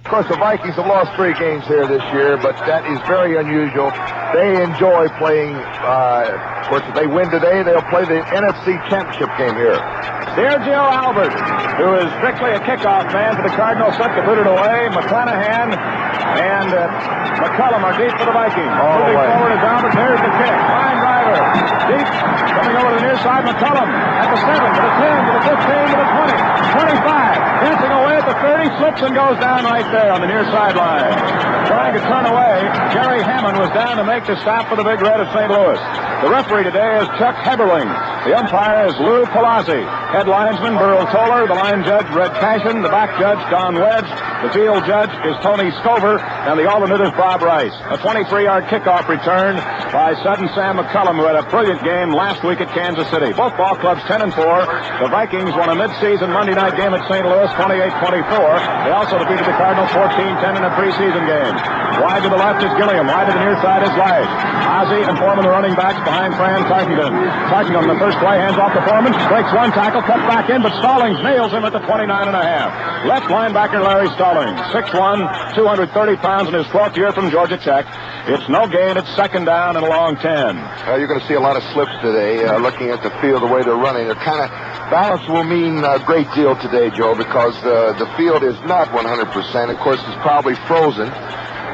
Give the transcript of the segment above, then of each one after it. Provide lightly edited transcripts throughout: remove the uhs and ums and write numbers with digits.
Of course, the Vikings have lost 3 games here this year, but that is very unusual. They enjoy playing. Of course, if they win today, they'll play the NFC Championship game here. Sergio Albert, who is strictly a kickoff man for the Cardinals, set to put it away. McClanahan and McCullum are deep for the Vikings. Moving forward is Albert. There's the kick. Line driver. Deep. Coming over to the near side, McCullum at the 7, to the 10, to the 15, to the 20, 25. Dancing away at the 30, slips and goes down right there on the near sideline. Trying to turn away, Jerry Hammond was down to make the stop for the Big Red of St. Louis. The referee today is Chuck Heberling. The umpire is Lou Palazzi. Head linesman Burl Toller. The line judge Red Cashin. The back judge Don Wedge. The field judge is Tony Scover. And the alternate is Bob Rice. A 23-yard kickoff return by Sudden Sam McCullum, who had a brilliant game last week at Kansas City. Both ball clubs 10-4. The Vikings won a midseason Monday night game at St. Louis 28-24. They also defeated the Cardinals 14-10 in a preseason game. Wide to the left is Gilliam. Wide to the near side is Lash. Ozzie and Foreman, the running backs, behind Fran Tarkenton. Tarkenton, the first play, hands off to Foreman. Breaks one tackle, cut back in, but Stallings nails him at the 29.5. Left linebacker Larry Stallings, 6'1", 230 pounds in his 12th year from Georgia Tech. It's no gain. It's second down and a long 10. You're going to see a lot of slips today, looking at the field, the way they're running. They're kind of balance will mean a great deal today, Joe, because the field is not 100%. Of course, it's probably frozen.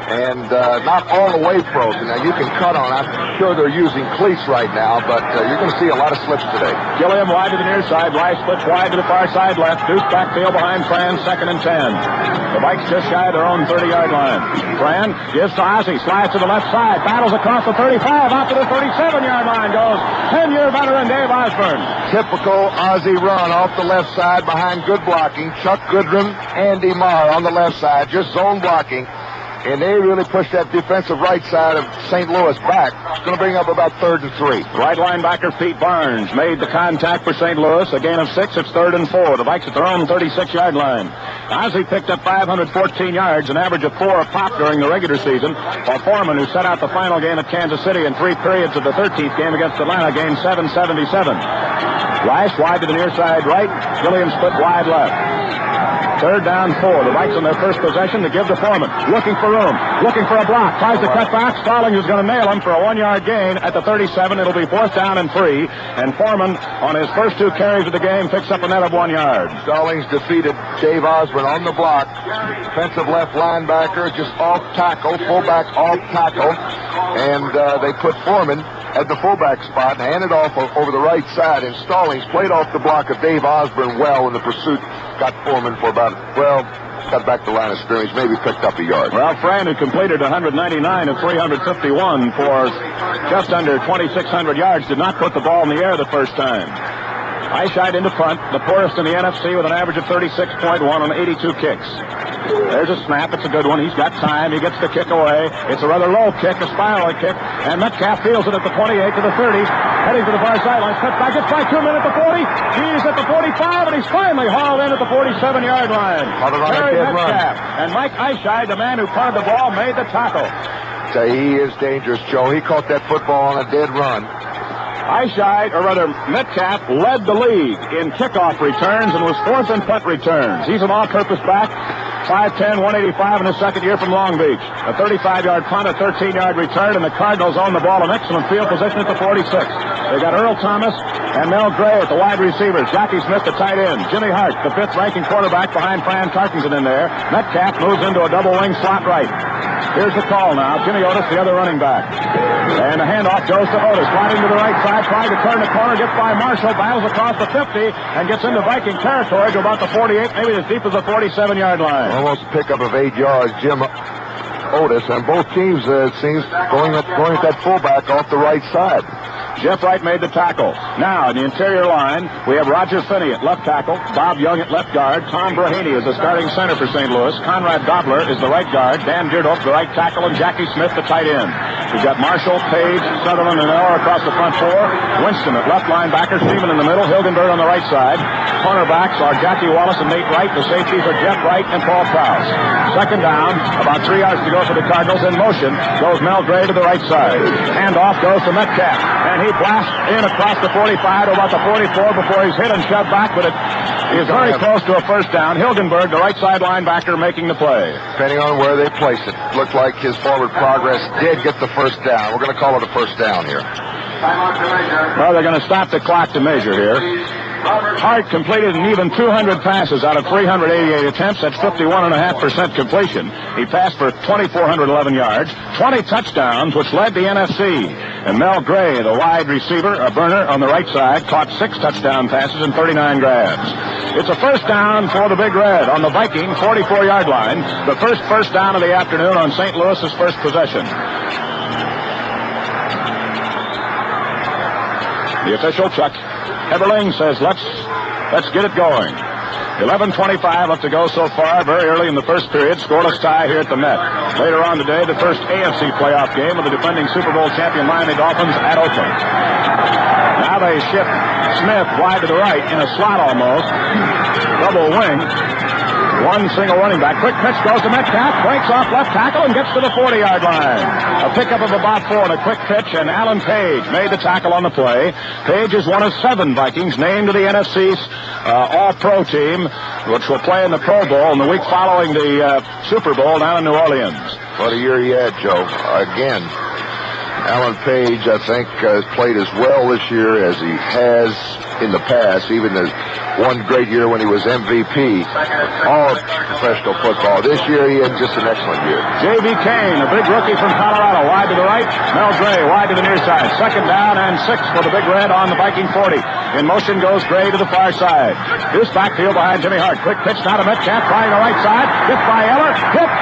And not all the way frozen. Now, you can cut on. I'm sure they're using cleats right now, but you're going to see a lot of slips today. Gilliam wide to the near side. Rice splits wide to the far side left. Deuce backfield behind Fran, 2nd and 10. The Vikes just shy of their own 30-yard line. Fran gives to Ozzie. Slides to the left side. Battles across the 35. Out to the 37-yard line goes 10-year veteran Dave Osborne. Typical Ozzie run off the left side behind good blocking. Chuck Goodrum, Andy Marr on the left side. Just zone blocking. And they really pushed that defensive right side of St. Louis back. It's going to bring up about 3rd and 3. Right linebacker Pete Barnes made the contact for St. Louis. A gain of 6. It's 3rd and 4. The Vikes at their own 36-yard line. Ozzie picked up 514 yards, an average of 4 a pop during the regular season, while Foreman, who set out the final game at Kansas City in 3 periods of the 13th game against Atlanta, gained 777. Rice wide to the near side right. Gilliam split wide left. 3rd down 4. The Vikes on their first possession to give to Foreman. Looking for room. Looking for a block. Tries to cut back. Stallings is going to nail him for a 1-yard gain at the 37. It'll be 4th down and 3. And Foreman, on his first 2 carries of the game, picks up a net of 1 yard. Stallings defeated Dave Osborne on the block. Defensive left linebacker just off tackle. Fullback off tackle. And they put Foreman at the fullback spot and handed off over the right side. And Stallings played off the block of Dave Osborne well in the pursuit. Got Foreman for about, got back the line of scrimmage, maybe picked up a yard. Well, Fran had completed 199 of 351 for just under 2,600 yards. Did not put the ball in the air the first time. Eyeshide into front, the poorest in the NFC with an average of 36.1 on 82 kicks. There's a snap. It's a good one. He's got time. He gets the kick away. It's a rather low kick, a spiral kick, and Metcalf fields it at the 28 to the 30, heading to the far sideline. Steps back. It's by 2 men at the 40. He's at the 45, and he's finally hauled in at the 47-yard line. Terry Metcalf. And Mike Eyeshide, the man who caught the ball, made the tackle. He is dangerous, Joe. He caught that football on a dead run. Eyeshide, or rather Metcalf, led the league in kickoff returns and was 4th in punt returns. He's an all-purpose back, 5'10", 185 in his second year from Long Beach. A 35-yard punt, a 13-yard return, and the Cardinals own the ball in excellent field position at the 46. They got Earl Thomas and Mel Gray at the wide receivers. Jackie Smith, the tight end. Jimmy Hart, the 5th-ranking quarterback behind Fran Tarkenton in there. Metcalf moves into a double-wing slot right. Here's the call now. Jimmy Otis, the other running back. And the handoff goes to Otis. Sliding to the right side, trying to turn the corner, gets by Marshall, battles across the 50, and gets into Viking territory to about the 48, maybe as deep as the 47-yard line. Almost a pickup of 8 yards, Jim Otis, and both teams, it seems, going at that fullback off the right side. Jeff Wright made the tackle. Now, in the interior line, we have Roger Finney at left tackle, Bob Young at left guard, Tom Brahaney is the starting center for St. Louis, Conrad Dobler is the right guard, Dan Dierdorf the right tackle, and Jackie Smith the tight end. We've got Marshall, Page, Sutherland, and Orr across the front 4. Winston at left linebacker, Seaman in the middle, Hilgenberg on the right side. Cornerbacks are Jackie Wallace and Nate Wright. The safeties are Jeff Wright and Paul Prowse. Second down, about 3 yards to go for the Cardinals. In motion goes Mel Gray to the right side. Handoff goes to Metcalf, and he blasts in across the 45 to about the 44 before he's hit and shoved back, but it is very close to a first down. Hilgenberg, the right side linebacker, making the play. Depending on where they place it, looked like his forward progress did get the first down. We're going to call it a first down here. Well, they're going to stop the clock to measure here. Hart completed an even 200 passes out of 388 attempts. That's 51.5% completion. He passed for 2,411 yards, 20 touchdowns, which led the NFC. And Mel Gray, the wide receiver, a burner on the right side, caught 6 touchdown passes and 39 grabs. It's a first down for the Big Red on the Viking 44-yard line. The first down of the afternoon on St. Louis's first possession. The official, Chuck Eberling, says, let's get it going. 11:25 left to go so far, very early in the first period. Scoreless tie here at the Met. Later on today, the first AFC playoff game of the defending Super Bowl champion Miami Dolphins at Oakland. Now they shift Smith wide to the right in a slot almost. Double wing. One single running back. Quick pitch goes to Metcalf. Breaks off left tackle and gets to the 40-yard line. A pickup of about 4 and a quick pitch, and Alan Page made the tackle on the play. Page is one of 7 Vikings named to the NFC's All-Pro team, which will play in the Pro Bowl in the week following the Super Bowl down in New Orleans. What a year he had, Joe. Again, Alan Page, I think, has played as well this year as he has in the past, even as one great year when he was MVP. All professional football. This year, he had just an excellent year. J.V. Kane, a big rookie from Colorado, wide to the right. Mel Gray, wide to the near side. Second down and 6 for the Big Red on the Viking 40. In motion goes Gray to the far side. Here's backfield behind Jimmy Hart. Quick pitch now to Metcalf, trying the right side. Hit by Eller. Hit.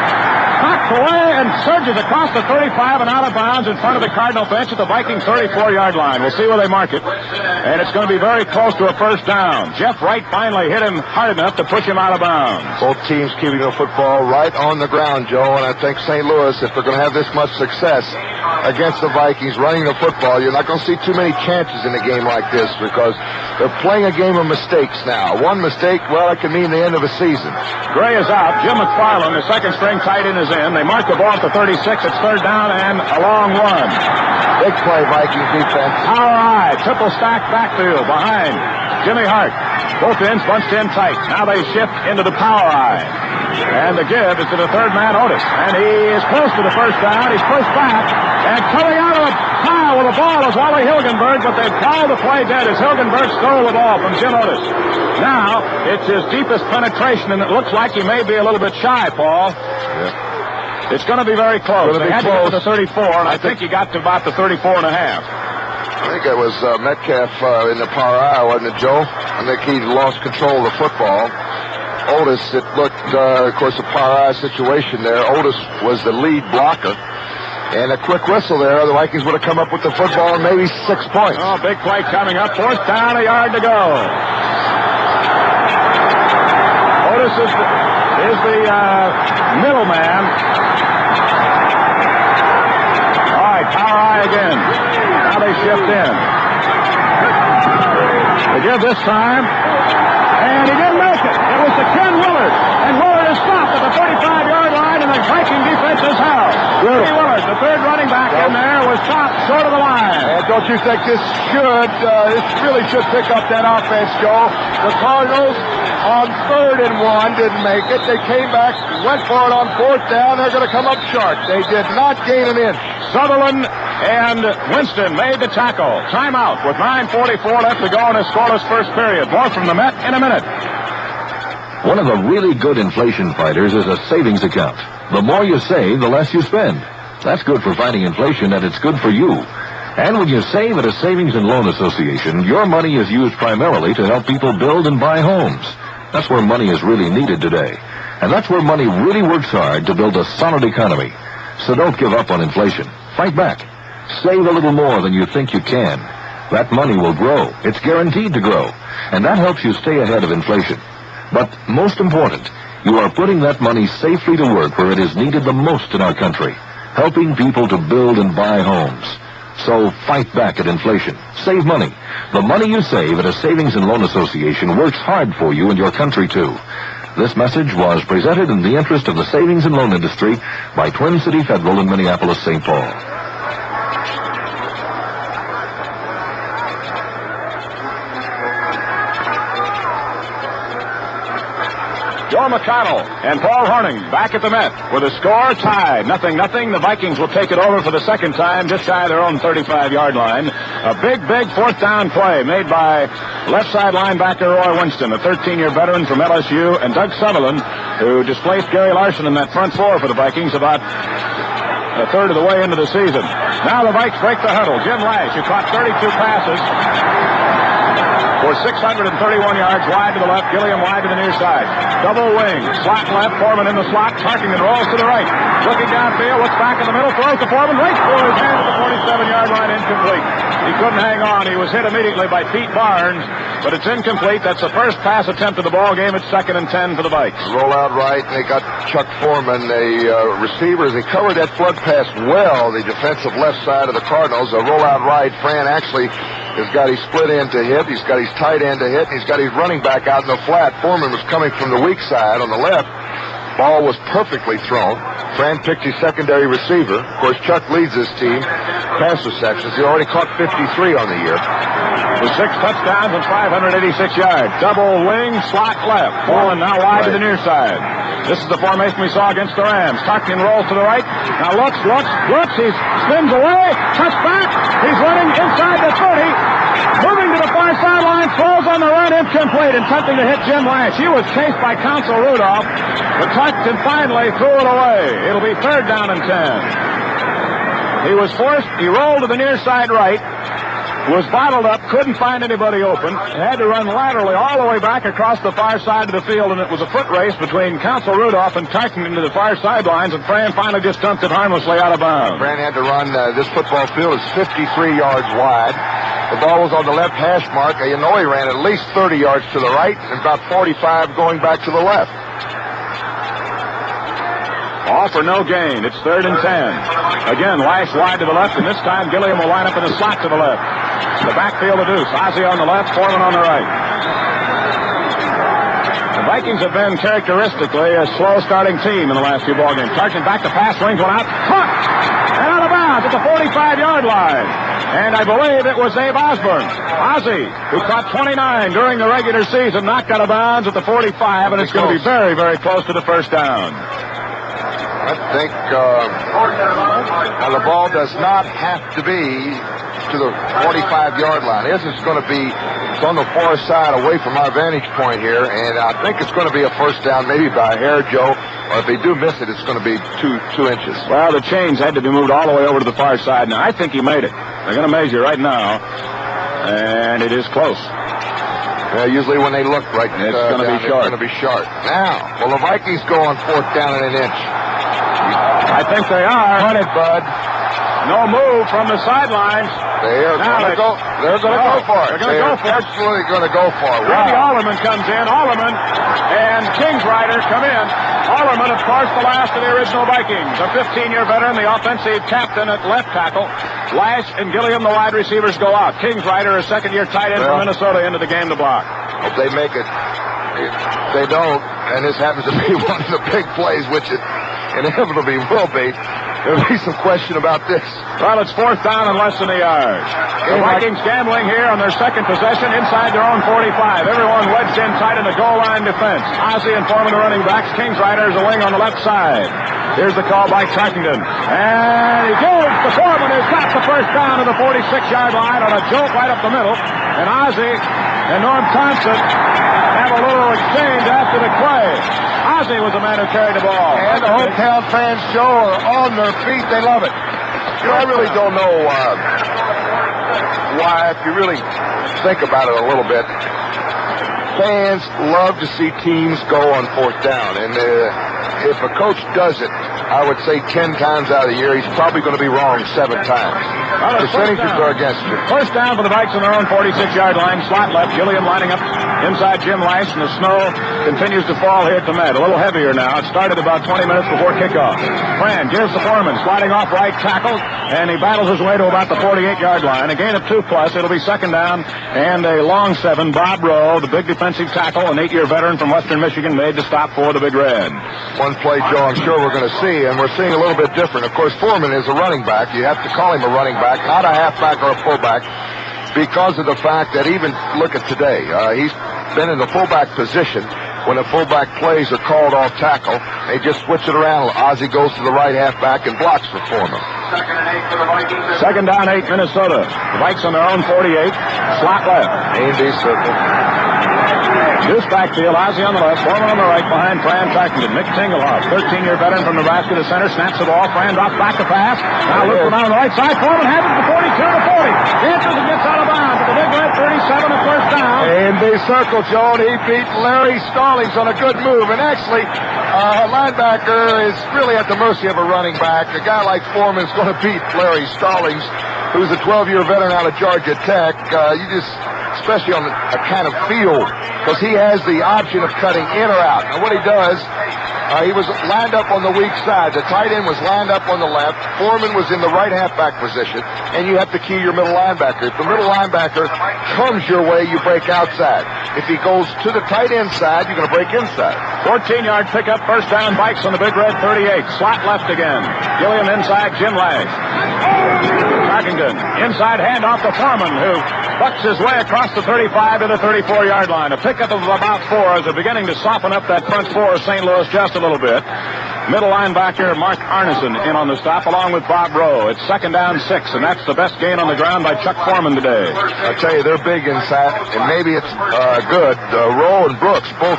Knocked away and surges across the 35 and out of bounds in front of the Cardinal bench at the Viking 34-yard line. We'll see where they mark it. And it's going to be very close to a first down. Jeff Wright finally hit him hard enough to push him out of bounds. Both teams keeping the football right on the ground, Joe, and I think St. Louis, if they're going to have this much success against the Vikings running the football, you're not going to see too many chances in a game like this because they're playing a game of mistakes now. One mistake, well, it can mean the end of a season. Gray is out. Jim McFarland, the second string tight end, is in. They mark the ball at the 36. It's third down and a long one. Big play, Vikings defense. Power eye, triple stack backfield behind Jimmy Hart. Both ends bunched in tight. Now they shift into the power eye. And the give is to the third man, Otis. And he is close to the first down. He's pushed back. And coming out of the pile with the ball is Wally Hilgenberg, but they've called the play dead as Hilgenberg stole the ball from Jim Otis. Now, it's his deepest penetration, and it looks like he may be a little bit shy, Paul. Yeah. It's going to be very close. They had to get to the 34, and I think he got to about the 34 and a half. I think it was Metcalf in the power eye, wasn't it, Joe? I think he lost control of the football. Otis, it looked, of course, a power eye situation there. Otis was the lead blocker. And a quick whistle there. The Vikings would have come up with the football and maybe 6 points. Oh, big play coming up. Fourth down, a yard to go. Otis is the middleman. All right, power eye again. Now they shift in. They give this time. And he didn't make it. It was to Ken Willard. And Willard is stopped at the 35-yard line, and the Viking defense is held. Kenny Willard, the third running back in there, was stopped short of the line. And don't you think this really should pick up that offense, Joe? The Cardinals on 3rd and 1 didn't make it. They came back, went for it on 4th down. They're going to come up short. They did not gain an inch. Sutherland and Winston made the tackle. Timeout with 9:44 left to go in his scoreless first period. More from the Met in a minute. One of the really good inflation fighters is a savings account. The more you save, the less you spend. That's good for fighting inflation, and it's good for you. And when you save at a savings and loan association, your money is used primarily to help people build and buy homes. That's where money is really needed today. And that's where money really works hard to build a solid economy. So don't give up on inflation. Fight back. Save a little more than you think you can. That money will grow. It's guaranteed to grow. And that helps you stay ahead of inflation. But most important, you are putting that money safely to work where it is needed the most in our country, helping people to build and buy homes. So fight back at inflation. Save money. The money you save at a savings and loan association works hard for you and your country, too. This message was presented in the interest of the savings and loan industry by Twin City Federal in Minneapolis, St. Paul. Joe McConnell and Paul Horning back at the net with a score tied. 0-0. The Vikings will take it over for the second time, just shy of their own 35-yard line. A big fourth down play made by left side linebacker Roy Winston, a 13-year veteran from LSU, and Doug Sutherland, who displaced Gary Larson in that front four for the Vikings about a third of the way into the season. Now the Vikes break the huddle. Jim Lash, who caught 32 passes for 631 yards wide to the left, Gilliam wide to the near side. Double wing, slot left, Foreman in the slot, Tarkington rolls to the right. Looking downfield, looks back in the middle, throws to Foreman, right through his hand to the 47-yard line, incomplete. He couldn't hang on. He was hit immediately by Pete Barnes, but it's incomplete. That's the first pass attempt of the ball game. It's 2nd and 10 for the Vikes. Roll out right, and they got Chuck Foreman, a receiver. They covered that flood pass well, the defensive left side of the Cardinals. A roll out right. Fran actually has got his split end to hit. He's got his tight end to hit, and he's got his running back out in the flat. Foreman was coming from the weak side on the left. Ball was perfectly thrown. Fran picked his secondary receiver. Of course, Chuck leads his team pass receptions. He already caught 53 on the year. With 6 touchdowns and 586 yards. Double wing, slot left. Foreman now wide to the near side. This is the formation we saw against the Rams. Tarkington rolls to the right. Now looks. He spins away. Cuts back. He's running inside the 30. Moving to the far sideline. Throws on the run. Incomplete. Attempting to hit Jim Lash. He was chased by Counsel Rudolph. But Tarkington finally threw it away. It'll be 3rd down and 10. He was forced. He rolled to the near side right. Was bottled up, couldn't find anybody open, had to run laterally all the way back across the far side of the field, and it was a foot race between Counsel Rudolph and Tarkington to the far sidelines, and Fran finally just dumped it harmlessly out of bounds. Fran had to run. This football field is 53 yards wide. The ball was on the left hash mark. You know he ran at least 30 yards to the right and about 45 going back to the left. All for no gain. It's 3rd and 10. Again, Lash wide to the left, and this time Gilliam will line up in the slot to the left. The backfield of Deuce. Ozzie on the left, Foreman on the right. The Vikings have been characteristically a slow-starting team in the last few ball games. Tarkington back to pass, swings one out, caught, and out of bounds at the 45-yard line. And I believe it was Abe Osborne. Ozzie, who caught 29 during the regular season, knocked out of bounds at the 45, and it's going to be very, very close to the first down. I think the ball does not have to be to the 45-yard line. This is going to be on the far side away from our vantage point here, and I think it's going to be a first down, maybe by a hair, Joe, or if they do miss it, it's going to be two inches. Well, the chains had to be moved all the way over to the far side. Now, I think he made it. They're going to measure right now, and it is close. Yeah, usually when they look right, it's going to be short. It's going to be short. Now, will the Vikings go on 4th down and an inch? I think they are. Run it, Bud. No move from the sidelines. They're going to go for it. They're going to go for it. Absolutely going to go for it. Randy Alderman comes in. Alderman and Kingsrider come in. Alderman, of course, the last of the original Vikings. A 15-year veteran, the offensive captain at left tackle. Lash and Gilliam, the wide receivers, go out. Kingsrider, a second-year tight end from Minnesota, into the game to block. Hope they make it. If they don't, and this happens to be one of the big plays, which it inevitably will be, there'll be some question about this. Well, it's 4th down and less than a yard. The Vikings gambling here on their second possession inside their own 45. Everyone wedged in tight in the goal line defense. Ozzie and Foreman, the running backs. Kingsrider is a wing on the left side. Here's the call by Tarkington. And he goes to Foreman, who's got the first down to the 46-yard line on a jolt right up the middle. And Ozzie and Norm Thompson have a little exchange after the play. Ozzie was the man who carried the ball. And the hometown fans, Joe, are on their feet. They love it. You know, I really don't know why, if you really think about it a little bit, fans love to see teams go on 4th down. And if a coach does it, I would say 10 times out of the year, he's probably going to be wrong 7 times. Well, percentages are against you. First down for the Vikes on their own 46-yard line. Slot left. Gilliam lining up inside Jim Lash, and the snow continues to fall here at the Met. A little heavier now. It started about 20 minutes before kickoff. Fran gives the Foreman, sliding off right tackle, and he battles his way to about the 48-yard line. A gain of 2+. It'll be 2nd down and a long 7. Bob Rowe, the big defensive tackle, an 8-year veteran from Western Michigan, made the stop for the Big Red. One play, Joe, I'm sure we're going to see, and we're seeing a little bit different. Of course, Foreman is a running back. You have to call him a running back, not a halfback or a fullback, because of the fact that even, look at today, he's been in the fullback position when the fullback plays are called off tackle. They just switch it around. Ozzie goes to the right halfback and blocks for Foreman. Second down, 8, Minnesota. The Vikes on their own 48. Slot left. A&B circle. Deuce backfield, Ozzie on the left, Foreman on the right, behind Fran Tarkington. Mick Tingelhoff, 13-year veteran from Nebraska to center, snaps the ball. Fran drops back to pass. Now looks around on the right side. Foreman has it to 42 to 40. Answers and gets out of bounds at the big red 37 at first down. A&B circle, Joe, and he beat Larry Stallings on a good move. And actually, a linebacker is really at the mercy of a running back. A guy like Foreman is going to beat Larry Stallings, who's a 12-year veteran out of Georgia Tech. Especially on a kind of field, because he has the option of cutting in or out. And what he does, he was lined up on the weak side. The tight end was lined up on the left. Foreman was in the right halfback position, and you have to key your middle linebacker. If the middle linebacker comes your way, you break outside. If he goes to the tight end side, you're going to break inside. 14-yard pickup, first down, Vikes on the big red 38. Slot left again. Gilliam inside, Jim Lash. Tarkington, inside handoff to Foreman, who bucks his way across the 35 to the 34-yard line. A pickup of about 4 as they're beginning to soften up that front 4 of St. Louis just a little bit. Middle linebacker Mark Arneson in on the stop along with Bob Rowe. It's second down 6, and that's the best gain on the ground by Chuck Foreman today. I tell you, they're big inside, and maybe it's good. Rowe and Brooks both.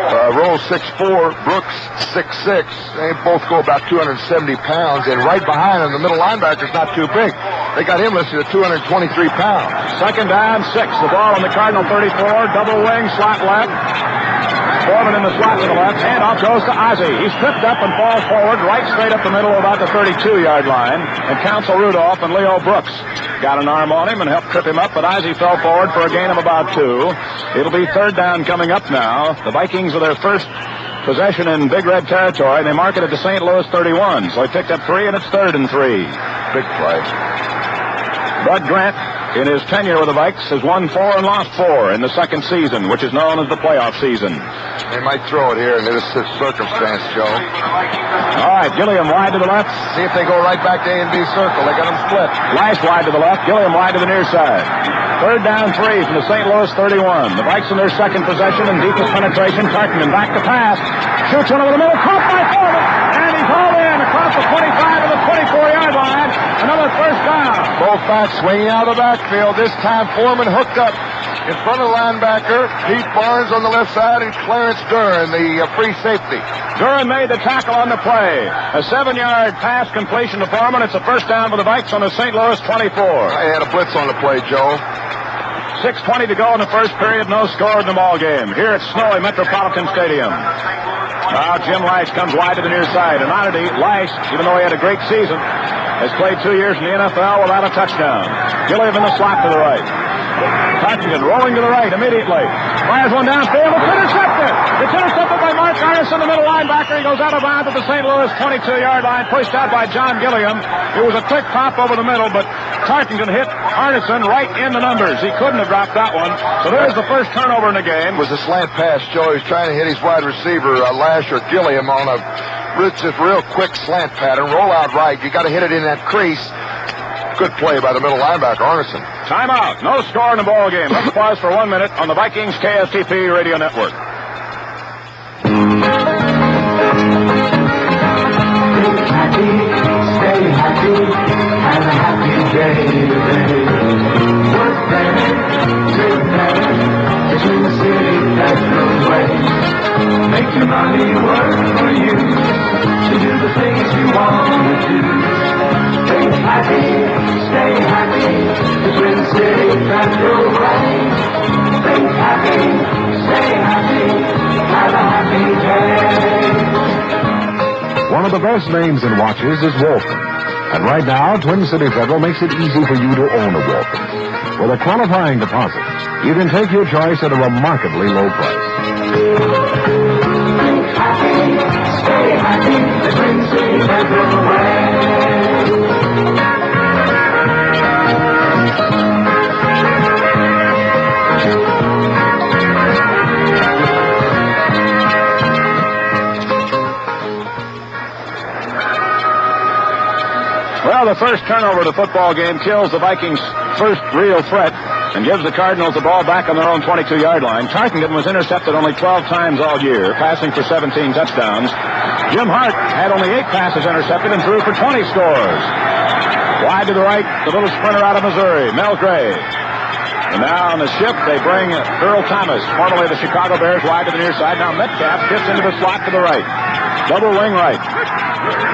Rowe 6'4", Brooks 6'6". They both go about 270 pounds, and right behind them, the middle linebacker's not too big. They got him listed at 223 pounds. Second down 6. The ball on the Cardinal 34. Double wing, slot left. Foreman in the slot to the left. Handoff goes to Ozzie. He's tripped up and falls forward right straight up the middle about the 32-yard line. And Counsel Rudolph and Leo Brooks got an arm on him and helped trip him up, but Ozzie fell forward for a gain of about 2. It'll be third down coming up now. The Vikings are their first possession in Big Red territory. They mark it at the St. Louis 31. So they picked up 3, and it's 3rd and 3. Big play. Bud Grant, in his tenure with the Vikes, has won 4 and lost 4 in the second season, which is known as the playoff season. They might throw it here in this circumstance, Joe. All right, Gilliam wide to the left. See if they go right back to A&B circle. They got them split. Lash wide to the left, Gilliam wide to the near side. Third down 3 from the St. Louis 31. The Vikes in their second possession and deepest penetration. Tarkington back to pass. Shoots one over the middle, caught by Foreman, and he's hauled in across the 25 to the 24-yard line. Another first down. Both backs swinging out of the backfield. This time Foreman hooked up in front of the linebacker. Pete Barnes on the left side and Clarence Duran, the free safety. Duran made the tackle on the play. A 7-yard pass completion to Foreman. It's a first down for the Vikes on the St. Louis 24. They had a blitz on the play, Joe. 6:20 to go in the first period. No score in the ball game. Here at snowy Metropolitan Stadium. Now Jim Lash comes wide to the near side. An oddity, Lash, even though he had a great season, has played 2 years in the NFL without a touchdown. Gilliam in the slot to the right. Tarkington rolling to the right immediately. Fires one downfield. It's intercepted. It's intercepted by Mark Arneson, the middle linebacker. He goes out of bounds at the St. Louis 22-yard line, pushed out by John Gilliam. It was a quick pop over the middle, but Tarkington hit Arneson right in the numbers. He couldn't have dropped that one. So there's the first turnover in the game. It was a slant pass, Joe. He was trying to hit his wide receiver, Lash or Gilliam, on a just real quick slant pattern. Roll out right. You got to hit it in that crease. Good play by the middle linebacker, Arneson. Timeout. No score in the ball game. Let's pause for 1 minute on the Vikings KSTP radio network. Stay happy, have a happy day today. Work better, live better, between the city that's the way. Make your money work for you, to do the things you want to do. Stay happy, between the city that's the way. Stay happy, have a happy day. One of the best names in watches is Waltham. And right now, Twin City Federal makes it easy for you to own a Waltham. With a qualifying deposit, you can take your choice at a remarkably low price. Stay happy, the Twin City Federal way. Well, the first turnover of the football game kills the Vikings' first real threat. and gives the Cardinals the ball back on their own 22-yard line. Tarkington was intercepted only 12 times all year, passing for 17 touchdowns. Jim Hart had only 8 passes intercepted and threw for 20 scores. Wide to the right, the little sprinter out of Missouri, Mel Gray. And now on the shift, they bring Earl Thomas, formerly the Chicago Bears, wide to the near side. Now Metcalf shifts into the slot to the right. Double wing right.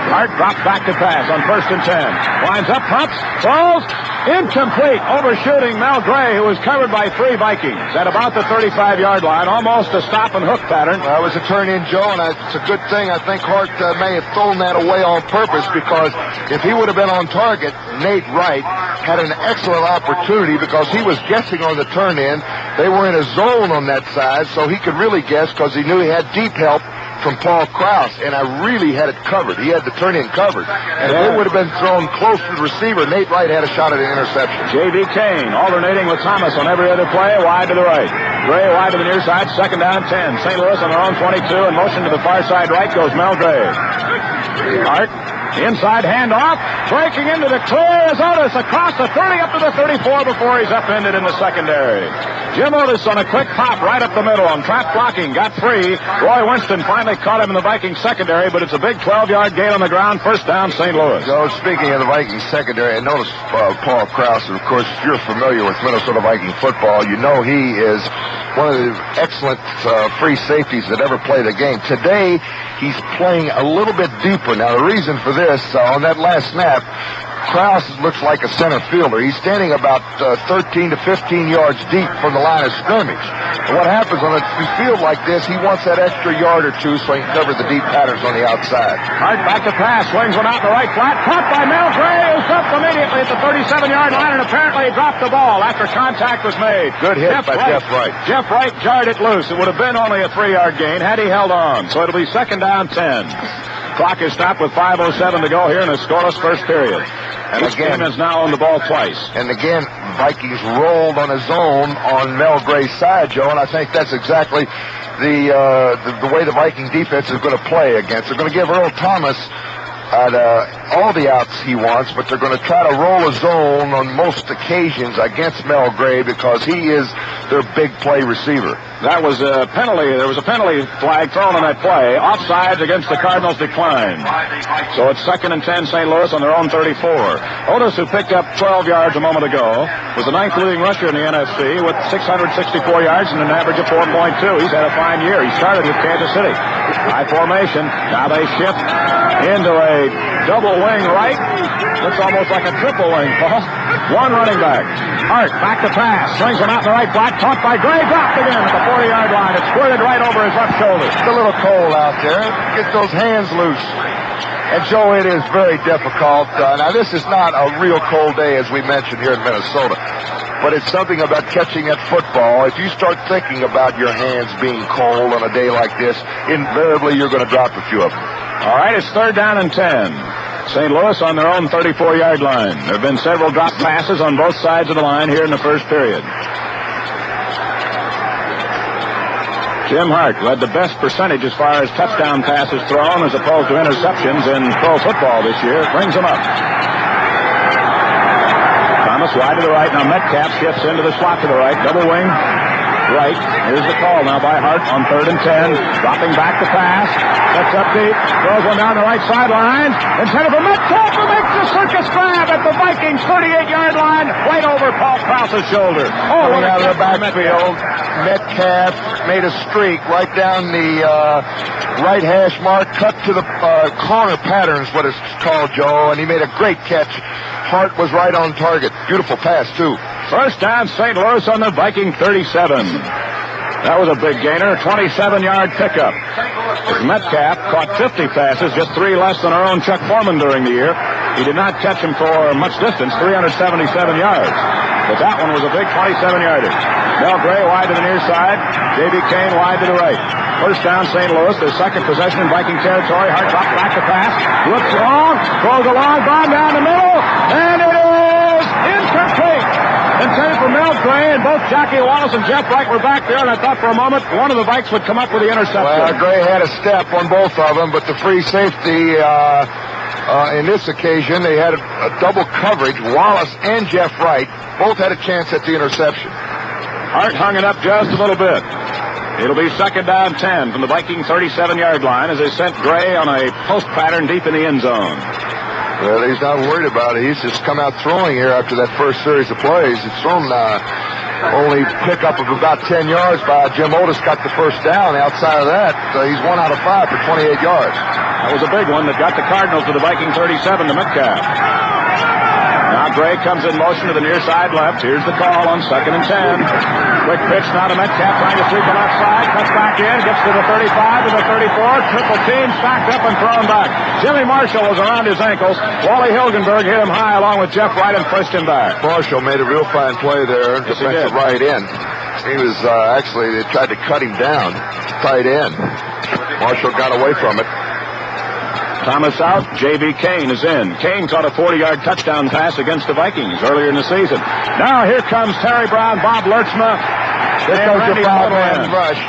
Hart drops back to pass on 1st and 10. Winds up, pumps, throws, incomplete. Overshooting Mel Gray, who was covered by 3 Vikings at about the 35-yard line, almost a stop and hook pattern. Well, it was a turn in, Joe, and it's a good thing. I think Hart may have thrown that away on purpose, because if he would have been on target, Nate Wright had an excellent opportunity because he was guessing on the turn in. They were in a zone on that side, so he could really guess because he knew he had deep help from Paul Krause, and I really had it covered. He had the turn-in covered. And if it would have been thrown close to the receiver, Nate Wright had a shot at an interception. J.B. Kane alternating with Thomas on every other play, wide to the right. Gray wide to the near side, 2nd down 10. St. Louis on their own 22, and motion to the far side right goes Mel Gray. Hart, inside handoff, breaking into the clear is Otis across the 30 up to the 34 before he's upended in the secondary. Jim Otis on a quick pop right up the middle on trap blocking, got free. Roy Winston finally caught him in the Vikings secondary, but it's a big 12-yard gain on the ground, 1st down St. Louis. So speaking of the Vikings secondary, I noticed Paul Krause, and of course, if you're familiar with Minnesota Viking football, you know he is one of the excellent free safeties that ever played the game. Today, he's playing a little bit deeper. Now, the reason for this, on that last snap, Krause looks like a center fielder. He's standing about 13 to 15 yards deep from the line of scrimmage. And what happens on a field like this, he wants that extra yard or two so he can cover the deep patterns on the outside. Hart back to pass, swings one out in the right flat, caught by Mel Gray, who jumped immediately at the 37-yard line, and apparently dropped the ball after contact was made. Good hit by Jeff Wright. Jeff Wright jarred it loose. It would have been only a 3-yard gain had he held on. So it'll be 2nd down 10. Clock is stopped with 5:07 to go here in a scoreless first period. And this game is now on the ball twice. And again, Vikings rolled on a zone on Mel Gray's side, Joe, and I think that's exactly the way the Viking defense is going to play against. They're going to give Earl Thomas all the outs he wants, but they're going to try to roll a zone on most occasions against Mel Gray because he is their big play receiver. That was a penalty. There was a penalty flag thrown on that play. Offsides against the Cardinals declined. So it's 2nd and 10 St. Louis on their own 34. Otis, who picked up 12 yards a moment ago, was the 9th leading rusher in the NFC with 664 yards and an average of 4.2. He's had a fine year. He started with Kansas City. High formation. Now they shift into a double wing right. Looks almost like a triple wing, Paul. One running back. Hart back to pass. Swings one out in the right flat. Caught by Gray. Dropped again at the 40-yard line. It squirted right over his left shoulder. It's a little cold out there. Get those hands loose. And, Joe, it is very difficult. Now, this is not a real cold day, as we mentioned here in Minnesota. But it's something about catching that football. If you start thinking about your hands being cold on a day like this, invariably you're going to drop a few of them. All right, it's 3rd down and 10. St. Louis on their own 34-yard line. There have been several drop passes on both sides of the line here in the first period. Jim Hart led the best percentage as far as touchdown passes thrown as opposed to interceptions in pro football this year. Brings them up. Thomas wide to the right. Now Metcalf shifts into the slot to the right. Double wing right. Here's the call now by Hart on 3rd and 10. Dropping back to pass. Sets up deep. Throws one down the right sideline. Intended for Metcalf, who makes the circus grab at the Vikings 38-yard line. Right over Paul Krause's shoulder. Oh, coming out of the backfield. Metcalf made a streak right down the right hash mark. Cut to the corner pattern is what it's called, Joe. And he made a great catch. Hart was right on target. Beautiful pass, too. 1st down, St. Louis on the Viking 37. That was a big gainer, 27-yard pickup. Metcalf caught 50 passes, just 3 less than our own Chuck Foreman during the year. He did not catch him for much distance, 377 yards. But that one was a big 27-yarder. Mel Gray wide to the near side. J.B. Kane wide to the right. 1st down, St. Louis. Their 2nd possession in Viking territory. Hart drops back to pass. Looks long. Throws a long bomb down the middle. And it is incomplete. Intended for Mel Gray, and both Jackie Wallace and Jeff Wright were back there, and I thought for a moment one of the Vikes would come up with the interception. Well, Gray had a step on both of them, but the free safety In this occasion, they had a double coverage. Wallace and Jeff Wright both had a chance at the interception. Hart hung it up just a little bit. It'll be second down 10 from the Viking 37-yard line as they sent Gray on a post pattern deep in the end zone. Well, he's not worried about it. He's just come out throwing here after that first series of plays. It's thrown only pickup of about 10 yards by Jim Otis, got the first down. Outside of that, he's 1 out of 5 for 28 yards. That was a big one that got the Cardinals to the Viking 37 to Metcalf. Now Gray comes in motion to the near side left. Here's the call on 2nd and 10. Quick pitch now to Metcalf, trying to sweep the left side. Cuts back in, gets to the 35, to the 34. Triple team, stacked up and thrown back. Jimmy Marshall was around his ankles. Wally Hilgenberg hit him high along with Jeff Wright and pushed him back. Marshall made a real fine play there. Yes, defensive right end. He was actually, they tried to cut him down. Tight end. Marshall got away from it. Thomas out. J.B. Kane is in. Kane caught a 40-yard touchdown pass against the Vikings earlier in the season. Now here comes Terry Brown, Bob Lurchma. Here goes the 5-man rush.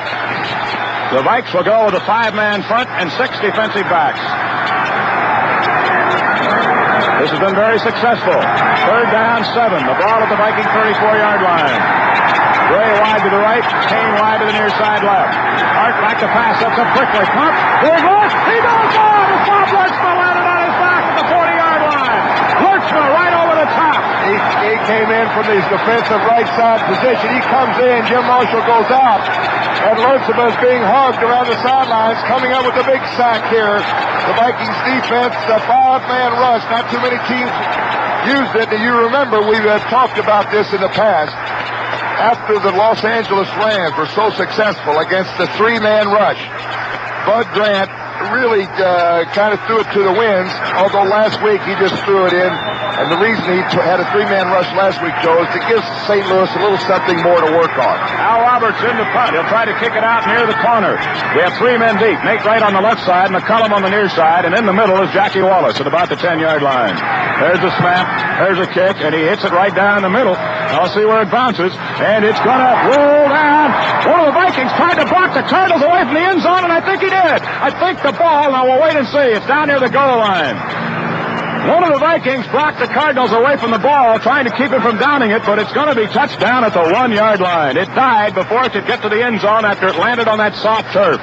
The Vikes will go with a 5-man front and 6 defensive backs. This has been very successful. Third down 7. The ball at the Viking 34-yard line. Gray wide to the right. Kane wide to the near side left. Hart back to pass. That's up quickly. Pump. Big look. He goes on. It's Bob Lurchma landed on his back at the 40-yard line. Lurchma right over the top. He came in from his defensive right side position. He comes in. Jim Marshall goes out. And Lurchma is being hugged around the sidelines, coming up with a big sack here. The Vikings defense, the 5-man rush. Not too many teams used it. Do you remember we've talked about this in the past? After the Los Angeles Rams were so successful against the 3-man rush, Bud Grant really kind of threw it to the winds, although last week he just threw it in. And the reason he had a 3-man rush last week, Joe, is to give St. Louis a little something more to work on. Al Roberts in the punt. He'll try to kick it out near the corner. We have 3 men deep. Nate Wright on the left side, McCullum on the near side, and in the middle is Jackie Wallace at about the 10-yard line. There's a snap, there's a kick, and he hits it right down the middle. I'll see where it bounces, and it's going to roll down. One of the Vikings tried to block the Cardinals away from the end zone, and I think he did. I think the ball, now we'll wait and see. It's down near the goal line. One of the Vikings blocked the Cardinals away from the ball, trying to keep it from downing it, but it's going to be touchdown at the 1-yard line. It died before it could get to the end zone after it landed on that soft turf.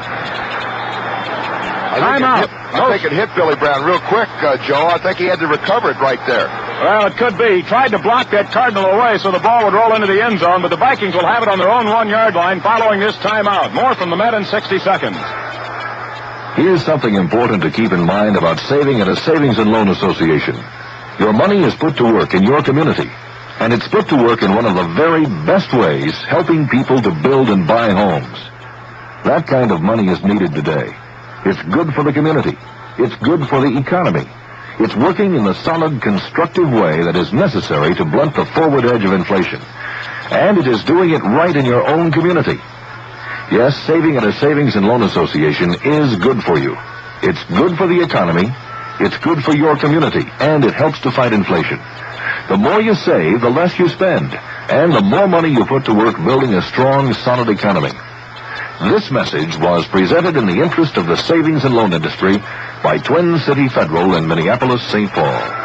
Timeout. I think it hit Billy Brown real quick, Joe. I think he had to recover it right there. Well, it could be. He tried to block that Cardinal away so the ball would roll into the end zone, but the Vikings will have it on their own 1-yard line following this timeout. More from the Met in 60 seconds. Here's something important to keep in mind about saving at a savings and loan association. Your money is put to work in your community, and it's put to work in one of the very best ways, helping people to build and buy homes. That kind of money is needed today. It's good for the community. It's good for the economy. It's working in the solid, constructive way that is necessary to blunt the forward edge of inflation. And it is doing it right in your own community. Yes, saving at a savings and loan association is good for you. It's good for the economy, it's good for your community, and it helps to fight inflation. The more you save, the less you spend, and the more money you put to work building a strong, solid economy. This message was presented in the interest of the savings and loan industry by Twin City Federal in Minneapolis, St. Paul.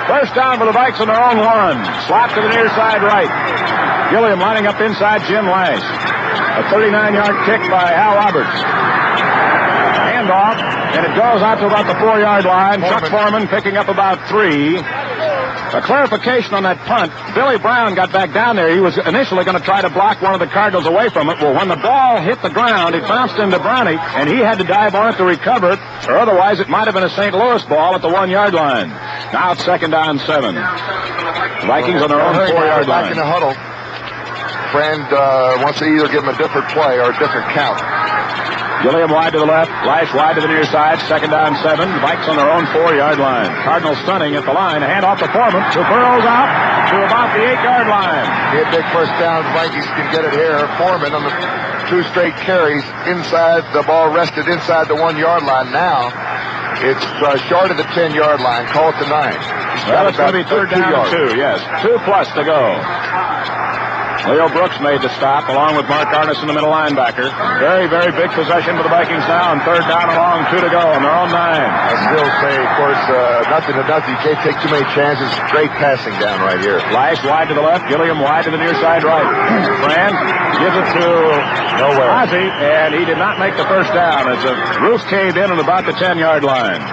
First down for the Vikes on their own 1. Slot to the near side right. Gilliam lining up inside Jim Lash. A 39-yard kick by Al Roberts. Handoff, and it goes out to about the 4-yard line. Chuck Foreman picking up about 3. A clarification on that punt. Billy Brown got back down there. He was initially going to try to block one of the Cardinals away from it. Well, when the ball hit the ground, it bounced into Brownie, and he had to dive on it to recover it, or otherwise it might have been a St. Louis ball at the 1-yard line. Now it's second down 7. Vikings on their own 4-yard line. Back in the huddle. Friend wants to either give him a different play or a different count. Gilliam wide to the left, Lash wide to the near side, second down 7. Vikes on their own 4-yard line. Cardinals stunning at the line. A hand off to Foreman, who burrows out to about the 8-yard line. Get big first down. The Vikings can get it here. Foreman on the 2 straight carries inside. The ball rested inside the 1-yard line. Now It's short of the 10-yard line. Call it the 9. Well, it's going to be third down and 2, yes. 2+ to go. Leo Brooks made the stop along with Mark Arneson, the middle linebacker. Very, very big possession for the Vikings now, and third down and long, 2 to go on their own 9. I still say, of course, nothing to nothing. You can't take too many chances. Great passing down right here. Flash wide to the left, Gilliam wide to the near side right. Fran gives it to Ozzie, and he did not make the first down as the roof caved in at about the 10-yard line.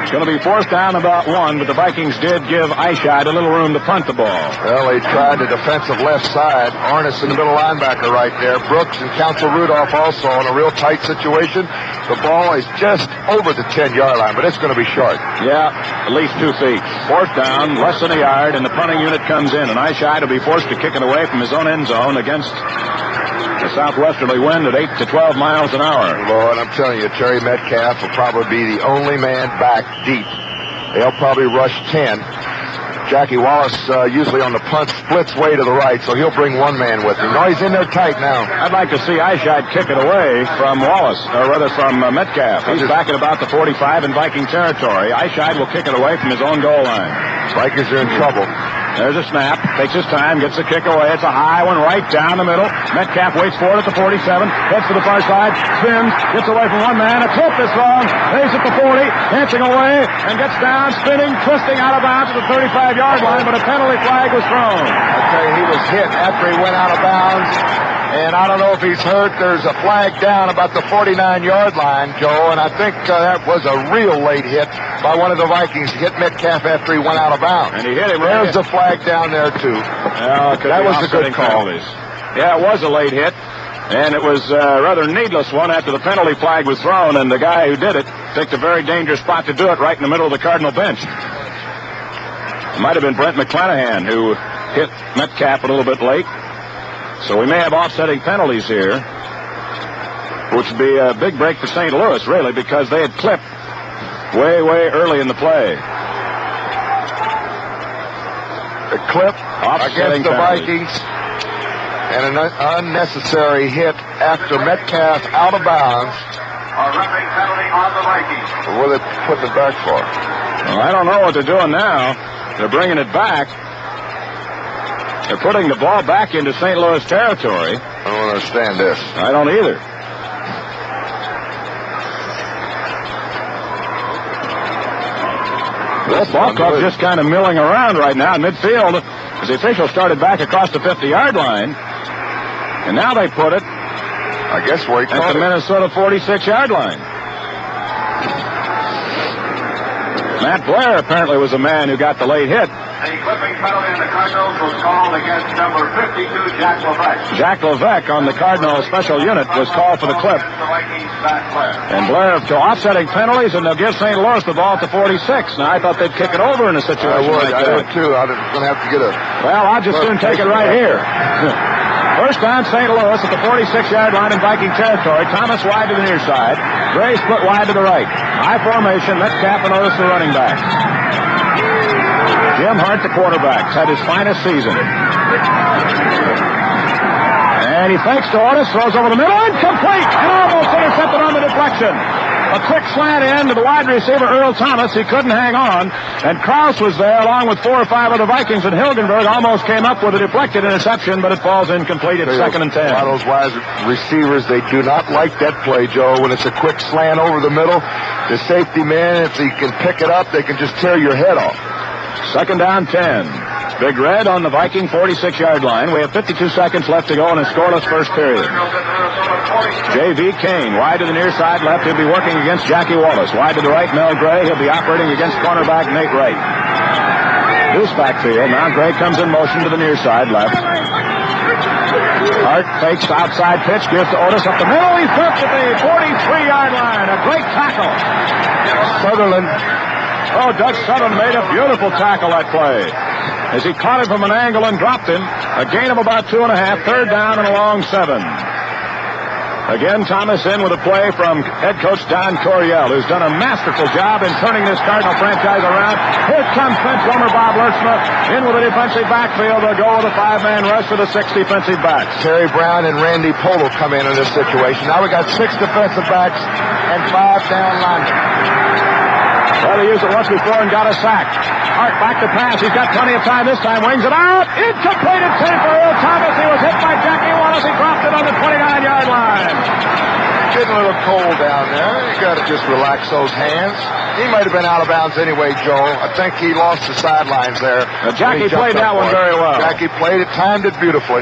It's going to be fourth down about 1, but the Vikings did give Eichheit a little room to punt the ball. Well, they tried the defensive left side. Arneson, the middle linebacker right there. Brooks and Council Rudolph also in a real tight situation. The ball is just over the 10-yard line, but it's going to be short. Yeah, at least 2 feet. Fourth down, less than a yard, and the punting unit comes in, and Eichheit will be forced to kick it away from his own end zone against a southwesterly wind at 8 to 12 miles an hour. Lord, I'm telling you, Terry Metcalf will probably be the only man back deep. They'll probably rush 10. Jackie Wallace, usually on the punt, splits way to the right, so he'll bring one man with him. No, he's in there tight now. I'd like to see Eichheit kick it away from Wallace, or rather from Metcalf. He's back at about the 45 in Viking territory. Eichheit will kick it away from his own goal line. Vikings are in trouble. There's a snap. Takes his time. Gets the kick away. It's a high one right down the middle. Metcalf waits for it at the 47. Heads to the far side. Spins. Gets away from one man. A clip is thrown. Lays at the 40. Dancing away. And gets down. Spinning. Twisting out of bounds at the 35-yard line. But a penalty flag was thrown. I tell you, he was hit after he went out of bounds. And I don't know if he's hurt. There's a flag down about the 49-yard line, Joe. And I think that was a real late hit by one of the Vikings. Hit Metcalf after he went out of bounds. And he hit him. There's the flag down there, too. That was a good call. Yeah, it was a late hit. And it was a rather needless one after the penalty flag was thrown. And the guy who did it picked a very dangerous spot to do it right in the middle of the Cardinal bench. It might have been Brent McClanahan who hit Metcalf a little bit late. So we may have offsetting penalties here, which would be a big break for St. Louis, really, because they had clipped way, way early in the play. The clip Offsetting against the penalty. Vikings, and an unnecessary hit after Metcalf out of bounds. A referee penalty on the Vikings. What are they putting it back for? Well, I don't know what they're doing now. They're bringing it back. They're putting the ball back into St. Louis territory. I don't understand this. I don't either. Well, ball club's just kind of milling around right now in midfield as the official started back across the 50-yard line. And now they put it, I guess where he at caught the it. Minnesota 46-yard line. Matt Blair apparently was the man who got the late hit. A clipping penalty on the Cardinals was called against number 52, Jack Levesque. Jack Levesque on the Cardinal special unit was called for the clip. The Vikings back Blair. And Blair to offsetting penalties, and they'll give St. Louis the ball at the 46. Now, I thought they'd kick it over in a situation like I that. would too. I'm going to have to get a... Well, I'll just soon take it right here. First down, St. Louis at the 46-yard line in Viking territory. Thomas wide to the near side. Gray split wide to the right. High formation. Metcalf and Otis the running backs. Jim Hart, the quarterback, had his finest season. And he fakes to Otis, throws over the middle, incomplete! And almost intercepted on the deflection. A quick slant in to the wide receiver, Earl Thomas. He couldn't hang on. And Krause was there along with 4 or 5 other Vikings. And Hilgenberg almost came up with a deflected interception, but it falls incomplete at second and 10. A lot of those wide receivers, they do not like that play, Joe. When it's a quick slant over the middle, the safety man, if he can pick it up, they can just tear your head off. Second down, 10. Big Red on the Viking 46-yard line. We have 52 seconds left to go in a scoreless first period. J.V. Kane, wide to the near side left. He'll be working against Jackie Wallace. Wide to the right, Mel Gray. He'll be operating against cornerback Nate Wright. Loose backfield. Now Gray comes in motion to the near side left. Hart fakes outside pitch, gives to Otis up the middle. He's hooked at the 43-yard line. A great tackle. Sutherland. Oh, Doug Sutherland made a beautiful tackle that play. As he caught him from an angle and dropped him. A gain of about 2.5. Third down and a long 7. Again, Thomas in with a play from head coach Don Coryell, who's done a masterful job in turning this Cardinal franchise around. Here comes bench runner Bob Lurchma in with a defensive backfield. They'll go with a 5-man rush with the 6 defensive backs. Terry Brown and Randy Polo come in this situation. Now we got 6 defensive backs and 5 down linemen. Well, he used it once before and got a sack. Hart back to pass. He's got plenty of time this time. Wings it out. Incomplete intended for Earl Thomas. He was hit by Jackie Wallace. He dropped it on the 29-yard line. Getting a little cold down there. You got to just relax those hands. He might have been out of bounds anyway, Joe. I think he lost the sidelines there. Jackie played that one very well. Jackie played it, timed it beautifully.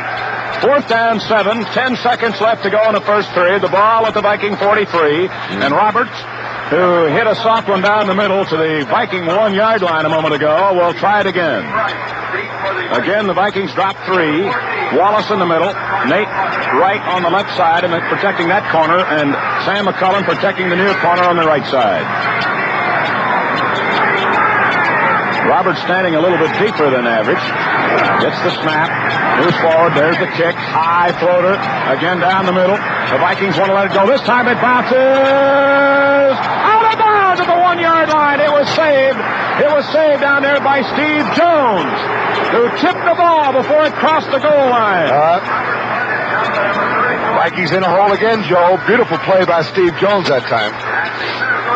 4th down, 7. 10 seconds left to go in the first period. The ball at the Viking 43. And Roberts, who hit a soft one down the middle to the Viking 1-yard line a moment ago, will try it again. Again, the Vikings drop 3. Wallace in the middle. Nate Wright on the left side and protecting that corner. And Sam McCullum protecting the near corner on the right side. Roberts standing a little bit deeper than average. Gets the snap. Moves forward. There's the kick. High floater. Again down the middle. The Vikings want to let it go. This time it bounces out of bounds at the 1-yard line. It was saved. It was saved down there by Steve Jones, who tipped the ball before it crossed the goal line. Vikings in a hole again, Joe. Beautiful play by Steve Jones that time.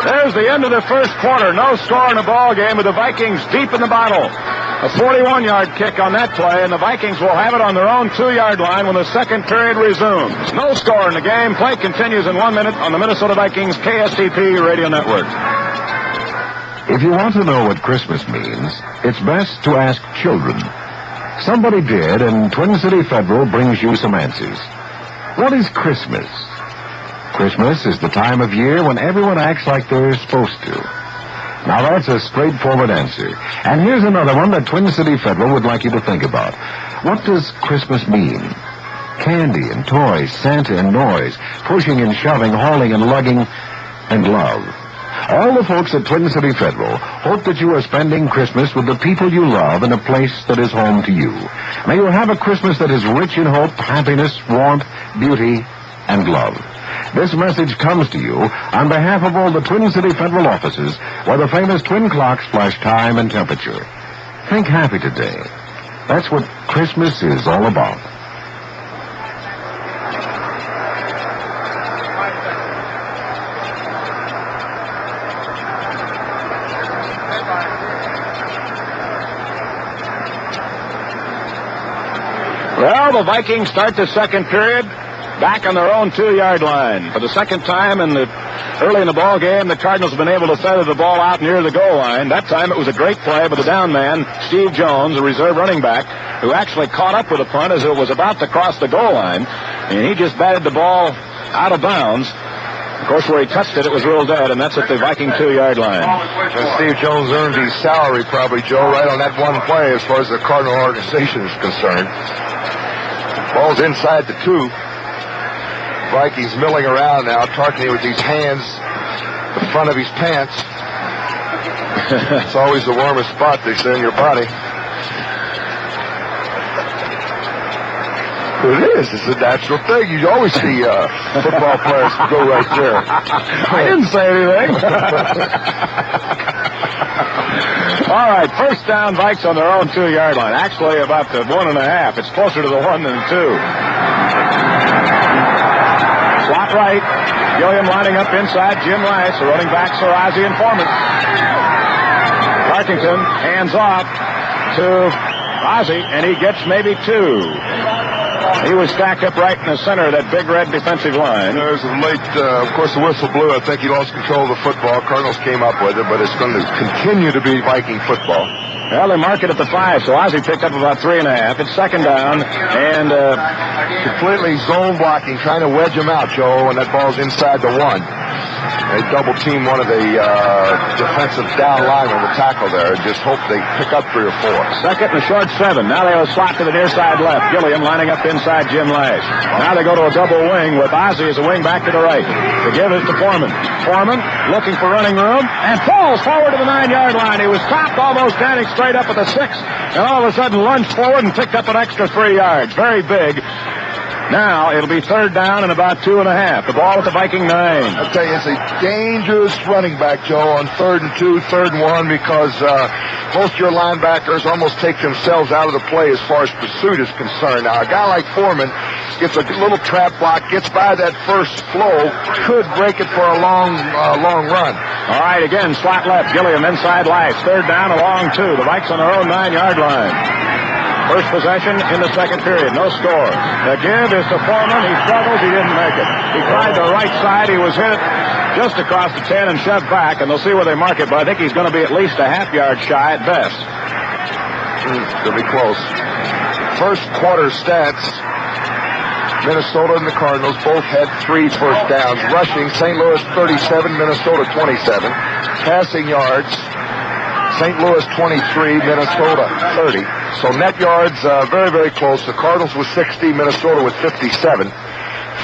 There's the end of the first quarter. No score in the ball game with the Vikings deep in the bottle. A 41-yard kick on that play, and the Vikings will have it on their own 2-yard line when the second period resumes. No score in the game. Play continues in 1 minute on the Minnesota Vikings KSTP Radio Network. If you want to know what Christmas means, it's best to ask children. Somebody did, and Twin City Federal brings you some answers. What is Christmas? Christmas is the time of year when everyone acts like they're supposed to. Now, that's a straightforward answer. And here's another one that Twin City Federal would like you to think about. What does Christmas mean? Candy and toys, Santa and noise, pushing and shoving, hauling and lugging, and love. All the folks at Twin City Federal hope that you are spending Christmas with the people you love in a place that is home to you. May you have a Christmas that is rich in hope, happiness, warmth, beauty, and love. This message comes to you on behalf of all the Twin City Federal offices where the famous twin clocks flash time and temperature. Think happy today. That's what Christmas is all about. Well, the Vikings start the second period back on their own 2-yard line. For the second time early in the ball game, the Cardinals have been able to feather the ball out near the goal line. That time it was a great play by the down man, Steve Jones, a reserve running back, who actually caught up with the punt as it was about to cross the goal line. And he just batted the ball out of bounds. Of course, where he touched it, it was real dead, and that's at the Viking 2-yard line. And Steve Jones earned his salary probably, Joe, right on that one play as far as the Cardinal organization is concerned. Ball's inside the 2. Vikings milling around now, Tarkney with these hands, the front of his pants. It's always the warmest spot, they say, in your body. It is. It's a natural thing. You always see football players go right there. I didn't say anything. All right, first down, Vikes on their own 2-yard line. Actually, about the 1.5. It's closer to the 1 than the 2. Slot right. Gilliam lining up inside. Jim Rice, the running backs are Ozzie and Foreman. Partington hands off to Ozzie, and he gets maybe 2. He was stacked up right in the center of that big red defensive line. There's a late, of course, the whistle blew. I think he lost control of the football. Cardinals came up with it, but it's going to continue to be Viking football. Well, they mark it at the 5, so Ozzie picked up about 3.5. It's second down, and completely zone blocking, trying to wedge him out, Joe, and that ball's inside the 1. They double team one of the defensive down linemen, the tackle there, and just hope they pick up 3 or 4. Second and a short 7. Now they have a slot to the near side left. Gilliam lining up inside Jim Lash. Now they go to a double wing with Ozzie as a wing back to the right. The give is to Foreman. Foreman looking for running room and falls forward to the 9-yard line. He was stopped almost standing straight up at the 6, and all of a sudden lunged forward and picked up an extra 3 yards. Very big. Now it'll be third down and about 2.5. The ball at the Viking 9. I'll tell you, it's a dangerous running back, Joe, on 3rd and 2, 3rd and 1, because most of your linebackers almost take themselves out of the play as far as pursuit is concerned. Now, a guy like Foreman gets a little trap block, gets by that first flow, could break it for a long run. All right, again, slot left. Gilliam inside Lash. Third down, a long 2. The Vikes on their own 9-yard line. First possession in the second period. No score. The give is to Foreman. He struggles. He didn't make it. He tried the right side. He was hit just across the 10 and shoved back, and they'll see where they mark it, but I think he's going to be at least a half-yard shy at best. It'll be close. First quarter stats. Minnesota and the Cardinals both had 3 first downs. Rushing, St. Louis 37, Minnesota 27. Passing yards, St. Louis 23, Minnesota 30. So net yards, very, very close. The Cardinals with 60, Minnesota with 57.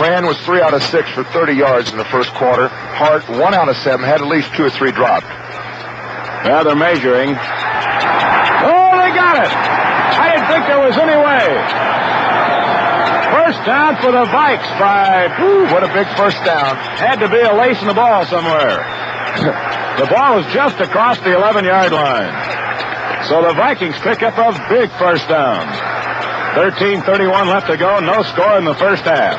Fran was 3 out of 6 for 30 yards in the first quarter. Hart, 1 out of 7, had at least 2 or 3 dropped. Yeah, they're measuring. Oh, they got it! I didn't think there was any way. First down for the Vikes by... What a big first down. Had to be a lace in the ball somewhere. The ball was just across the 11-yard line. So the Vikings pick up a big first down. 13:31 left to go. No score in the first half.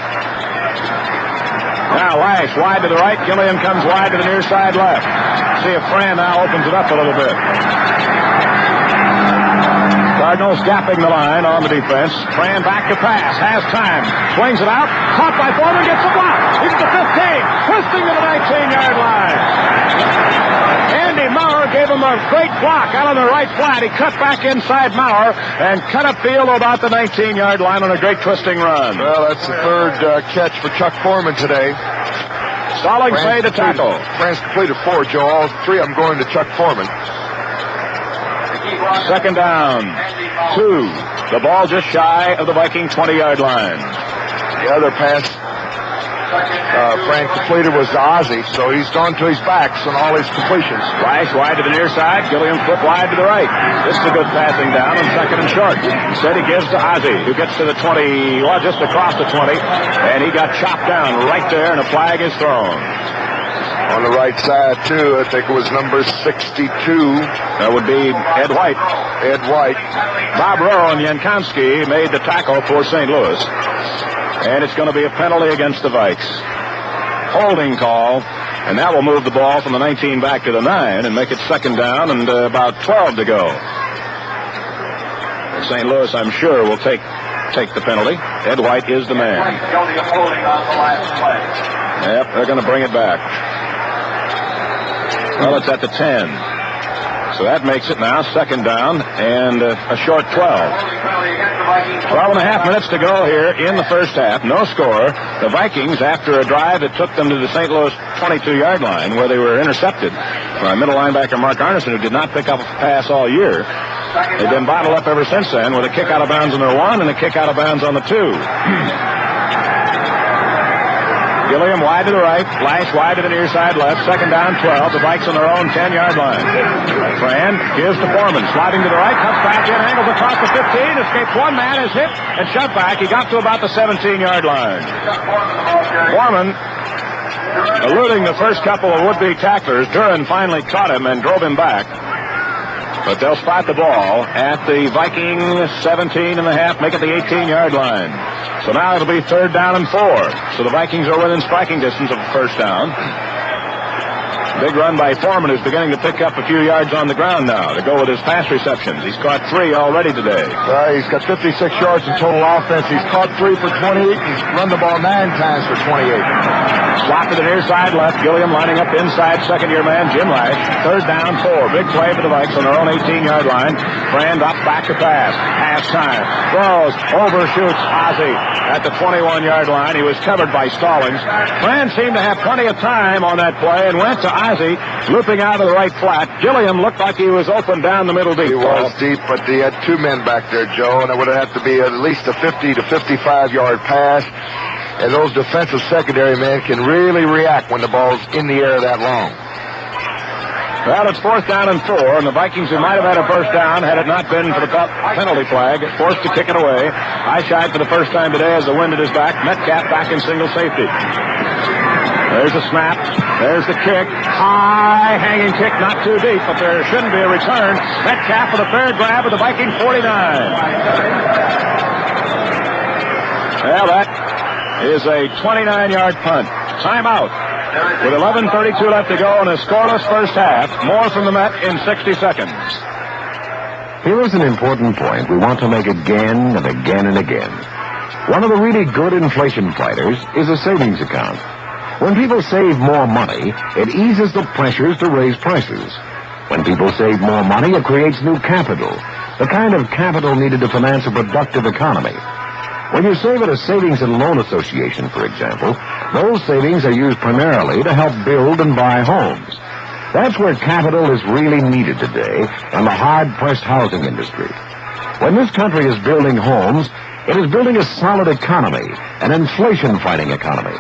Now Lash wide to the right. Gilliam comes wide to the near side left. See if Fran now opens it up a little bit. Cardinals gapping the line on the defense. Fran back to pass. Has time. Swings it out. Caught by Foreman. Gets the block. He's to 15. Twisting to the 19-yard line. Andy Maurer gave him a great block out on the right flat. He cut back inside Maurer and cut upfield about the 19-yard line on a great twisting run. Well, that's the third catch for Chuck Foreman today. Stallings made the tackle. Fran's completed 4, Joe. All 3 of them going to Chuck Foreman. Second down, 2. The ball just shy of the Viking 20-yard line. The other pass Frank completed was to Ozzie, so he's gone to his backs on all his completions. Lash wide to the near side, Gilliam flip wide to the right. This is a good passing down on second and short. Instead he gives to Ozzie, who gets to the 20, well, just across the 20, and he got chopped down right there, and a flag is thrown. On the right side, too, I think it was number 62. That would be Ed White. Ed White. Bob Rowe and Jankowski made the tackle for St. Louis. And it's going to be a penalty against the Vikes. Holding call, and that will move the ball from the 19 back to the 9 and make it second down and about 12 to go. St. Louis, I'm sure, will take the penalty. Ed White is the man. Yep, they're going to bring it back. Well, it's at the 10. So that makes it now second down and a short 12. 12 and a half minutes to go here in the first half. No score. The Vikings, after a drive that took them to the St. Louis 22-yard line where they were intercepted by middle linebacker Mark Arneson, who did not pick up a pass all year. They've been bottled up ever since then with a kick out of bounds on their 1 and a kick out of bounds on the 2. Gilliam wide to the right. Lash wide to the near side left. Second down, 12. The Vikes on their own 10-yard line. Fran gives to Foreman. Sliding to the right. Cuts back in. Angles across the 15. Escapes one man. Is hit and shoved back. He got to about the 17-yard line. Foreman eluding the first couple of would-be tacklers. Duran finally caught him and drove him back. But they'll spot the ball at the Viking 17 and a half, make it the 18-yard line. So now it'll be third down and 4. So the Vikings are within striking distance of the first down. Big run by Foreman, who's beginning to pick up a few yards on the ground now to go with his pass receptions. He's caught 3 already today. He's got 56 yards in total offense. He's caught 3 for 28. He's run the ball 9 times for 28. Slot to the near side left. Gilliam lining up inside second-year man Jim Lash. Third down, 4. Big play for the Vikes on their own 18-yard line. Fran drops back to pass. Half time. Throws. Overshoots Ozzie at the 21-yard line. He was covered by Stallings. Fran seemed to have plenty of time on that play and went to Ozzie, looping out of the right flat. Gilliam looked like he was open down the middle deep. He was deep, but he had 2 men back there, Joe, and it would have to be at least a 50 to 55-yard pass. And those defensive secondary men can really react when the ball's in the air that long. Well, it's 4th down and 4, and the Vikings, who might have had a first down had it not been for the penalty flag, forced to kick it away. Eyeshide for the first time today as the wind at his back. Metcalf back in single safety. There's the snap. There's the kick. High hanging kick, not too deep, but there shouldn't be a return. Metcalf for the third grab at the Viking 49. Well, that is a 29-yard punt. Timeout. With 11:32 left to go in a scoreless first half. More from the Met in 60 seconds. Here is an important point we want to make again and again and again. One of the really good inflation fighters is a savings account. When people save more money, it eases the pressures to raise prices. When people save more money, it creates new capital, the kind of capital needed to finance a productive economy. When you save at a savings and loan association, for example, those savings are used primarily to help build and buy homes. That's where capital is really needed today in the hard-pressed housing industry. When this country is building homes, it is building a solid economy, an inflation-fighting economy.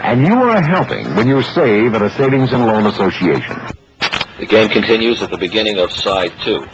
And you are helping when you save at a savings and loan association. The game continues at the beginning of side 2.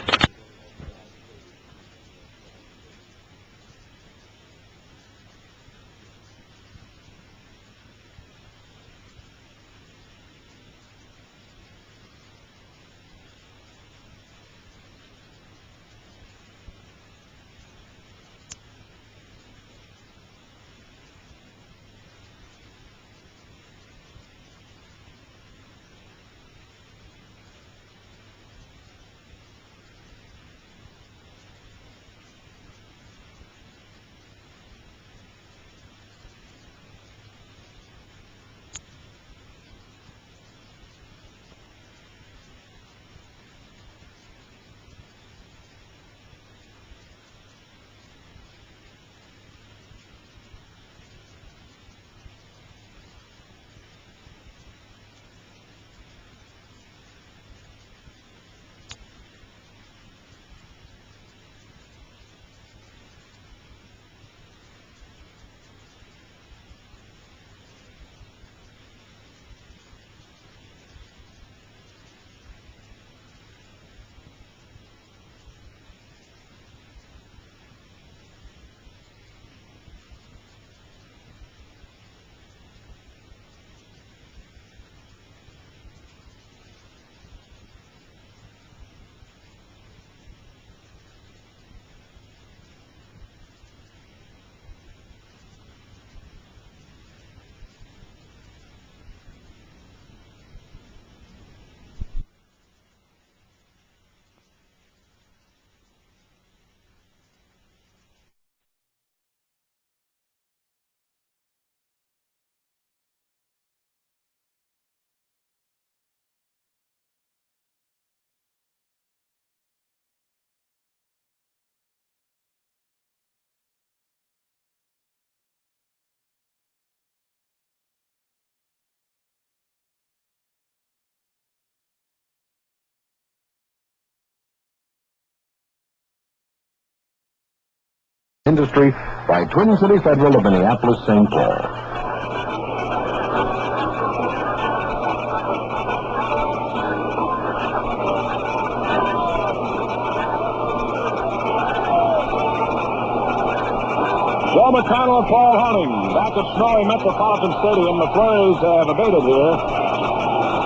Industry by Twin City Federal of Minneapolis, St. Paul. Joe McConnell and Paul Hunting back at snowy Metropolitan Stadium. The flurries have abated here.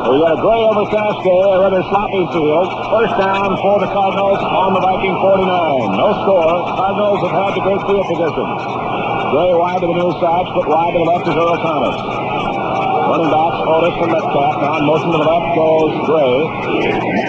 We got a gray overcast day, a rather sloppy field. First down for the Cardinals on the Viking 49. No score. Cardinals have had the great field position. Gray wide to the near side, split wide to the left is Earl Thomas. Running backs, Otis and Metcalf. Now in motion to the left goes Gray.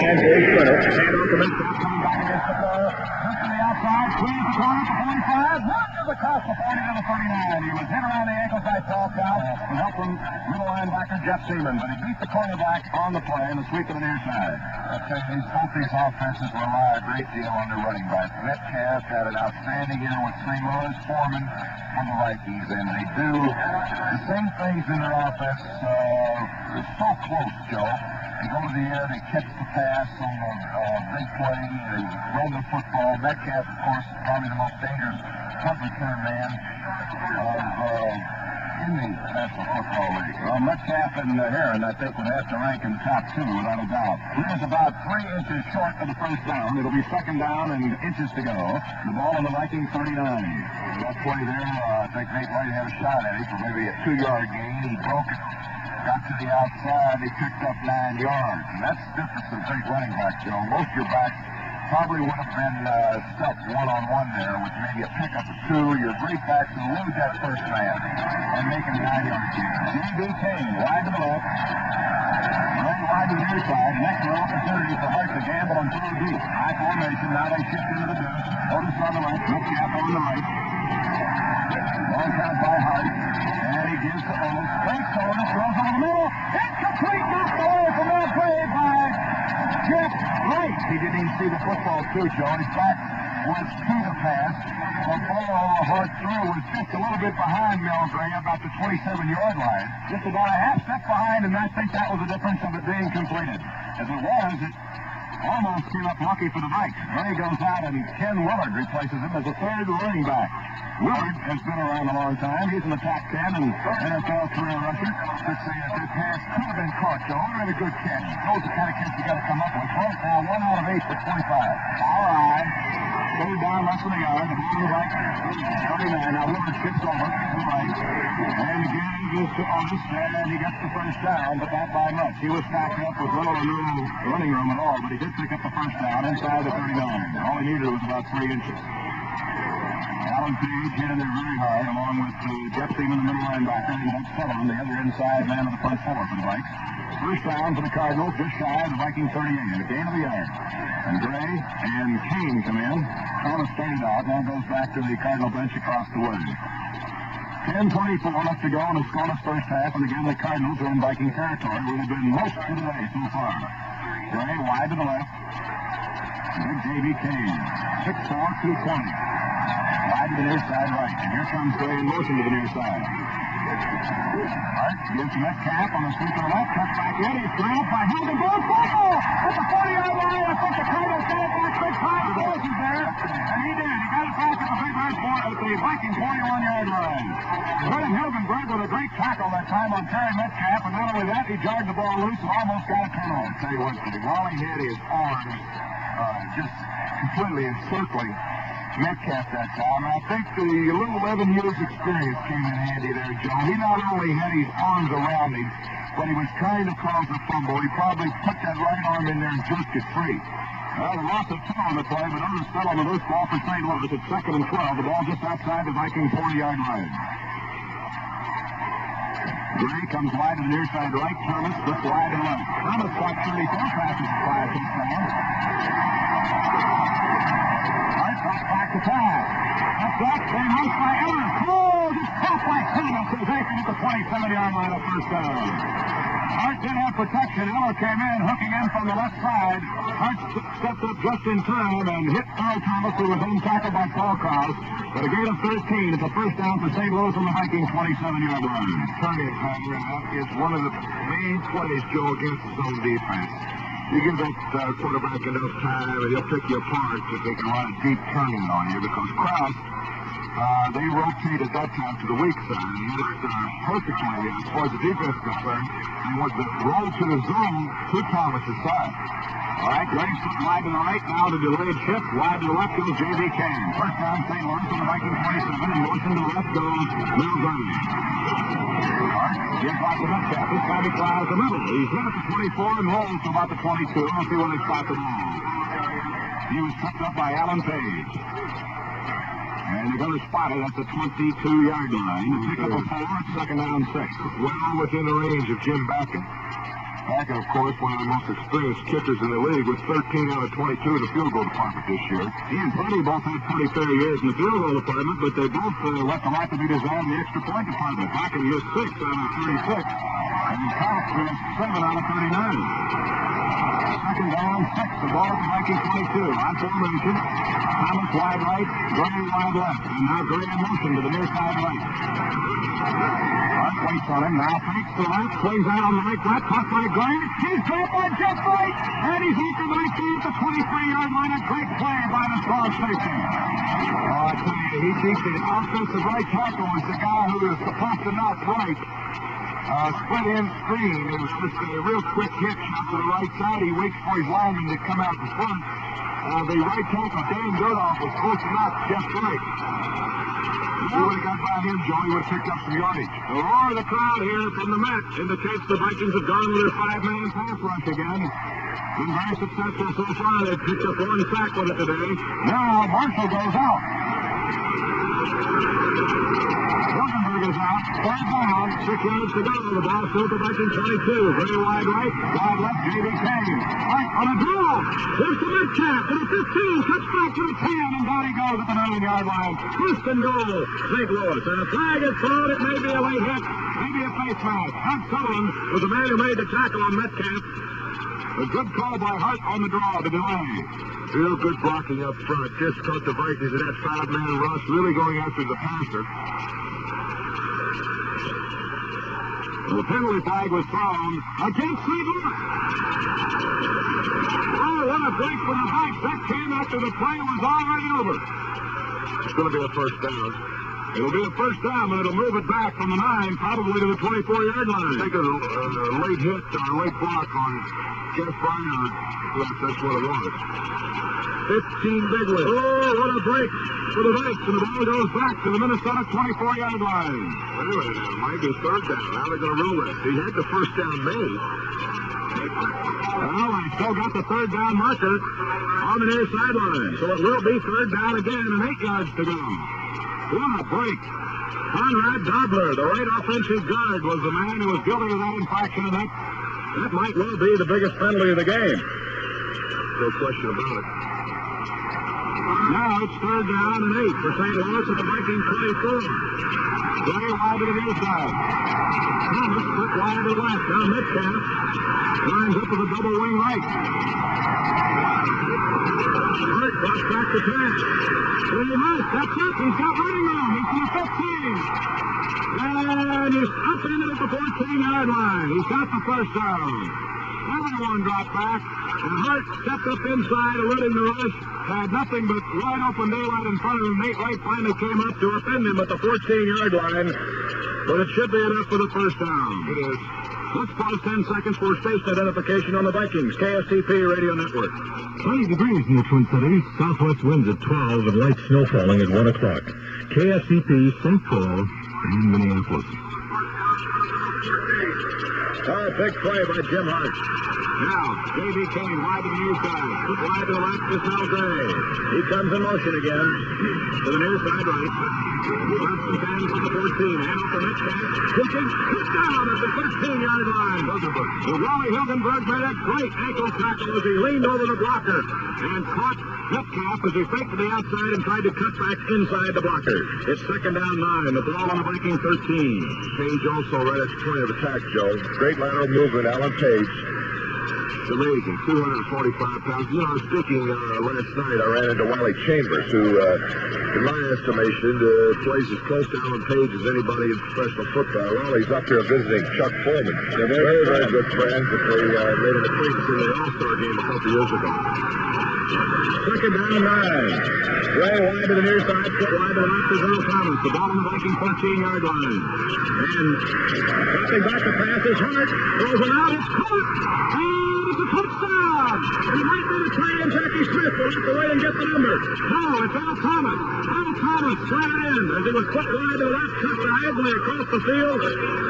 And Gray Sprinter. Hand off to Metcalf. Coming back against the ball. Push to the outside. Cleans the corner for 45. Watches the cross the 40 to the 39. He was hit around the ankle by Paul Cow and helped him middle linebacker Jeff Seaman. But he beat the cornerback on the play and the sweep to the near side. Okay, both these offenses rely a great deal on their running backs. Metcalf had an outstanding year with St. Louis, Foreman on the Vikings, and they do the same things in their offense. It's so close, Joe. They go to the air, they catch the pass on the big play, they run the football. Metcalf, of course, is probably the most dangerous punt return man of in the National Football League. Well, Metcalf and Heron, I think, would have to rank in the top two, without a doubt. He is about 3 inches short of the first down. It'll be second down and inches to go. The ball on the Viking 39. That play there, I think Nate White had a shot at it for maybe a 2-yard gain. He broke it. Got to the outside. He picked up 9 yards. And that's the difference in big running back, Joe. Most of your backs probably would have been stuck one-on-one there with maybe a pickup or 2. Your great backs will lose that first man and make him 9-yard gain. J.B. King, wide to the left. Going wide to the near side. Next one, opportunity for Hart to gamble on 3 deep. High formation. Now they shift into the deuce. Otis on the right. Metcalf on the right. Long count by Hart. And he gives to Otis. Fakes Otis. Throws over the middle. Incomplete. Knocked away from that play by Jeff Wright. He didn't even see the football, too, Joe. His back was to the pass. The ball Hart through was just a little bit behind Milgray, about the 27-yard line. Just about a half step behind, and I think that was the difference of it being completed. As it was, it almost came up lucky for the Vikes. Ray goes out, and Ken Willard replaces him as a third running back. Willard has been around a long time. He's in the top 10 and NFL career rusher. Let's say if that pass could have been caught, Joe. Really good catch. Those are the kind of catch you got to come up with. Right now, 1 out of 8 for 25. All right. Third down, less than a yard. The ball to the right. 39. Now Willard skips over to the right. And again, he goes to Otis, and he gets the first down, but not by much. He was stacked up with little or no running room at all, but he did pick up the first down inside the 39. All he needed was about 3 inches. Alan Page hit in there very hard, along with Jeff Seaman, the middle linebacker, and Doug Sullivan, the other inside man of the front four for the Vikes. First down for the Cardinals, just shy of the Viking 38, a gain of a yard. And Gray and Kane come in. Thomas started out, now goes back to the Cardinal bench across the way. 10:24 left to go in the scoreless first half, and again the Cardinals are in Viking territory, where they've been most of the day so far. Gray wide to the left. And J.B. Kane, 6'4", 220. Wide to the near side right. And here comes Gray in motion to the near side. Hart gives Metcalf on the sweep to the left. Cuts back in. He's thrown up by Hilden. Goal football at the 40-yard line. I think the Cardinals got it back big time. Willis is there. And he did. He got it back at the big red board at the Viking 41-yard line. Brennan Hilgenberg with a great tackle that time on Terry Metcalf. And not only that, he jarred the ball loose and almost got a turnover. I'll tell you what, Wally had his arms just completely encircling Metcalf that time. I think the little 11 years experience came in handy there, Joe. He not only had his arms around him, but he was trying to cause a fumble. He probably put that right arm in there and jerked it free. Well, a loss of 2 on the play, but others fell on the loose ball for St. Louis. It's 2nd and 12. The ball just outside the Viking 40-yard line. Gray comes wide to the near side right. Thomas slips wide to the left. Thomas caught 34 passes for 5 touchdowns. Hart comes back to pass. That's that. Then hooked by Evans. Oh, just caught by Thomas. He's anchored at the 27-yard line of first down. Hart did have protection. Eller came in, hooking in from the left side. Hart stepped up just in time and hit Earl Thomas, who was tackled by Paul Krause. But a gain of 13. It's a first down for St. Louis on the Viking 27-yard line. Turning pattern is one of the main plays, Joe, against the zone defense. You give that quarterback enough time, and he'll pick you apart if they can run a deep turning on you, because Krause, they rotated that time to the weak side. He hit it perfectly as far as the defense is concerned. He went the roll to the zone to Thomas's side. All right, Gray slipped wide to the right. Now the delayed shift. Wide to the left goes J.B. Kane. First down, St. Louis on the Viking 27. And motion to the left goes Will Gray. Hart gives off the Metcalf. This time he flies the middle. He's hit at the 24 and rolls to about the 22. We'll see where they spot the ball. He was tripped up by Alan Page. And they're going to spot it at the 22-yard line. Pick up a 4 at 2nd down 6. Well within the range of Jim Backen. Backen, of course, one of the most experienced kickers in the league, with 13 out of 22 in the field goal department this year. He and Freddie both had pretty fair years in the field goal department, but they both left a lot to be desired in the extra point department. Backen missed 6 out of 36, and Cox missed 7 out of 39. 2nd down 6. The ball at the Viking 22. On formation. Thomas wide right, Gray wide left. And now Gray in motion to the near side right. Hart waits on him. Now fakes to the left. Swings out on the right flat. Caught by Gray. He's dropped by Jeff Wright. And he's anchored by Kane at the 23-yard line. A great play by the strong safety. Oh, I tell you, he beat the offensive right tackle, was the guy who was supposed to knock right. Split end screen. It was just a real quick hit shot to the right side. He waits for his lineman to come out the front. The right tackle, Dan Gerdoff, was supposed to knock just right. If he would have got by him, Joe, he would have picked up some yardage. The roar of the crowd here from the mat indicates the Vikings have gone with their 5-man pass rush again. Been very successful so far. They've picked up 1 sack with it today. Now Marshall goes out. Rosenberg is out. Third down. 6 yards to go. The ball still at the Viking 22. Very wide right. Wide left, J.B. Kane. Right on a draw. Here's the Metcalf to the 15. Cuts back to the 10. And down he goes at the 9-yard line. First and goal. St. Louis. And a flag is thrown. It may be a late hit. Maybe a face mask. Doug Sullivan was the man who made the tackle on Metcalf. A good call by Hart on the draw, the delay. Real good blocking up front. Just caught the Vikings in that 5-man rush, really going after the passer. The penalty flag was thrown against St. Louis. Oh, what a break for the Vikes. That came after the play was already over. It's going to be a first down. It'll be a first down, but it'll move it back from the 9, probably to the 24-yard line. Take a late hit or a late block on Jeff Bryant. That's what it was. 15 big ones. Oh, what a break for the Vikes, and the ball goes back to the Minnesota 24-yard line. Wait a minute, it might be third down. Now they're going to roll it. He had the first down made. Well, they still got the third down marker on the near sideline, so it will be third down again and 8 yards to go. What a break. Conrad Dobler, the right offensive guard, was the man who was guilty of that infraction, and that might well be the biggest penalty of the game. No question about it. Now it's third down and 8 for St. Louis at the Viking 24. Very wide to the near side. Thomas put wide to the left. Now Metcalf lines up with a double wing right. Hurt drops back to pass. Willie Hurt, that's it. He's got running room. He's to the 15. And he's up into the 14-yard line. He's got the first down. Everyone dropped back. And Hart stepped up inside, alerting the rush. Had nothing but wide open daylight in front of him. Nate Wright finally came up to upend him at the 14-yard line. But it should be enough for the first down. It is. Let's pause 10 seconds for station identification on the Vikings KSTP radio network. 20 degrees in the Twin Cities. Southwest winds at 12 and light snow falling at 1 o'clock. KSTP, St. Paul, and Minneapolis. Oh, big play by Jim Hart. Now, J.B. Kane wide to the near side. Wide to the left is Gray. He comes in motion again to the near side right. Left and 10 from the 14. Hand off the Metcalf. Looking, put down at the 13-yard line. Wally Hilgenberg made a great ankle tackle as he leaned over the blocker and caught Metcalf as he faked to the outside and tried to cut back inside the blocker. It's second down 9. The ball on the Viking 13. Page also right at the point of attack, Joe. Great lateral movement, Alan Page. It's amazing, 245 pounds. You know, speaking last night, I ran into Wally Chambers, who, in my estimation, plays as close to Alan Page as anybody in professional football. Wally's up here visiting Chuck Foreman. They're very, very good friends that they made an acquaintance in the All-Star game a couple years ago. Second down 9. Gray wide to the near side, foot wide to the left is Earl Thomas. The ball on the Viking 14-yard line. And dropping back to pass is Hart. Throws it out, it's caught. And it's a touchdown. It might be the tight end, Jackie Smith. Will have to wait and get the number. No, it's Earl Thomas. Earl Thomas slammed in as he was put wide to the left, cut diagonally across the field.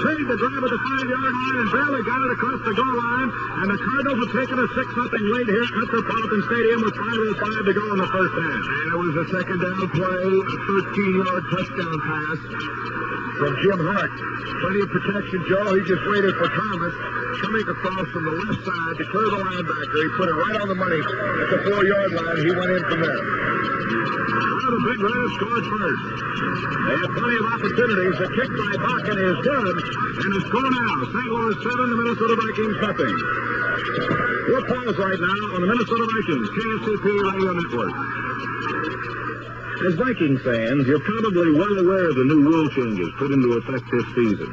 Made the drive at the 5-yard line and barely got it across the goal line. And the Cardinals have taken a 6-0 lead here at Metropolitan Stadium with 5:05 to go in the first half. And it was a second down play, a 13-yard touchdown pass from Jim Hart. Plenty of protection, Joe. He just waited for Thomas coming across from the left side to clear the linebacker. He put it right on the money at the 4-yard line. He went in from there. Well, the Big Reds scored first. They had plenty of opportunities. The kick by Bakken is good. And the score now, St. Louis 7, the Minnesota Vikings nothing. We'll pause right now on the Minnesota Vikings KSTP radio network. As Viking fans, you're probably well aware of the new rule changes put into effect this season.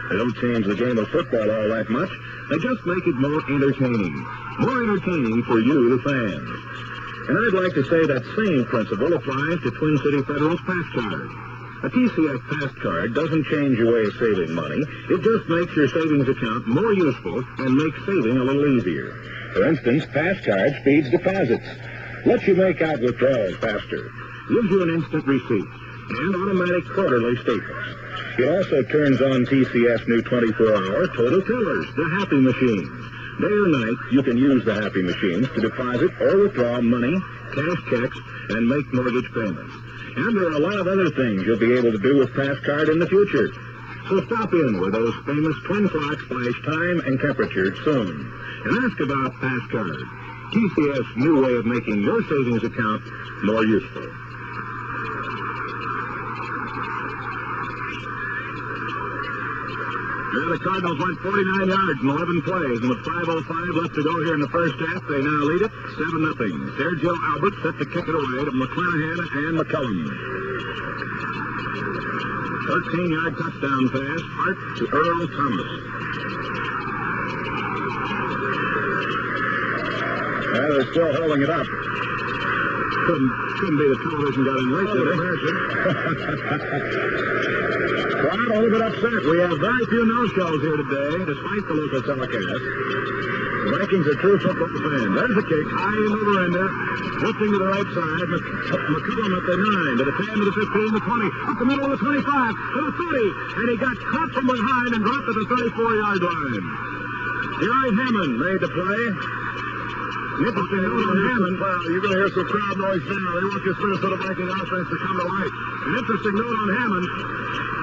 They don't change the game of football all that much. They just make it more entertaining. More entertaining for you, the fans. And I'd like to say that same principle applies to Twin City Federal's Pass Card. A TCF Pass Card doesn't change your way of saving money. It just makes your savings account more useful and makes saving a little easier. For instance, Pass Card speeds deposits, lets you make out withdrawals faster, gives you an instant receipt, and automatic quarterly statements. It also turns on TCF's new 24-hour total tellers, the Happy Machines. Day or night, you can use the Happy Machines to deposit or withdraw money, cash checks, and make mortgage payments. And there are a lot of other things you'll be able to do with Pass Card in the future. So stop in where those famous twin clocks flash time and temperature soon. And ask about Pass Card, TCF's new way of making your savings account more useful. Yeah, the Cardinals went 49 yards in 11 plays, and with 5:05 left to go here in the first half, they now lead it 7-0. Sergio Albert set to kick it away to McClanahan and McCullum. 13-yard touchdown pass, Hart to Earl Thomas. Well, they're still holding it up. Couldn't be the television got in late, did Crowd a little bit upset. We have very few no-shows here today, despite the local telecast. The Vikings are true football fans. There's a kick, high in over ender, lifting to the right side. McCullum at the 9, to the 10, to the 15, the 20, up the middle of the 25, to the 30, and he got caught from behind and dropped at the 34-yard line. Gary Hammond made the play. Interesting note on Hammond. You're going to hear some crowd noise now. They want this Minnesota Viking offense to come to life. An interesting note on Hammond.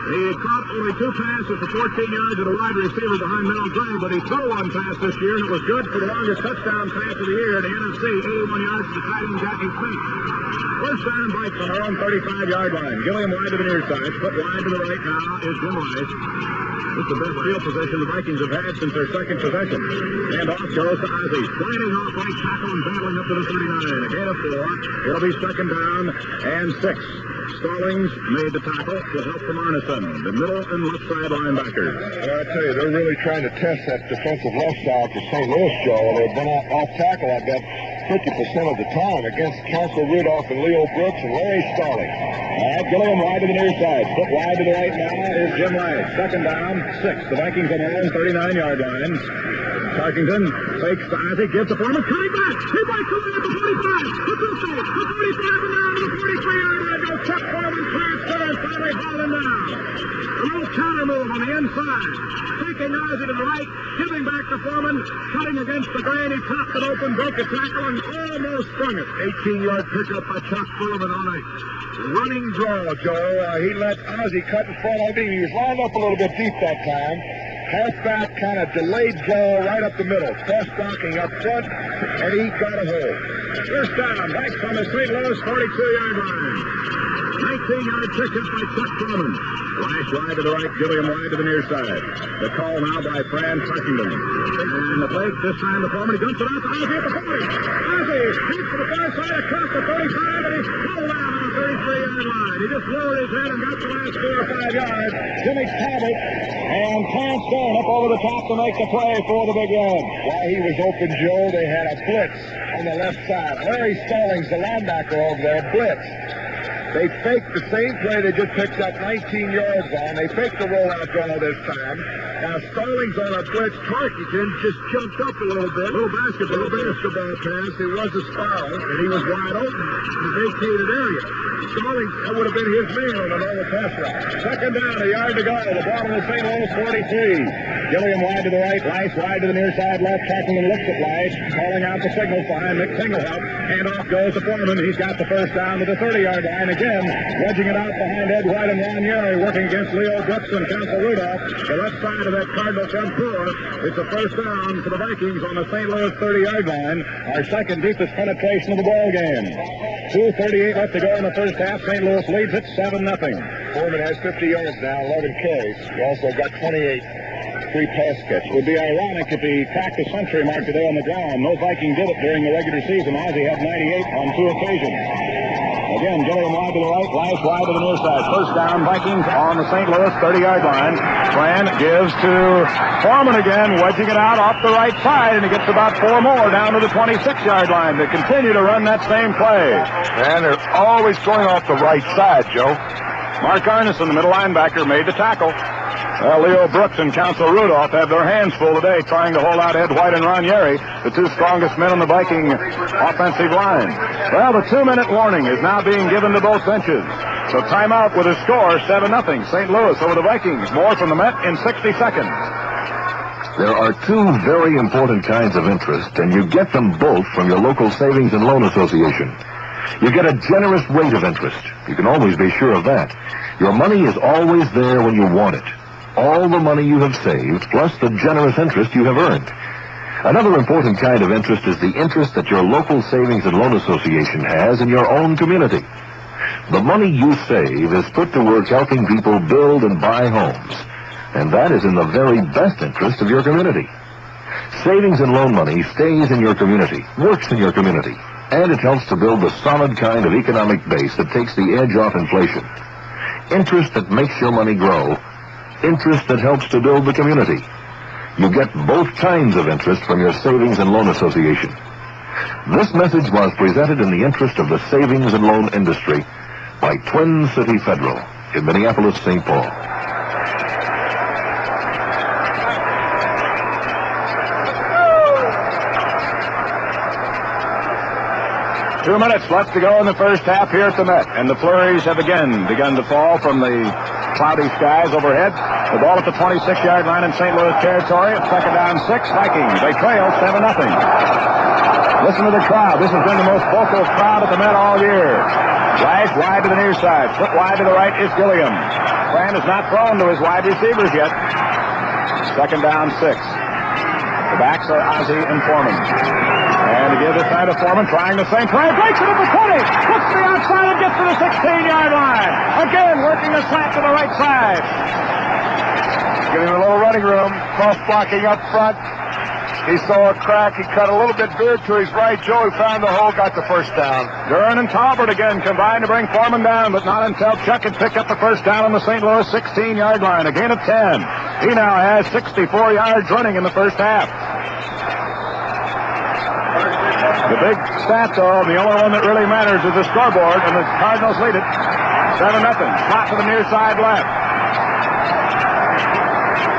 He caught only 2 passes for 14 yards at a wide receiver behind Mel Gray, but he threw one pass this year, and it was good for the longest touchdown pass of the year in the NFC, 81 yards to the tight end, Jackie Smith. First down Vikes on our own 35-yard line. Gilliam wide to the near side. Split wide to the right now is Jim Rice. It's the best field position the Vikings have had since their second possession. And off goes to Ozzie. Sliding off right tackle and battling up to the 39. A gain of 4. It'll be second down and 6. Stallings made the tackle with help from Arneson, the middle and left side linebackers. Well, I tell you, they're really trying to test that defensive left side for St. Louis, Joe. They've been off tackle, I bet, 50% of the time against Council Rudolph and Leo Brooks and Larry Stallings. All right, Gilliam wide to the near side. Split wide to the right now is Jim Rice. Second down, 6. The Vikings on their own 39-yard line. Tarkington fakes to Ozzie, gives the Foreman, cutting back. He breaks away at the 45, the 50, the 45, and now to the 43-yard line. Goes Chuck Foreman, clears center, and finally hauling down. A little counter move on the inside. Taking Ozzie to the right, giving back to Foreman, cutting against the grain. He popped it open, broke a tackle, and almost sprung it. 18-yard pickup by Chuck Foreman on a running draw, Joe. He let Ozzie cut in front of him. He was lined up a little bit deep that time. Halfback kind of delayed draw right up the middle. Cross-blocking up front, and he got a hold. First down, Vikes on the St. Louis 42-yard line. 19-yard pickup by Chuck Foreman. Flash wide to the right, Gilliam wide to the near side. The call now by Fran Tarkington. And the fake this time, the Foreman, he dumps it out to Ozzie at the 40. Ozzie shoots to the far side across the 35, and he's pulled down on the 33-yard line. He just lowered his head and got the last 4 or 5 yards. Jimmy Talbot and Clarence Stone up over the top to make the play for the big run. While he was open, Joe, they had a blitz on the left side. Larry Stallings, the linebacker over there, blitz. They faked the same play they just picked up 19 yards on. They faked the rollout draw this time. Now, Stallings on a blitz. Tarkington just jumped up a little bit. Little basketball pass. It was a spiral, and he was wide open in the vacated area. Stallings, that would have been his man on a normal pass route. Second down, a yard to go. The ball in the St. Louis 43. Gilliam wide to the right, Rice wide to the near side left. Tarkington looks at Rice, calling out the signals behind Mick Singlehouse. And off goes the Foreman. He's got the first down to the 30-yard line. Again, wedging it out behind Ed White and Ron Yeri, working against Leo Brooks and Council Rudolph. The left side of that Cardinal front four. It's a first down for the Vikings on the St. Louis 30-yard line. Our second deepest penetration of the ball game. 2:38 left to go in the first half. St. Louis leads it 7-0. Foreman has 50 yards now, 11 carries. He also got 28 free pass catches. It would be ironic if he cracked the century mark today on the ground. No Viking did it during the regular season. Ozzie had 98 on 2 occasions. Again, Gilliam wide to the right, Lash wide to the near side. First down, Vikings on the St. Louis 30-yard line. Fran gives to Foreman again, wedging it out off the right side, and he gets about 4 more down to the 26-yard line to continue to run that same play. And they're always going off the right side, Joe. Mark Arneson, the middle linebacker, made the tackle. Well, Leo Brooks and Council Rudolph have their hands full today trying to hold out Ed White and Ron Yeri, the 2 strongest men on the Viking offensive line. Well, the 2-minute warning is now being given to both benches. So timeout with a score, 7-0. St. Louis over the Vikings. More from the Met in 60 seconds. There are 2 very important kinds of interest, and you get them both from your local Savings and Loan Association. You get a generous rate of interest. You can always be sure of that. Your money is always there when you want it. All the money you have saved, plus the generous interest you have earned. Another important kind of interest is the interest that your local Savings and Loan Association has in your own community. The money you save is put to work helping people build and buy homes, and that is in the very best interest of your community. Savings and loan money stays in your community, works in your community, and it helps to build the solid kind of economic base that takes the edge off inflation. Interest that makes your money grow. Interest that helps to build the community. You get both kinds of interest from your Savings and Loan Association. This message was presented in the interest of the savings and loan industry by Twin City Federal in Minneapolis, St. Paul. Two minutes left to go in the first half here at the Met, and the flurries have again begun to fall from the cloudy skies overhead. The ball at the 26-yard line in St. Louis territory. Second down, 6 Vikings. They trail 7-0. Listen to the crowd. This has been the most vocal crowd at the Met all year. Lash wide to the near side. Foot wide to the right is Gilliam. Fran is not thrown to his wide receivers yet. Second down, 6. The backs are Ozzie and Foreman. And to give this time to Foreman, trying the same play. Breaks it at the 20. Puts the outside and gets to the 16-yard line. Again, working the slant to the right side. Giving him a little running room. Cross blocking up front. He saw a crack. He cut a little bit veered to his right. Joey found the hole, got the first down. Duran and Talbert again combined to bring Foreman down, but not until Chuck had picked up the first down on the St. Louis 16-yard line. A gain of 10. He now has 64 yards running in the first half. The big stat, though, the only one that really matters is the scoreboard, and the Cardinals lead it 7-0. Slot to the near side left.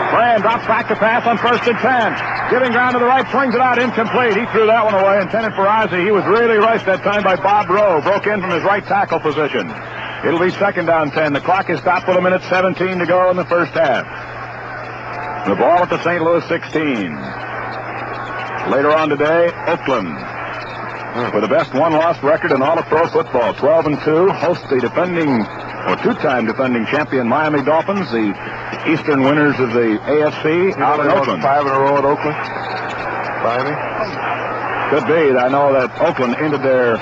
Fran drops back to pass on 1st and 10. Giving ground to the right, swings it out, incomplete. He threw that one away, intended for Ozzie. He was really rushed that time by Bob Rowe. Broke in from his right tackle position. It'll be second down 10. The clock is stopped with 1:17 to go in the first half. The ball at the St. Louis 16. Later on today, Oakland, with the best one-loss record in all of pro football, 12-2, hosts the two-time defending champion Miami Dolphins, the Eastern winners of the AFC, out in Oakland. 5 in a row at Oakland. Miami. Could be. I know that Oakland ended their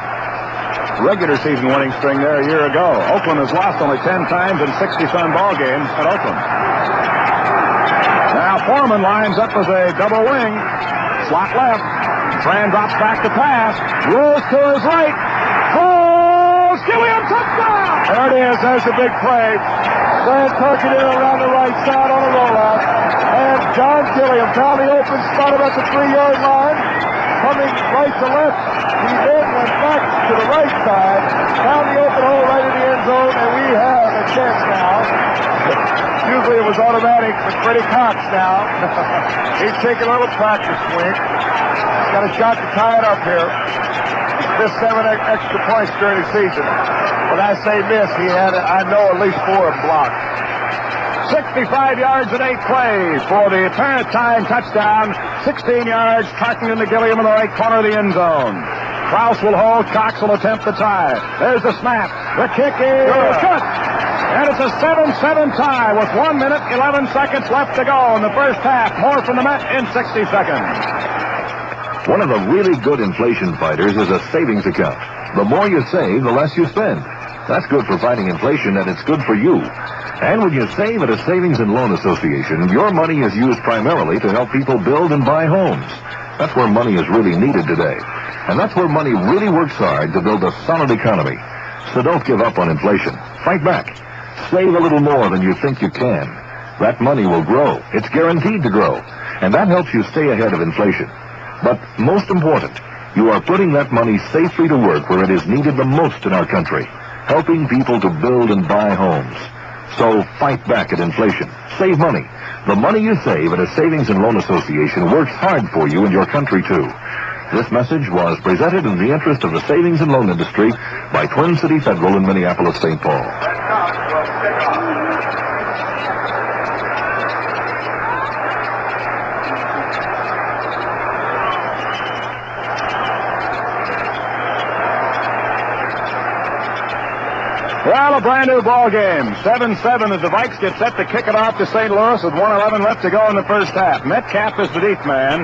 regular season winning string there a year ago. Oakland has lost only 10 times in 60-some ball games at Oakland. Now Foreman lines up as a double wing. Slot left. Fran drops back to pass. Rolls to his right. Oh, Gilliam, touchdown! There it is. There's the big play. Fran tucking it around the right side on a rollout. And John Gilliam found the open spot about the 3-yard line. Coming right to left. He then went back to the right side. Found the open hole right in the end zone. And we have a chance now. Usually it was automatic for Freddie Cox now. He's taking a little practice swing. He's got a shot to tie it up here. He's missed 7 extra points during the season. When I say miss, he had, I know, at least 4 blocked. 65 yards and 8 plays for the apparent time touchdown. 16 yards, Tarkenton to Gilliam in the right corner of the end zone. Krause will hold. Cox will attempt the tie. There's the snap. The kick is good. And it's a 7-7 tie with 1 minute, 11 seconds left to go in the first half. More from the Met in 60 seconds. One of the really good inflation fighters is a savings account. The more you save, the less you spend. That's good for fighting inflation, and it's good for you. And when you save at a Savings and Loan Association, your money is used primarily to help people build and buy homes. That's where money is really needed today. And that's where money really works hard to build a solid economy. So don't give up on inflation. Fight back. Save a little more than you think you can. That money will grow. It's guaranteed to grow. And that helps you stay ahead of inflation. But most important, you are putting that money safely to work where it is needed the most in our country, helping people to build and buy homes. So fight back at inflation. Save money. The money you save at a Savings and Loan Association works hard for you and your country, too. This message was presented in the interest of the savings and loan industry by Twin City Federal in Minneapolis, St. Paul. Well, a brand new ball game. 7-7 as the Vikes get set to kick it off to St. Louis with 1:11 left to go in the first half. Metcalf is the deep man.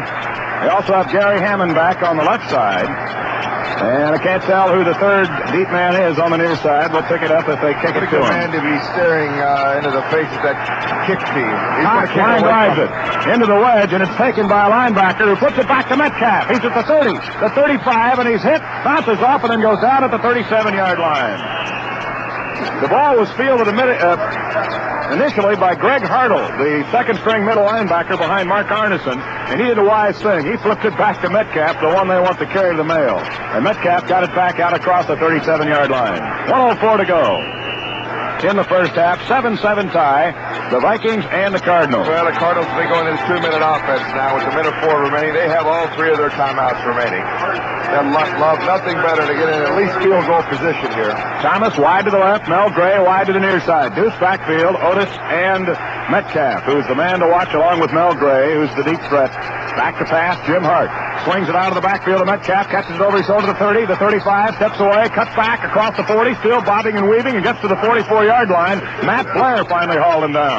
They also have Gary Hammond back on the left side. And I can't tell who the third deep man is on the near side. We'll pick it up if they kick it to him. Man to be staring into the face of that kick team. Line drives it into the wedge, and it's taken by a linebacker who puts it back to Metcalf. He's at the 30, the 35, and he's hit, bounces off, and then goes down at the 37-yard line. The ball was fielded initially by Greg Hartle, the second-string middle linebacker behind Mark Arneson, and he did a wise thing. He flipped it back to Metcalf, the one they want to carry the mail. And Metcalf got it back out across the 37-yard line. 1:04 to go in the first half. 7-7 tie, the Vikings and the Cardinals. Well, the Cardinals, they go into this 2-minute offense now with the minute 4 remaining. They have all 3 of their timeouts remaining. They'll love nothing better to get in at least field goal position here. Thomas wide to the left, Mel Gray wide to the near side. Deuce backfield, Otis and Metcalf, who's the man to watch along with Mel Gray, who's the deep threat. Back to pass, Jim Hart. Swings it out of the backfield to Metcalf, catches it over his shoulder to the 30, the 35, steps away, cuts back across the 40, still bobbing and weaving, and gets to the 44-yard line. Matt Blair finally hauled him down.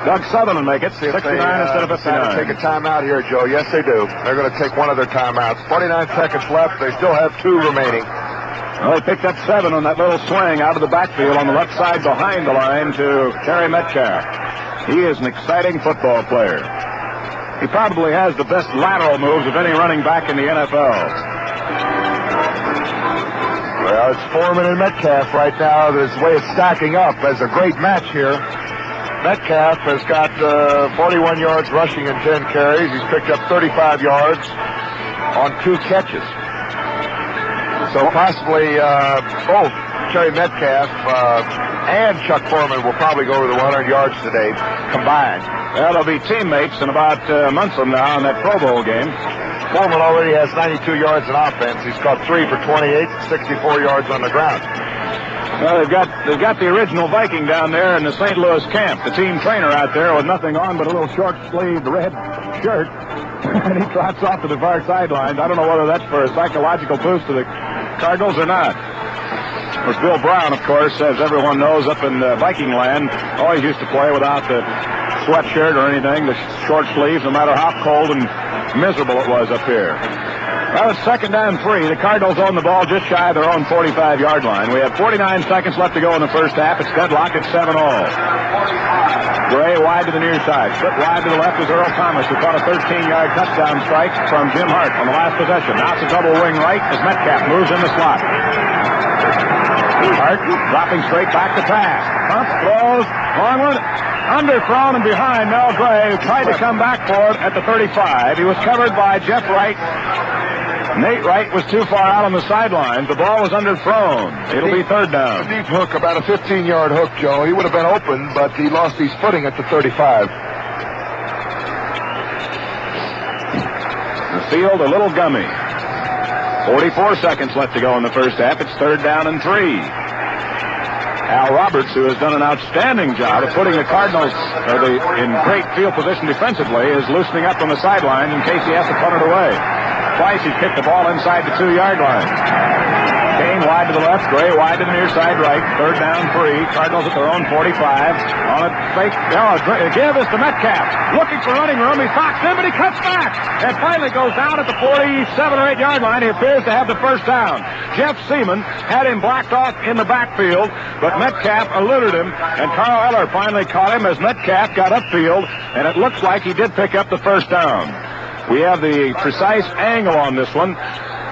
Doug Sutherland make it 69 instead of 59. Take a timeout here, Joe. Yes, they do. They're going to take one of their timeouts. 49 seconds left. They still have 2 remaining. Well, they picked up 7 on that little swing out of the backfield on the left side behind the line to Terry Metcalf. He is an exciting football player. He probably has the best lateral moves of any running back in the NFL. Well, it's Foreman and Metcalf right now. This way it's stacking up as a great match here. Metcalf has got 41 yards rushing and 10 carries. He's picked up 35 yards on 2 catches. So possibly both Terry Metcalf and Chuck Foreman will probably go over the 100 yards today combined. Well, they'll be teammates in about a month from now in that Pro Bowl game. Foreman already has 92 yards in offense. He's caught 3 for 28, 64 yards on the ground. Well, they've got the original Viking down there in the St. Louis camp. The team trainer out there with nothing on but a little short-sleeved red shirt. And he trots off to the far sidelines. I don't know whether that's for a psychological boost to the Cardinals or not. Of course, Bill Brown, of course, as everyone knows, up in Viking land, always used to play without the sweatshirt or anything, the short sleeves, no matter how cold and miserable it was up here. Well, it's 2nd down 3. The Cardinals own the ball just shy of their own 45-yard line. We have 49 seconds left to go in the first half. It's deadlocked at 7-all. Gray wide to the near side. Split wide to the left is Earl Thomas, who caught a 13-yard touchdown strike from Jim Hart on the last possession. Now it's a double wing right as Metcalf moves in the slot. Hart dropping straight back to pass. Pump, throws, long one. Underthrown and behind Mel Gray, who tried to come back for it at the 35. He was covered by Jeff Wright. Nate Wright was too far out on the sidelines. The ball was underthrown. It'll be 3rd down. A deep hook, about a 15-yard hook, Joe. He would have been open, but he lost his footing at the 35. The field a little gummy. 44 seconds left to go in the first half. It's 3rd down and 3. Al Roberts, who has done an outstanding job of putting the Cardinals in great field position defensively, is loosening up on the sideline in case he has to punt it away. Twice he's kicked the ball inside the 2-yard line. Kane wide to the left, Gray wide to the near side right. 3rd down 3. Cardinals at their own 45. On a fake. Give this to Metcalf. Looking for running room. He foxed him, but he cuts back. And finally goes down at the 47 or 8-yard line. He appears to have the first down. Jeff Seaman had him blocked off in the backfield, but Metcalf eluded him, and Carl Eller finally caught him as Metcalf got upfield, and it looks like he did pick up the first down. We have the precise angle on this one.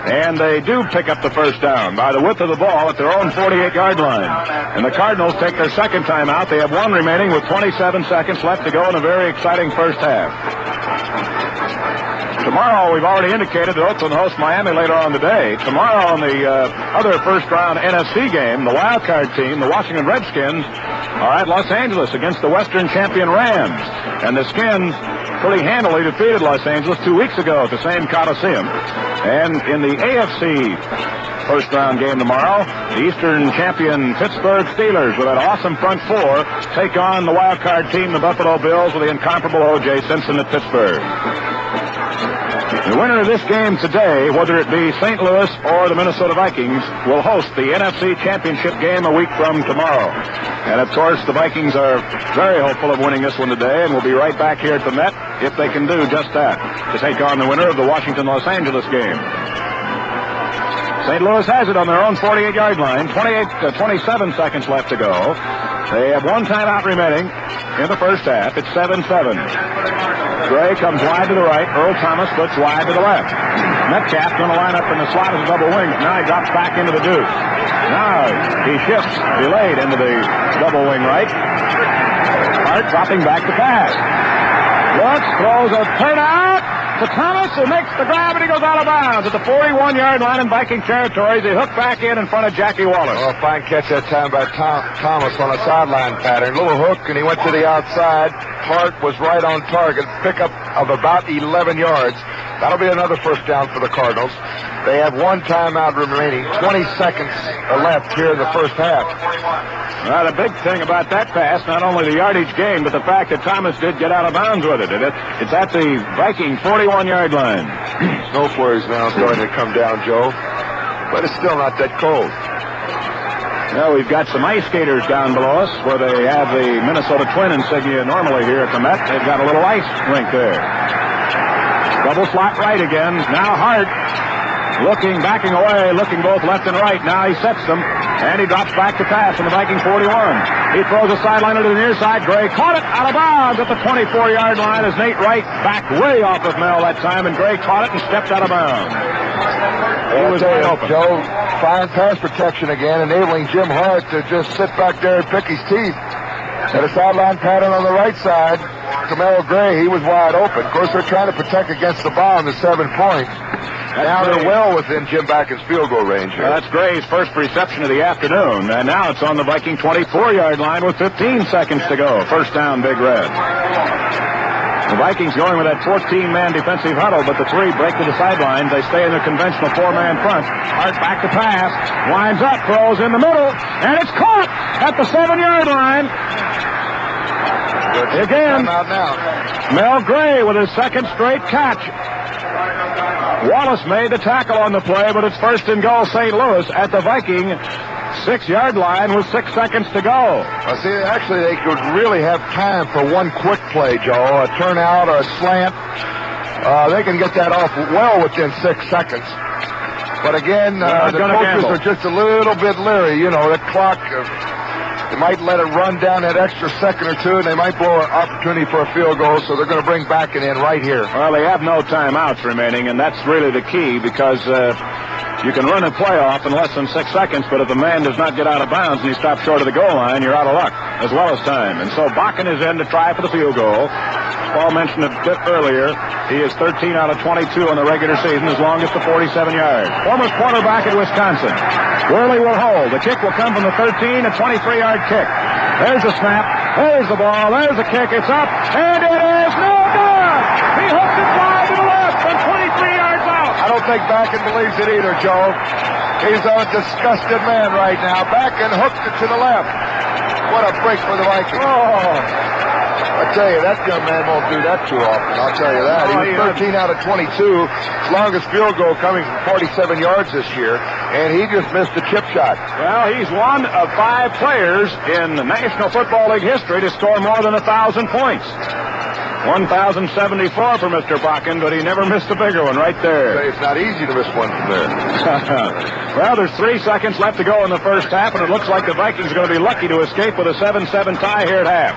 And they do pick up the first down by the width of the ball at their own 48-yard line. And the Cardinals take their second timeout. They have one remaining with 27 seconds left to go in a very exciting first half. Tomorrow, we've already indicated that Oakland hosts Miami later on today. Tomorrow on the other first-round NFC game, the wild card team, the Washington Redskins, are at Los Angeles against the Western champion Rams. And the Skins pretty handily defeated Los Angeles 2 weeks ago at the same Coliseum. And in the AFC first-round game tomorrow, the Eastern champion Pittsburgh Steelers with that awesome front four take on the wild card team, the Buffalo Bills, with the incomparable O.J. Simpson at Pittsburgh. The winner of this game today, whether it be St. Louis or the Minnesota Vikings, will host the NFC Championship game a week from tomorrow. And, of course, the Vikings are very hopeful of winning this one today, and will be right back here at the Met if they can do just that, to take on the winner of the Washington-Los Angeles game. St. Louis has it on their own 48-yard line, 27 seconds left to go. They have one timeout remaining in the first half. It's 7-7. Gray comes wide to the right. Earl Thomas splits wide to the left. Metcalf's going to line up in the slot as a double wing. Now he drops back into the deuce. Now he shifts delayed into the double wing right. Hart dropping back to pass. Looks, throws a turnout to Thomas, who makes the grab, and he goes out of bounds at the 41-yard line in Viking territory. They hook back in front of Jackie Wallace. Oh, fine catch that time by Thomas on a sideline pattern. Little hook, and he went to the outside. Hart was right on target. Pickup of about 11 yards. That'll be another first down for the Cardinals. They have one timeout remaining. 20 seconds left here in the first half. Well, the big thing about that pass, not only the yardage gained, but the fact that Thomas did get out of bounds with it. It's at the Viking 41-yard line. Snow flurries now starting to come down, Joe. But it's still not that cold. Well, we've got some ice skaters down below us where they have the Minnesota Twin insignia normally here at the Met. They've got a little ice rink there. Double slot right again. Now Hart backing away, looking both left and right. Now he sets them, and he drops back to pass on the Viking 41. He throws a sideline to the near side. Gray caught it out of bounds at the 24-yard line as Nate Wright backed way off of Mel that time, and Gray caught it and stepped out of bounds. He was wide open. Joe, fine pass protection again, enabling Jim Hart to just sit back there and pick his teeth. At a sideline pattern on the right side, Camaro Gray, he was wide open. Of course, they're trying to protect against the bomb, the 7 points. Now they're well within Jim Backen's field goal range here. That's Gray's first reception of the afternoon, and now it's on the Viking 24-yard line with 15 seconds to go. First down, Big Red. The Vikings going with that 14-man defensive huddle, but the three break to the sidelines. They stay in their conventional 4-man front. Hart back to pass, winds up, throws in the middle, and it's caught at the 7-yard line. Again, Mel Gray with his second straight catch. Wallace made the tackle on the play, but it's first and goal St. Louis at the Viking 6-yard line with 6 seconds to go. Well, see, actually, they could really have time for one quick play, Joe, a turnout or a slant. They can get that off well within 6 seconds. But again, the coaches are just a little bit leery. You know, the clock, they might let it run down that extra second or two, and they might blow an opportunity for a field goal, so they're going to bring Backen in right here. Well, they have no timeouts remaining, and that's really the key, because you can run a playoff in less than 6 seconds, but if the man does not get out of bounds and he stops short of the goal line, you're out of luck, as well as time. And so Bakken is in to try for the field goal. Paul mentioned a bit earlier, he is 13 out of 22 in the regular season, his longest to 47 yards. Former quarterback at Wisconsin. Worley will hold. The kick will come from the 13, a 23-yard kick. There's the snap. There's the ball. There's the kick. It's up, and it is no good. He hooks it wide to the left and 23 yards out. I don't think Backen believes it either, Joe. He's a disgusted man right now. Backen hooked it to the left. What a break for the Vikings. Oh. I tell you, that young man won't do that too often. I'll tell you that. He was 13 out of 22. His longest field goal coming from 47 yards this year, and he just missed a chip shot. Well, he's one of 5 players in the National Football League history to score more than 1,000 points. 1,074 for Mr. Bakken, but he never missed a bigger one right there. It's not easy to miss one from there. Well, there's 3 seconds left to go in the first half, and it looks like the Vikings are going to be lucky to escape with a 7-7 tie here at half.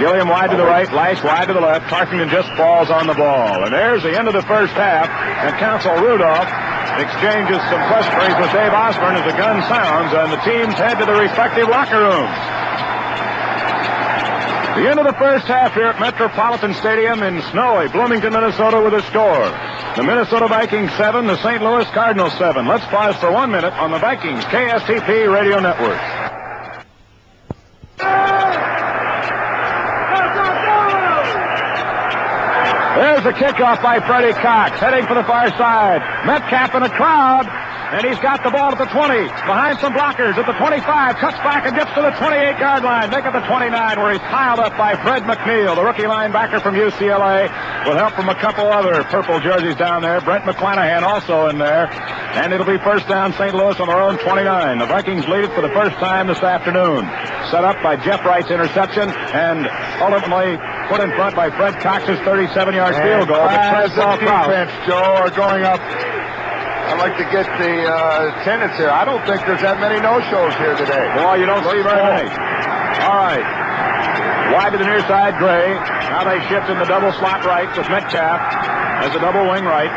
Gilliam wide to the right, Leish wide to the left. Tarkington just falls on the ball. And there's the end of the first half. And Counsel Rudolph exchanges some pleasantries with Dave Osborne as the gun sounds, and the teams head to their respective locker rooms. The end of the first half here at Metropolitan Stadium in snowy Bloomington, Minnesota, with a score. The Minnesota Vikings 7, the St. Louis Cardinals 7. Let's pause for 1 minute on the Vikings KSTP radio network. There's a kickoff by Freddie Cox, heading for the far side. Metcalf in a crowd, and he's got the ball at the 20, behind some blockers at the 25, cuts back and gets to the 28-yard line, make it the 29, where he's piled up by Fred McNeil, the rookie linebacker from UCLA, with help from a couple other purple jerseys down there. Brent McClanahan also in there, and it'll be first down St. Louis on their own 29. The Vikings lead it for the first time this afternoon. Set up by Jeff Wright's interception, and ultimately put in front by Fred Cox's 37-yard field goal. As the defense, Joe, are going up. I'd like to get the attendance here. I don't think there's that many no-shows here today. Boy, you don't see very many. All right. Wide to the near side, Gray. Now they shift in the double slot right with Metcalf as a double wing right.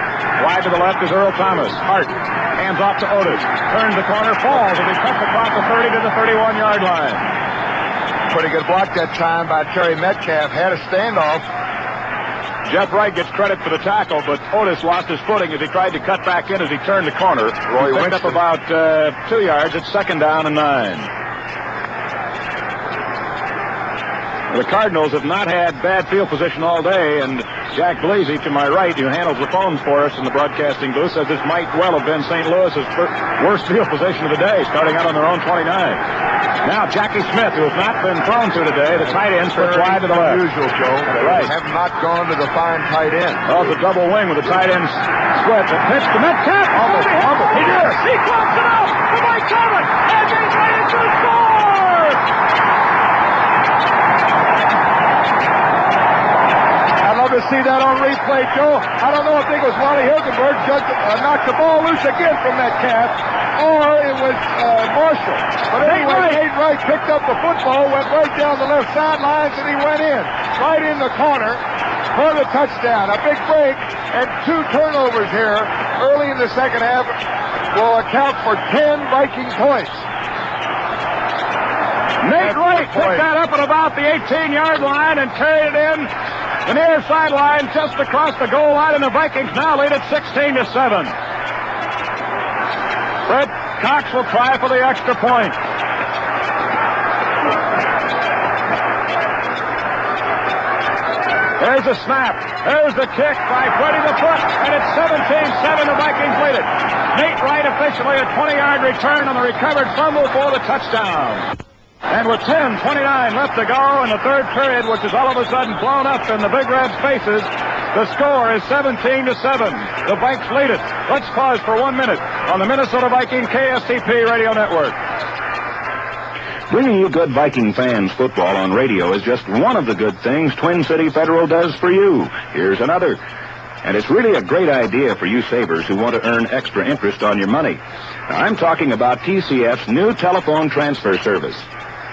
Wide to the left is Earl Thomas. Hart hands off to Otis. Turns the corner, falls, and he cuts across the 30 to the 31-yard line. Pretty good block that time by Terry Metcalf. Had a standoff. Jeff Wright gets credit for the tackle, but Otis lost his footing as he tried to cut back in as he turned the corner. He picked up about 2 yards. It's second down and 9. The Cardinals have not had bad field position all day, and Jack Blasey, to my right, who handles the phones for us in the broadcasting booth, says this might well have been St. Louis's worst field position of the day, starting out on their own 29. Now Jackie Smith, who has not been thrown to today, the tight end, splits wide to the left. Unusual, Joe. They have not gone to the fine tight end. Oh, the double wing with the tight end split. The pitch to Metcalf. Almost fumbled. He did. He closes it up to Mike Thomas. And he's right into the score. To see that on replay, Joe. I don't know if it was Wally Hilgenberg knocked the ball loose again from Metcalf, or it was Marshall. But anyway, Nate Wright picked up the football, went right down the left sidelines, and he went in, right in the corner for the touchdown. A big break and 2 turnovers here early in the second half will account for 10 Viking points. Nate Wright picked that up at about the 18-yard line and carried it in the near sideline just across the goal line, and the Vikings now lead at 16-7. Fred Cox will try for the extra point. There's a snap. There's the kick by Freddie the Foot, and it's 17-7. The Vikings lead it. Nate Wright officially a 20-yard return on the recovered fumble for the touchdown. And with 10:29 left to go in the third period, which is all of a sudden blown up in the Big Red's faces, the score is 17-7. The Vikes lead it. Let's pause for 1 minute on the Minnesota Viking KSTP radio network. Bringing you good Viking fans football on radio is just one of the good things Twin City Federal does for you. Here's another. And it's really a great idea for you savers who want to earn extra interest on your money. Now, I'm talking about TCF's new telephone transfer service.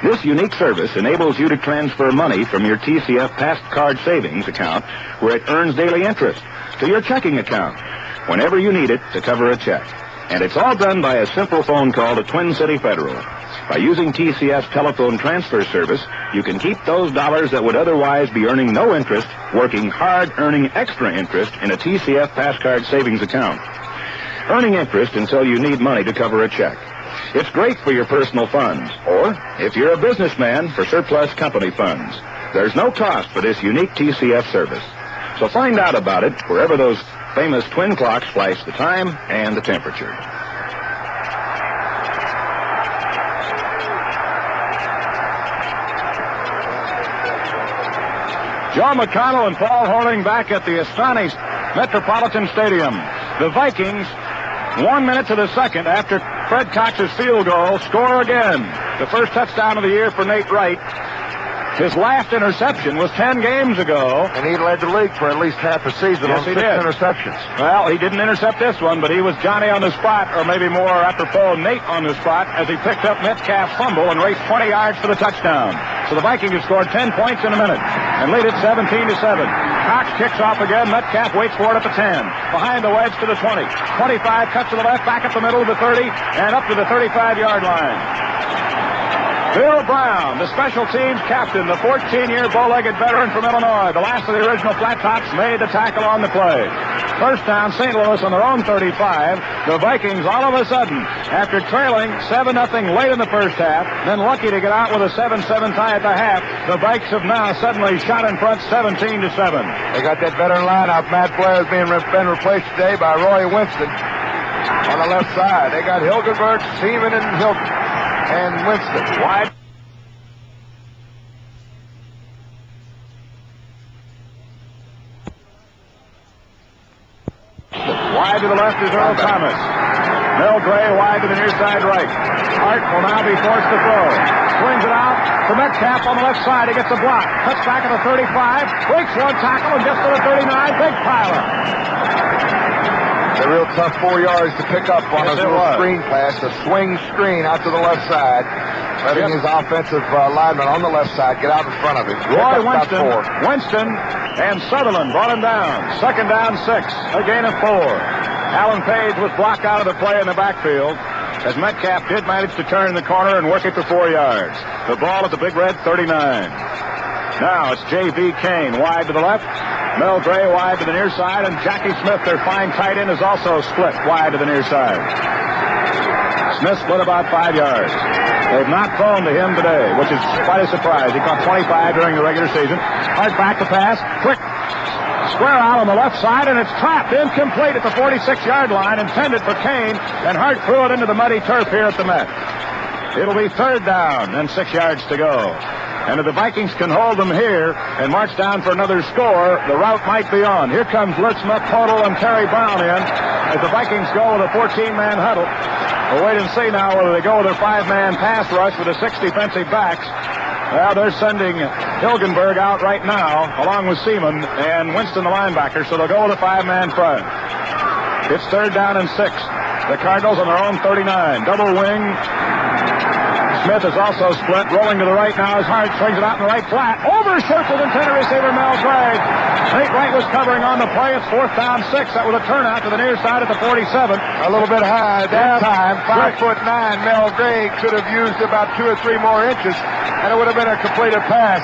This unique service enables you to transfer money from your TCF Past Card Savings account, where it earns daily interest, to your checking account whenever you need it to cover a check. And it's all done by a simple phone call to Twin City Federal. By using TCF's telephone transfer service, you can keep those dollars that would otherwise be earning no interest, working hard earning extra interest in a TCF Past Card Savings account. Earning interest until you need money to cover a check. It's great for your personal funds, or if you're a businessman, for surplus company funds. There's no cost for this unique TCF service. So find out about it wherever those famous twin clocks flash the time and the temperature. Joe McConnell and Paul Horling back at the astonished Metropolitan Stadium. The Vikings, 1 minute to the second after Fred Cox's field goal, score again. The first touchdown of the year for Nate Wright. His last interception was 10 games ago. And he led the league for at least half a season on 6 interceptions. Well, he didn't intercept this one, but he was Johnny on the spot, or maybe more apropos, Nate on the spot, as he picked up Metcalf's fumble and raced 20 yards for the touchdown. So the Vikings have scored 10 points in a minute and lead it 17-7. Cox kicks off again. Metcalf waits for it at the 10. Behind the wedge to the 20. 25 cuts to the left, back up the middle of the 30, and up to the 35-yard line. Bill Brown, the special teams captain, the 14-year bow-legged veteran from Illinois, the last of the original Flat Tops, made the tackle on the play. First down, St. Louis on their own 35. The Vikings, all of a sudden, after trailing 7-0 late in the first half, then lucky to get out with a 7-7 tie at the half, the Vikes have now suddenly shot in front 17-7. They got that veteran lineup. Matt Blair has been replaced today by Roy Winston on the left side. They got Hilgenberg, Seaman, and Winston. Wide. Wide to the left is Earl Thomas. Mel Gray wide to the near side right. Hart will now be forced to throw. Swings it out to Metcalf on the left side. He gets a block. Cuts back at the 35. Breaks one tackle and gets to the 39. Big pileup. A real tough 4 yards to pick up on a little screen pass, a swing screen out to the left side, letting his offensive lineman on the left side get out in front of him. Roy Winston and Sutherland brought him down. Second down, 6, a gain of 4. Alan Page was blocked out of the play in the backfield as Metcalf did manage to turn the corner and work it for 4 yards. The ball at the Big Red 39. Now it's J.V. Kane wide to the left. Mel Gray wide to the near side, and Jackie Smith, their fine tight end, is also split wide to the near side. Smith split about 5 yards. They've not thrown to him today, which is quite a surprise. He caught 25 during the regular season. Hart back to pass. Quick square out on the left side, and it's trapped incomplete at the 46-yard line, intended for Kane, and Hart threw it into the muddy turf here at the Met. It'll be third down and 6 yards to go. And if the Vikings can hold them here and march down for another score, the route might be on. Here comes Lutz McPodel and Terry Brown in as the Vikings go with a 14-man huddle. We'll wait and see now whether they go with a 5-man pass rush with the 6 defensive backs. Well, they're sending Hilgenberg out right now, along with Seaman and Winston, the linebacker, so they'll go with a 5-man front. It's third down and 6. The Cardinals on their own 39. Double wing. Smith is also split. Rolling to the right now is Hart. Swings it out in the right flat. Overshoots with intended receiver Mel Gray. Nate Wright was covering on the play. It's fourth down 6. That was a turnout to the near side at the 47. A little bit high at that time. 5'9". Mel Gray could have used about 2 or 3 more inches, and it would have been a completed pass.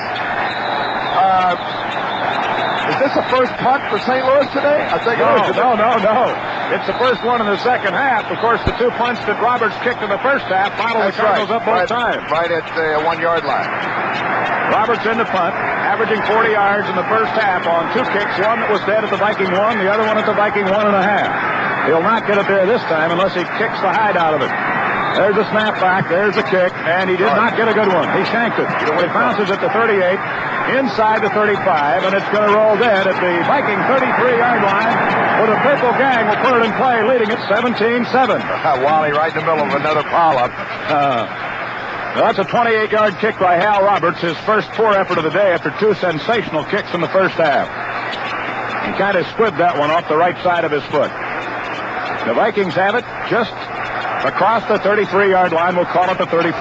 Is this the first punt for St. Louis today? I think it is. No. It's the first one in the second half. Of course, the 2 punts that Roberts kicked in the first half bottled the Cardinals up both times. Right at the 1-yard line. Roberts in the punt, averaging 40 yards in the first half on 2 kicks. One that was dead at the Viking 1, the other one at the Viking 1.5. He'll not get it there this time unless he kicks the hide out of it. There's a snap back, there's a kick, and he did not get a good one. He shanked it. It bounces at the 38, inside the 35, and it's going to roll dead at the Viking 33-yard line, where the Purple Gang will put it in play, leading it 17-7. Wally right in the middle of another pile-up. That's a 28-yard kick by Hal Roberts, his first poor effort of the day after 2 sensational kicks in the first half. He kind of squibbed that one off the right side of his foot. The Vikings have it just across the 33-yard line. We'll call it the 34.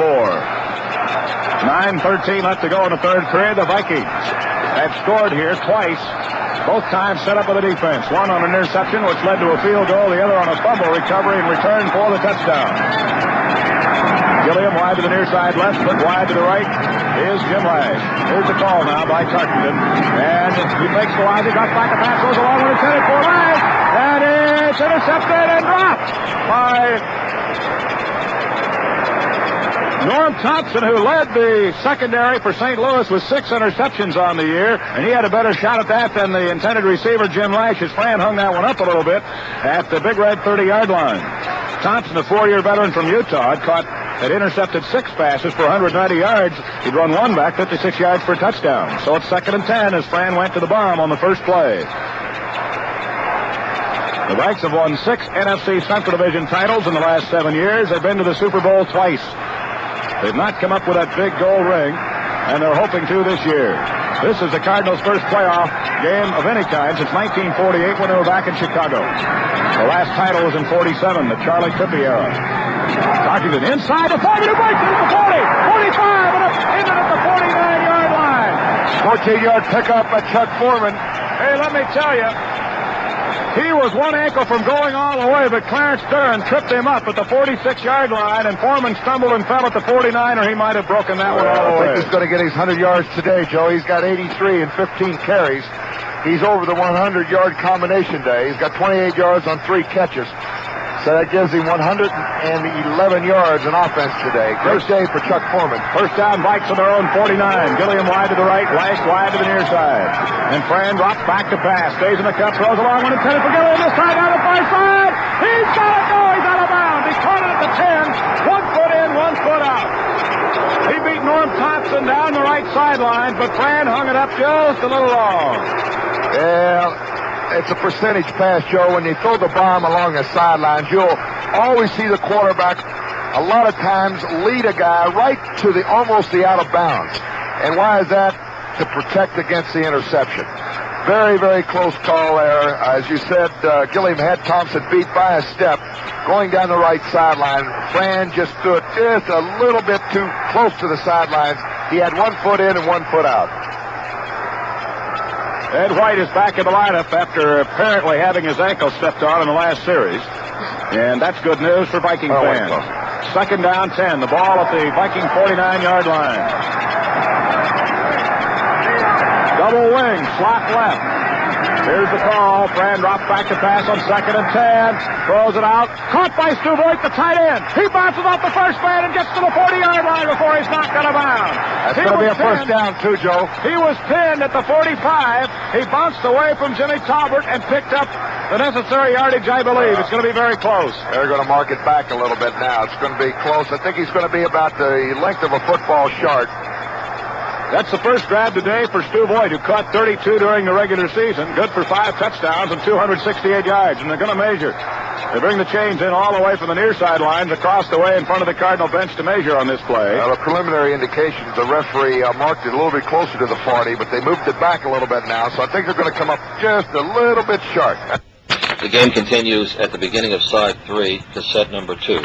9:13 left to go in the third period. The Vikings have scored here twice, both times set up with a defense. One on an interception, which led to a field goal. The other on a fumble recovery and return for the touchdown. Gilliam wide to the near side left, but wide to the right is Jim Lash. Here's the call now by Tarkenton. And he makes the line. He got back a pass, goes along with intended for Lash. And it's intercepted and dropped by Norm Thompson, who led the secondary for St. Louis with 6 interceptions on the year, and he had a better shot at that than the intended receiver, Jim Lash. His fan hung that one up a little bit at the Big Red 30-yard line. Thompson, a 4-year veteran from Utah, had intercepted 6 passes for 190 yards. He'd run one back, 56 yards for a touchdown. So it's 2nd and 10 as Fran went to the bomb on the first play. The Vikes have won 6 NFC Central Division titles in the last 7 years. They've been to the Super Bowl twice. They've not come up with that big gold ring, and they're hoping to this year. This is the Cardinals' first playoff game of any kind since 1948 when they were back in Chicago. The last title was in 47, the Charlie Trippi era. Tarkington inside the 40, breaks it at the 40, 45, and up in at the 49-yard line. 14-yard pickup by Chuck Foreman. Hey, let me tell you, he was one ankle from going all the way, but Clarence Dern tripped him up at the 46-yard line, and Foreman stumbled and fell at the 49, or he might have broken that one all the way. I think he's going to get his 100 yards today, Joe. He's got 83 and 15 carries. He's over the 100-yard combination day. He's got 28 yards on 3 catches. So that gives him 111 yards in offense today. Great day for Chuck Foreman. First down, Vikes on their own 49. Gilliam wide to the right, Lash wide to the near side. And Fran drops back to pass. Stays in the cup, throws a long one intended for Gilliam this side, down the far side. He's got it. No, he's out of bounds. He caught it at the 10. 1 foot in, 1 foot out. He beat Norm Thompson down the right sideline, but Fran hung it up just a little long. Yeah. It's a percentage pass, Joe. When you throw the bomb along the sidelines, you'll always see the quarterback a lot of times lead a guy right to the almost the out of bounds. And why is that? To protect against the interception. Very, very close call there. As you said, Gilliam had Thompson beat by a step going down the right sideline. Fran just stood just a little bit too close to the sidelines. He had 1 foot in and 1 foot out. Ed White is back in the lineup after apparently having his ankle stepped on in the last series. And that's good news for Viking fans. Second down, 10. The ball at the Viking 49-yard line. Double wing, slot left. Here's the call. Fran drops back to pass on 2nd and 10. Throws it out. Caught by Stu Voigt, the tight end. He bounces off the first man and gets to the 40-yard line before he's knocked out of bounds. That's going to be a first down, too, Joe. He was pinned at the 45. He bounced away from Jimmy Talbert and picked up the necessary yardage, I believe. It's going to be very close. They're going to mark it back a little bit now. It's going to be close. I think he's going to be about the length of a football short. That's the first grab today for Stu Voigt, who caught 32 during the regular season. Good for 5 touchdowns and 268 yards. And they're going to measure. They bring the chains in all the way from the near sidelines across the way in front of the Cardinal bench to measure on this play. Well, the preliminary indications, the referee marked it a little bit closer to the 40, but they moved it back a little bit now. So I think they're going to come up just a little bit short. The game continues at the beginning of side 3 to set number 2.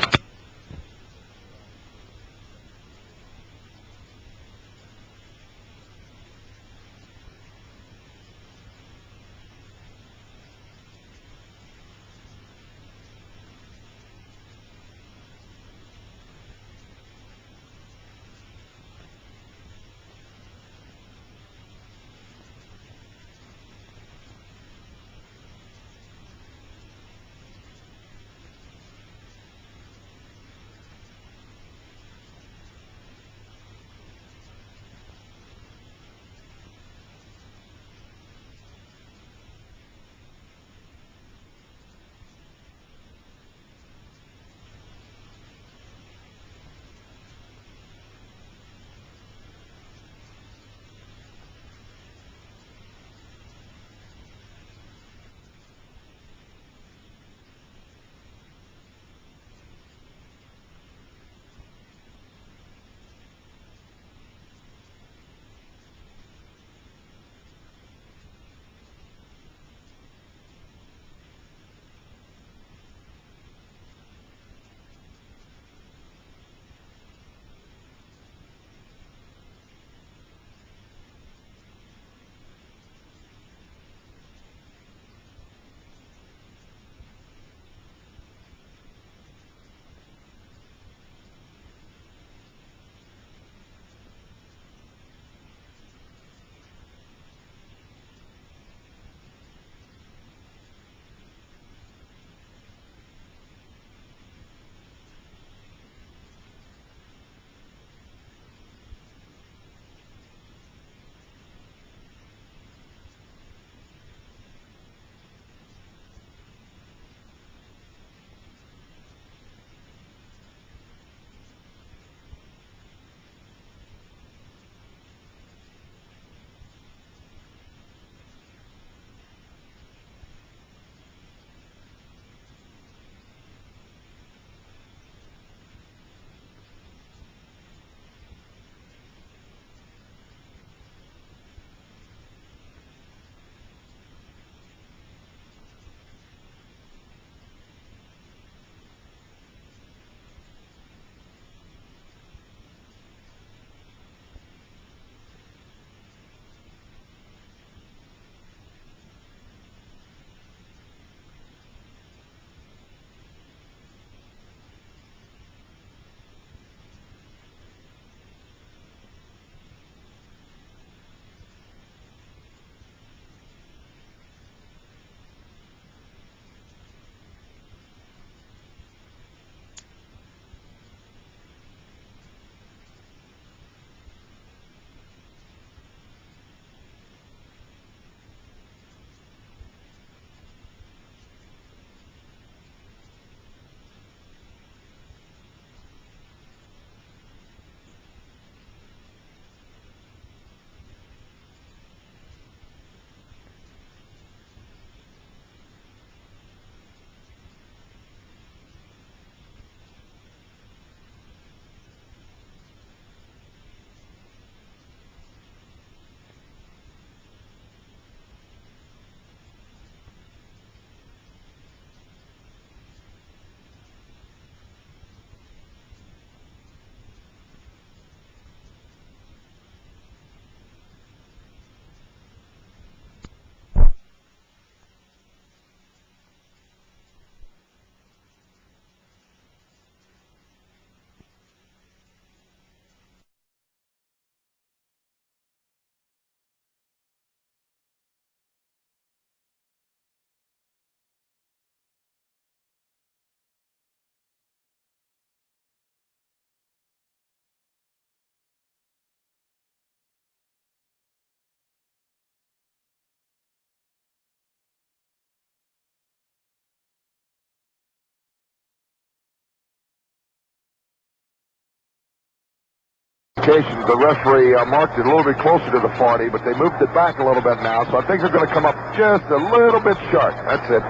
indications. The referee marked it a little bit closer to the 40, but they moved it back a little bit now, so I think they're going to come up just a little bit short. That's it.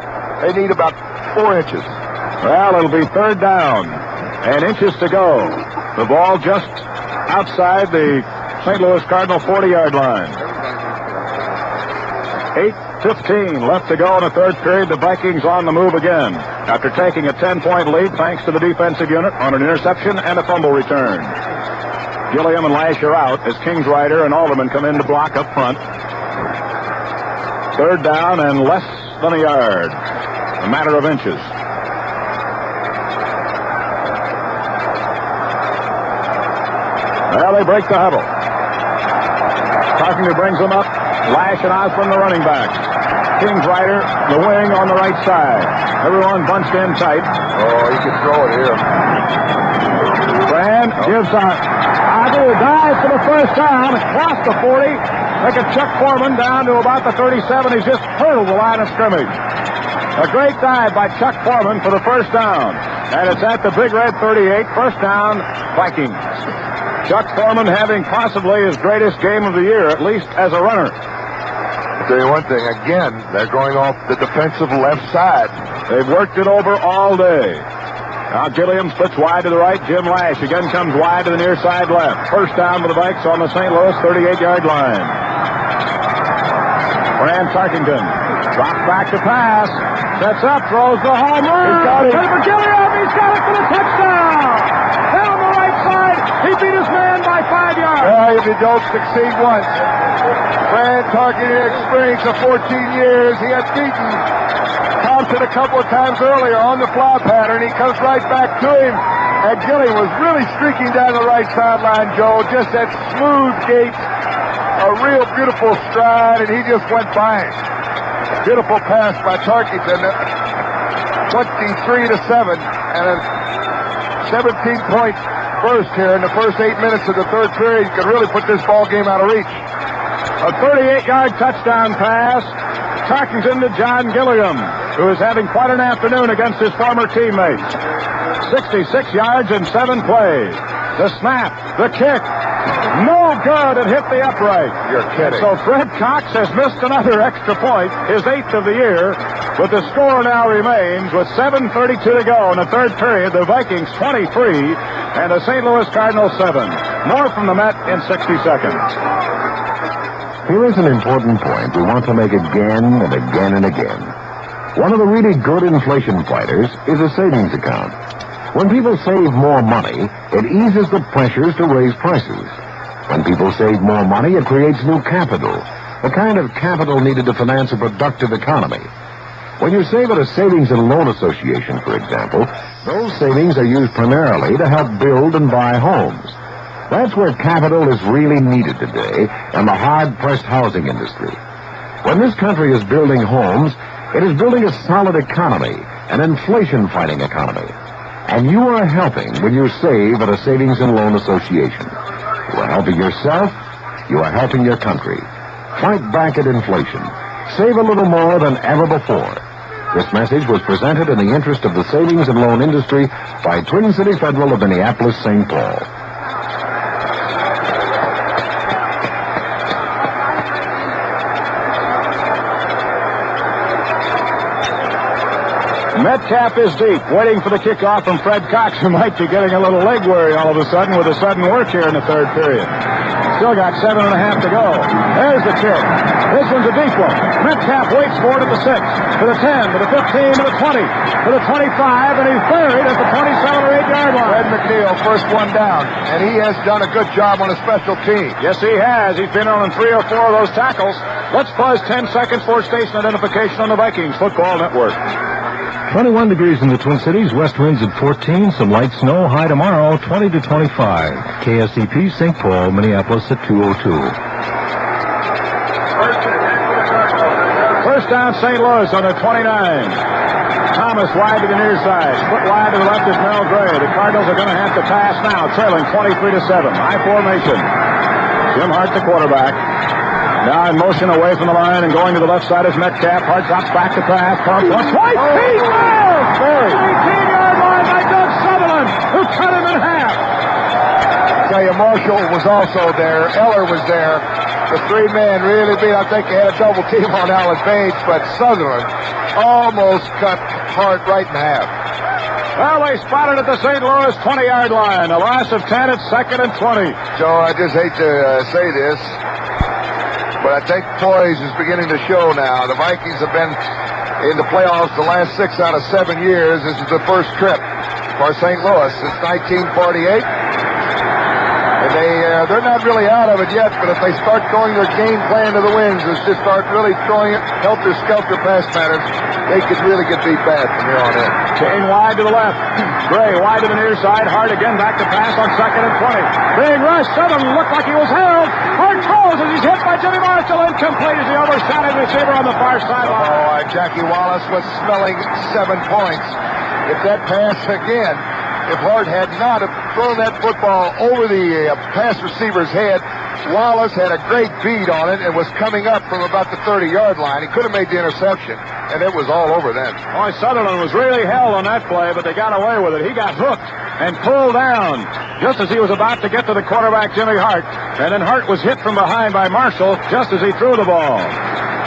They need about 4 inches. Well, it'll be third down and inches to go. The ball just outside the St. Louis Cardinal 40-yard line. 8:15 left to go in the third period. The Vikings on the move again after taking a 10-point lead thanks to the defensive unit on an interception and a fumble return. Gilliam and Lash are out as Kingsrider and Alderman come in to block up front. Third down and less than a yard. A matter of inches. Well, they break the huddle. Carpenter brings them up. Lash and Osborne, the running backs. Kingsrider, the wing on the right side. Everyone bunched in tight. Oh, he can throw it here. Brand gives out. Osborne dives for the first down. Across the 40. Look at Chuck Foreman down to about the 37. He's just hurdled the line of scrimmage. A great dive by Chuck Foreman for the first down. And it's at the Big Red 38. First down, Vikings. Chuck Foreman having possibly his greatest game of the year, at least as a runner. I'll tell you one thing, again, they're going off the defensive left side. They've worked it over all day. Now Gilliam splits wide to the right. Jim Lash again comes wide to the near side left. First down for the Vikes on the St. Louis 38-yard line. Fran Tarkington drops back to pass. Sets up, throws the home run. He's got it. For Gilliam, he's got it for the touchdown. Down the right side, he beat his man by 5 yards. Well, if you don't succeed once, Fran Tarkington experience of 14 years. He had beaten Thompson a couple of times earlier on the fly pattern. He comes right back to him. And Gilliam was really streaking down the right sideline, Joe. Just that smooth gait. A real beautiful stride, and he just went by him. Beautiful pass by Tarkington. 23-7. And a 17-point burst here in the first 8 minutes of the third period. You could really put this ball game out of reach. A 38-yard touchdown pass. Tarkington to John Gilliam, who is having quite an afternoon against his former teammates. 66 yards in 7 plays. The snap, the kick, no good. It hit the upright. You're kidding. So Fred Cox has missed another extra point, his 8th of the year. But the score now remains with 7:32 to go in the third period. The Vikings 23 and the St. Louis Cardinals 7. More from the Met in 60 seconds. Here is an important point we want to make again and again and again. One of the really good inflation fighters is a savings account. When people save more money, it eases the pressures to raise prices. When people save more money, it creates new capital, the kind of capital needed to finance a productive economy. When you save at a savings and loan association, for example, those savings are used primarily to help build and buy homes. That's where capital is really needed today in the hard-pressed housing industry. When this country is building homes, it is building a solid economy, an inflation-fighting economy. And you are helping when you save at a savings and loan association. You are helping yourself. You are helping your country. Fight back at inflation. Save a little more than ever before. This message was presented in the interest of the savings and loan industry by Twin City Federal of Minneapolis, St. Paul. Metcalf is deep, waiting for the kickoff from Fred Cox, who might be getting a little leg weary all of a sudden with a sudden work here in the third period. Still got 7.5 to go. There's the kick. This one's a deep one. Metcalf waits for it at the 6, to the 10, to the 15, to the 20, to the 25, and he's buried at the 27 or 8-yard line. Fred McNeil, first one down, and he has done a good job on a special team. Yes, he has. He's been on 3 or 4 of those tackles. Let's pause 10 seconds for station identification on the Vikings Football Network. 21 degrees in the Twin Cities, west winds at 14, some light snow, high tomorrow, 20 to 25. KSCP, St. Paul, Minneapolis at 2:02. First down, St. Louis on the 29. Thomas wide to the near side. Split wide to the left is Mel Gray. The Cardinals are going to have to pass now, trailing 23-7. High formation. Jim Hart, the quarterback. Now in motion away from the line and going to the left side is Metcalf. Hart drops back to pass. Pumps once. White feet! 18-yard line by Doug Sutherland, who cut him in half. I tell you, Marshall was also there. Eller was there. The three men really beat. I think they had a double team on Alan Bates, but Sutherland almost cut Hart right in half. Well, they spotted at the St. Louis 20-yard line. A loss of 10 at 2nd and 20. Joe, I just hate to say this, but I think poise is beginning to show now. The Vikings have been in the playoffs the last 6 out of 7 years. This is the first trip for St. Louis since 1948. And they're not really out of it yet, but if they start throwing their game plan to the winds, is just start really throwing it helter-skelter pass patterns, they could really get beat bad from here on in. Chain wide to the left. Gray wide to the near side. Hart again back to pass on 2nd and 20. Big rush. Sutherland looked like he was held. Hart throws as he's hit by Jimmy Marshall. Incomplete as he overshot his receiver on the far sideline. Oh, Jackie Wallace was smelling 7 points. If that pass again, if Hart had not have thrown that football over the pass receiver's head, Wallace had a great beat on it and was coming up from about the 30-yard line. He could have made the interception, and it was all over then. Boy, Sutherland was really held on that play, but they got away with it. He got hooked and pulled down just as he was about to get to the quarterback, Jimmy Hart. And then Hart was hit from behind by Marshall just as he threw the ball.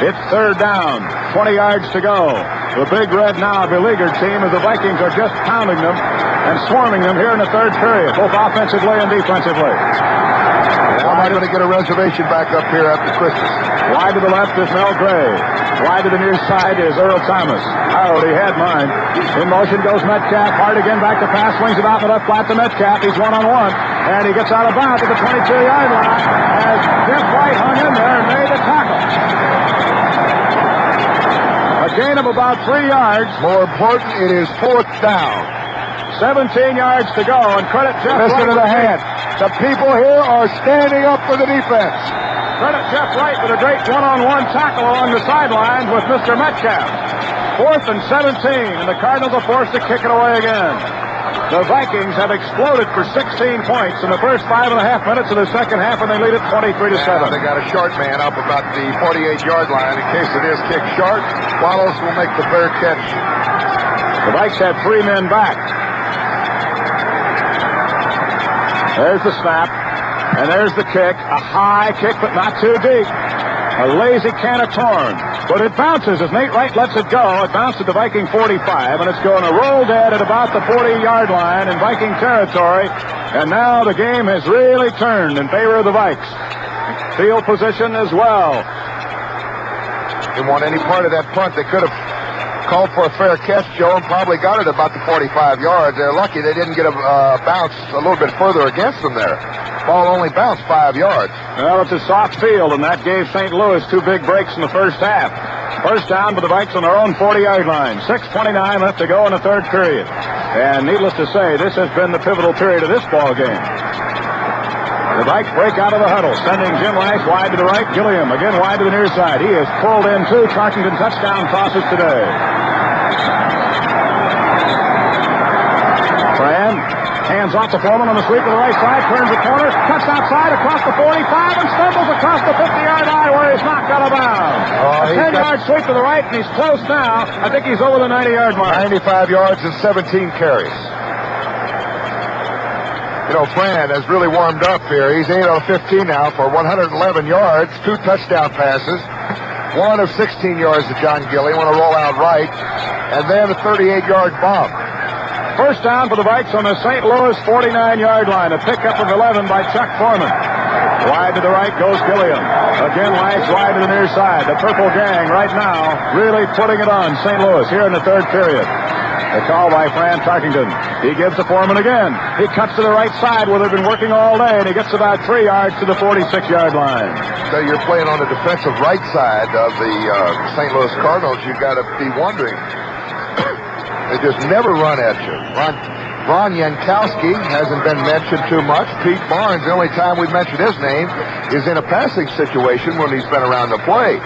It's 3rd down, 20 yards to go. The Big Red now beleaguered team as the Vikings are just pounding them and swarming them here in the 3rd period, both offensively and defensively. How am I going to get a reservation back up here after Christmas? Wide to the left is Mel Gray. Wide to the near side is Earl Thomas. I already had mine. In motion goes Metcalf. Hart again back to pass. Swings it out the left flat to Metcalf. He's one-on-one. And he gets out of bounds at the 22-yard line as Jeff White hung in there and made the tackle. A gain of about 3 yards. More important, it is 4th down. 17 yards to go, and credit Jeff Wright. Listen to the hand. The people here are standing up for the defense. Credit Jeff Wright with a great one-on-one tackle along the sidelines with Mr. Metcalf. 4th and 17, and the Cardinals are forced to kick it away again. The Vikings have exploded for 16 points in the first 5.5 minutes of the second half, and they lead it 23-7. They got a short man up about the 48-yard line. In case it is kicked short, Wallace will make the fair catch. The Vikes have 3 men back. There's the snap, and there's the kick. A high kick, but not too deep. A lazy can of corn. But it bounces as Nate Wright lets it go. It bounced at the Viking 45, and it's going to roll dead at about the 40-yard line in Viking territory. And now the game has really turned in favor of the Vikes. Field position as well. Didn't want any part of that punt. They could have called for a fair catch, Joe, and probably got it about the 45 yards. They're lucky they didn't get a bounce a little bit further against them there. Ball only bounced 5 yards. Well, it's a soft field, and that gave St. Louis 2 big breaks in the first half. First down for the Vikes on their own 40-yard line. 6:29 left to go in the 3rd period. And needless to say, this has been the pivotal period of this ball game. The Vikes break out of the huddle, sending Jim Lash wide to the right. Gilliam again wide to the near side. He is pulled in 2 Tarkington touchdown crosses today. Fran hands off the Foreman on the sweep to the right side, turns the corner, cuts outside across the 45 and stumbles across the 50-yard line where he's knocked out of bounds. A 10-yard sweep to the right, and he's close now. I think he's over the 90-yard mark. 95 yards and 17 carries. You know, Fran has really warmed up here. He's 8 out of 15 now for 111 yards, 2 touchdown passes, 1 of 16 yards to John Gilliam on a rollout right, and then a 38-yard bomb. First down for the Vikes on the St. Louis 49-yard line. A pickup of 11 by Chuck Foreman. Wide to the right goes Gilliam. Again, Lash wide to the near side. The Purple Gang right now really putting it on St. Louis here in the 3rd period. The call by Fran Tarkington. He gives to Foreman again. He cuts to the right side where they've been working all day, and he gets about 3 yards to the 46-yard line. So you're playing on the defensive right side of the St. Louis Cardinals. You've got to be wondering. They just never run at you. Ron Yankowski hasn't been mentioned too much. Pete Barnes, the only time we mention his name is in a passing situation when he's been around the play.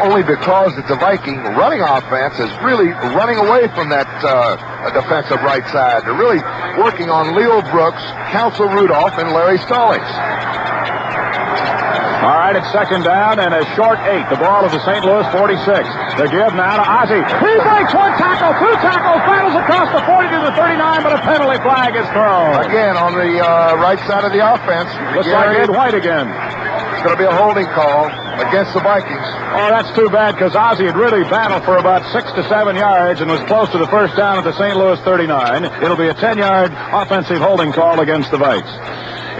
Only because it's a Viking running offense is really running away from that defensive right side. They're really working on Leo Brooks, Council Rudolph, and Larry Stallings. All right, it's second down and a short 8. The ball is the St. Louis 46. The give now to Ozzie. He breaks one tackle, two tackles, battles across the 40 to the 39, but a penalty flag is thrown. Again, on the right side of the offense. Looks like Ed White again. It's going to be a holding call against the Vikings. Oh, that's too bad because Ozzie had really battled for about 6 to 7 yards and was close to the first down at the St. Louis 39. It'll be a 10-yard offensive holding call against the Vikes.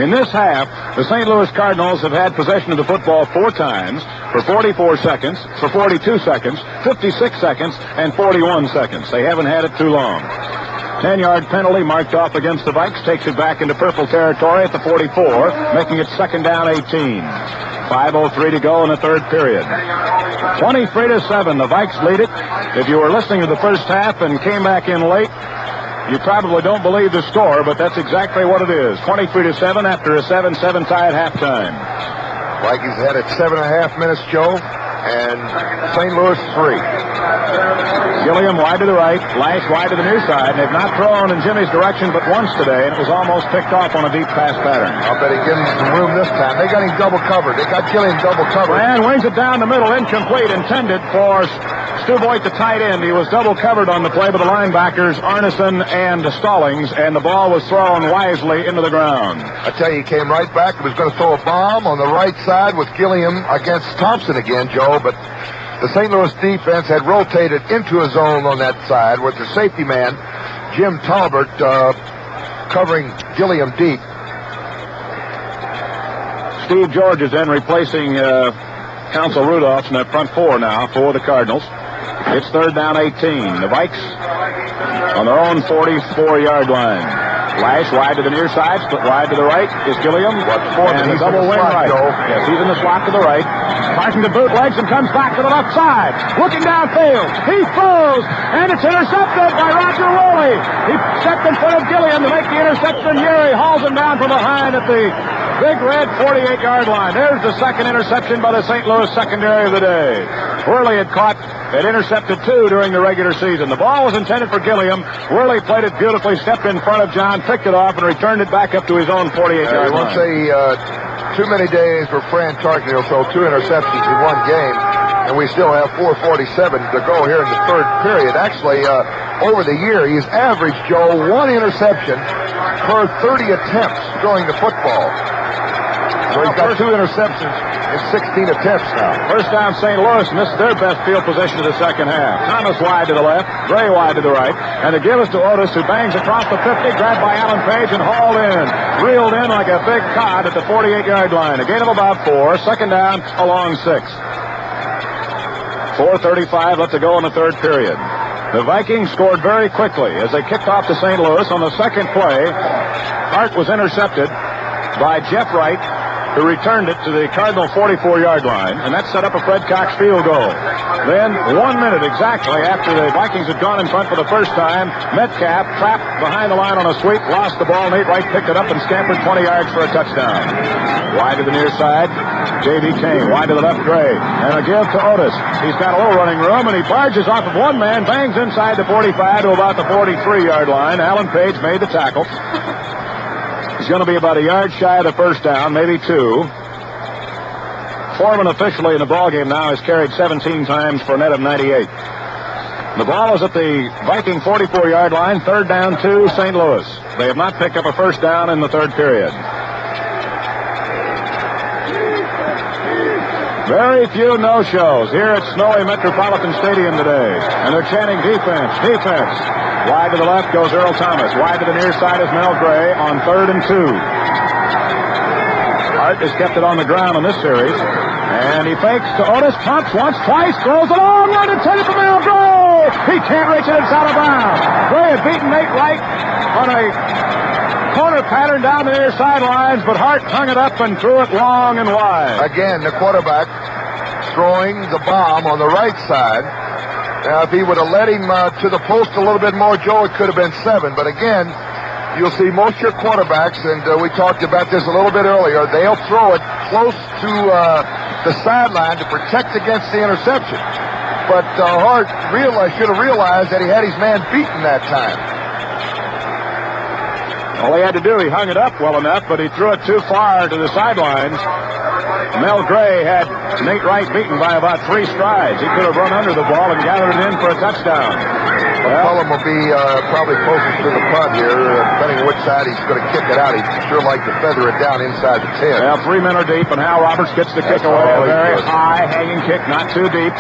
In this half, the St. Louis Cardinals have had possession of the football 4 times for 44 seconds, for 42 seconds, 56 seconds, and 41 seconds. They haven't had it too long. 10-yard penalty marked off against the Vikes takes it back into purple territory at the 44, making it second down 18. 5:03 to go in the third period. 23-7, the Vikes lead it. If you were listening to the first half and came back in late, you probably don't believe the score, but that's exactly what it is. 23-7 after a 7-7 tie at halftime. Vikings had it 7.5 minutes, Joe, and St. Louis 3. Gilliam wide to the right, Lash wide to the near side. They've not thrown in Jimmy's direction but once today, and it was almost picked off on a deep pass pattern. I'll bet he gives him some room this time. They got him double covered. They got Gilliam double covered. And wings it down the middle, incomplete, intended for Stu Voigt, the tight end. He was double covered on the play by the linebackers, Arneson and Stallings, and the ball was thrown wisely into the ground. I tell you, he came right back. He was going to throw a bomb on the right side with Gilliam against Thompson again, Joe, but the St. Louis defense had rotated into a zone on that side with the safety man, Jim Talbert, covering Gilliam deep. Steve George is then replacing Counsel Rudolphs in that front 4 now for the Cardinals. It's third down 18. The Vikes on their own 44-yard line. Lash wide to the near side, split wide to the right is Gilliam. And a double wing right. Yes, he's in the slot to the right. Carson to bootlegs and comes back to the left side. Looking downfield. He throws, and it's intercepted by Roger Rowley. He stepped in front of Gilliam to make the interception. Yuri hauls him down from behind at the big red 48-yard line. There's the second interception by the St. Louis secondary of the day. Worley had intercepted 2 during the regular season. The ball was intended for Gilliam. Worley played it beautifully, stepped in front of John, picked it off, and returned it back up to his own 48-yard line. I won't say too many days for Fran Tarkenton. He'll throw 2 interceptions in one game, and we still have 4:47 to go here in the third period. Actually, over the year, he's averaged, Joe, 1 interception per 30 attempts throwing the football. So he's got 2 interceptions in 16 attempts now. First down, St. Louis, and this is their best field position of the second half. Thomas wide to the left, Gray wide to the right, and the give is to Otis, who bangs across the 50, grabbed by Alan Page and hauled in. Reeled in like a big cod at the 48-yard line. A gain of about 4, second down along 6. 4:35 left to go in the third period. The Vikings scored very quickly as they kicked off to St. Louis. On the second play, Hart was intercepted by Jeff Wright, who returned it to the Cardinal 44-yard line, and that set up a Fred Cox field goal. Then, 1 minute exactly after the Vikings had gone in front for the first time, Metcalf, trapped behind the line on a sweep, lost the ball. Nate Wright picked it up and scampered 20 yards for a touchdown. Wide to the near side, J.B. Kane. Wide to the left, Gray. And a give to Otis. He's got a little running room, and he barges off of one man, bangs inside the 45 to about the 43-yard line. Alan Page made the tackle. He's going to be about a yard shy of the first down, maybe 2. Foreman officially in the ballgame now has carried 17 times for a net of 98. The ball is at the Viking 44-yard line, third down 2, St. Louis. They have not picked up a first down in the third period. Very few no-shows here at snowy Metropolitan Stadium today. And they're chanting defense, defense. Wide to the left goes Earl Thomas. Wide to the near side is Mel Gray on 3rd and 2. Hart has kept it on the ground in this series. And he fakes to Otis, pumps once, twice, throws a long run intended for Mel Gray. He can't reach it, it's out of bounds. Gray had beaten Nate Wright on a corner pattern down the near sidelines, but Hart hung it up and threw it long and wide. Again, the quarterback throwing the bomb on the right side. Now, if he would have led him to the post a little bit more, Joe, it could have been 7. But again, you'll see most of your quarterbacks, and we talked about this a little bit earlier, they'll throw it close to the sideline to protect against the interception. But Hart should have realized that he had his man beaten that time. All he had to do, he hung it up well enough, but he threw it too far to the sidelines. Mel Gray had Nate Wright beaten by about 3 strides. He could have run under the ball and gathered it in for a touchdown. McCullum will be probably closest to the punt here, depending which side he's going to kick it out. He'd sure like to feather it down inside the 10. Well, 3 men are deep, and Hal Roberts gets the kick away. A very high hanging kick, not too deep.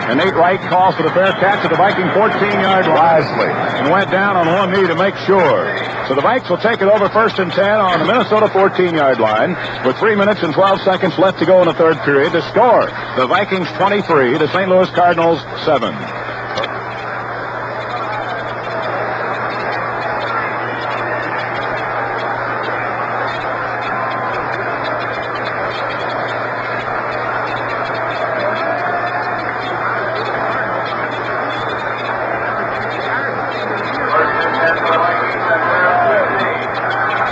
And Nate Wright calls for the fair catch at the Viking 14-yard line. Wisely. And went down on one knee to make sure. So the Vikes will take it over 1st and 10 on the Minnesota 14-yard line with 3 minutes and 12 seconds left to go in the third period. The score, the Vikings 23, the St. Louis Cardinals 7.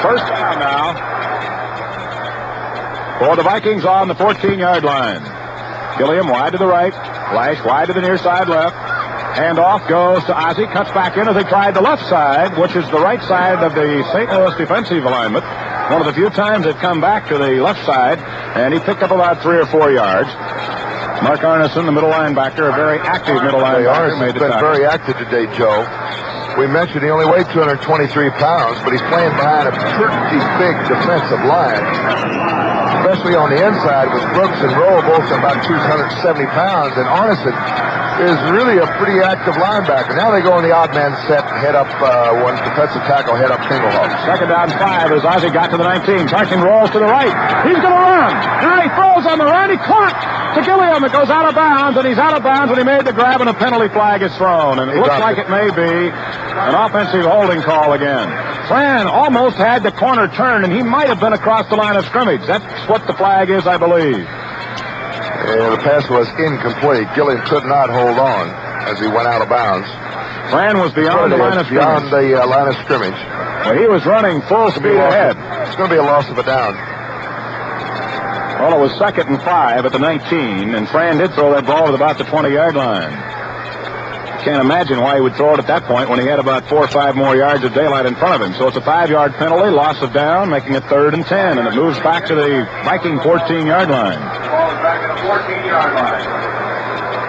First down now for the Vikings on the 14-yard line. Gilliam wide to the right, Flash wide to the near side left. Hand off goes to Ozzie, cuts back in as he tried the left side, which is the right side of the St. Louis defensive alignment. One of the few times they've come back to the left side, and he picked up about 3 or 4 yards. Mark Arneson, the middle linebacker, a very active middle linebacker, made the tackle. He's been very active today, Joe. We mentioned he only weighed 223 pounds, but he's playing behind a pretty big defensive line, especially on the inside with Brooks and Rowe both about 270 pounds, and Arneson is really a pretty active linebacker. Now they go in the odd man set, head up one defensive tackle, head up Tinglehawk. 2nd down 5 as Ozzie got to the 19. Carson rolls to the right. He's going to run. Now he throws on the run. He caught to Gilliam. It goes out of bounds, and he's out of bounds when he made the grab, and a penalty flag is thrown. And it looks like it may be an offensive holding call again. Fran almost had the corner turn, and he might have been across the line of scrimmage. That's what the flag is, I believe. The pass was incomplete. Gilliam could not hold on as he went out of bounds. Fran was beyond the line of scrimmage. Beyond the line of scrimmage. Well, he was running full speed ahead. It's going to be a loss of a down. Well, it was 2nd and 5 at the 19, and Fran did throw that ball at about the 20-yard line. Can't imagine why he would throw it at that point when he had about 4 or 5 more yards of daylight in front of him. So it's a 5-yard penalty, loss of down, making it 3rd and 10, and it moves back to the Viking 14-yard line.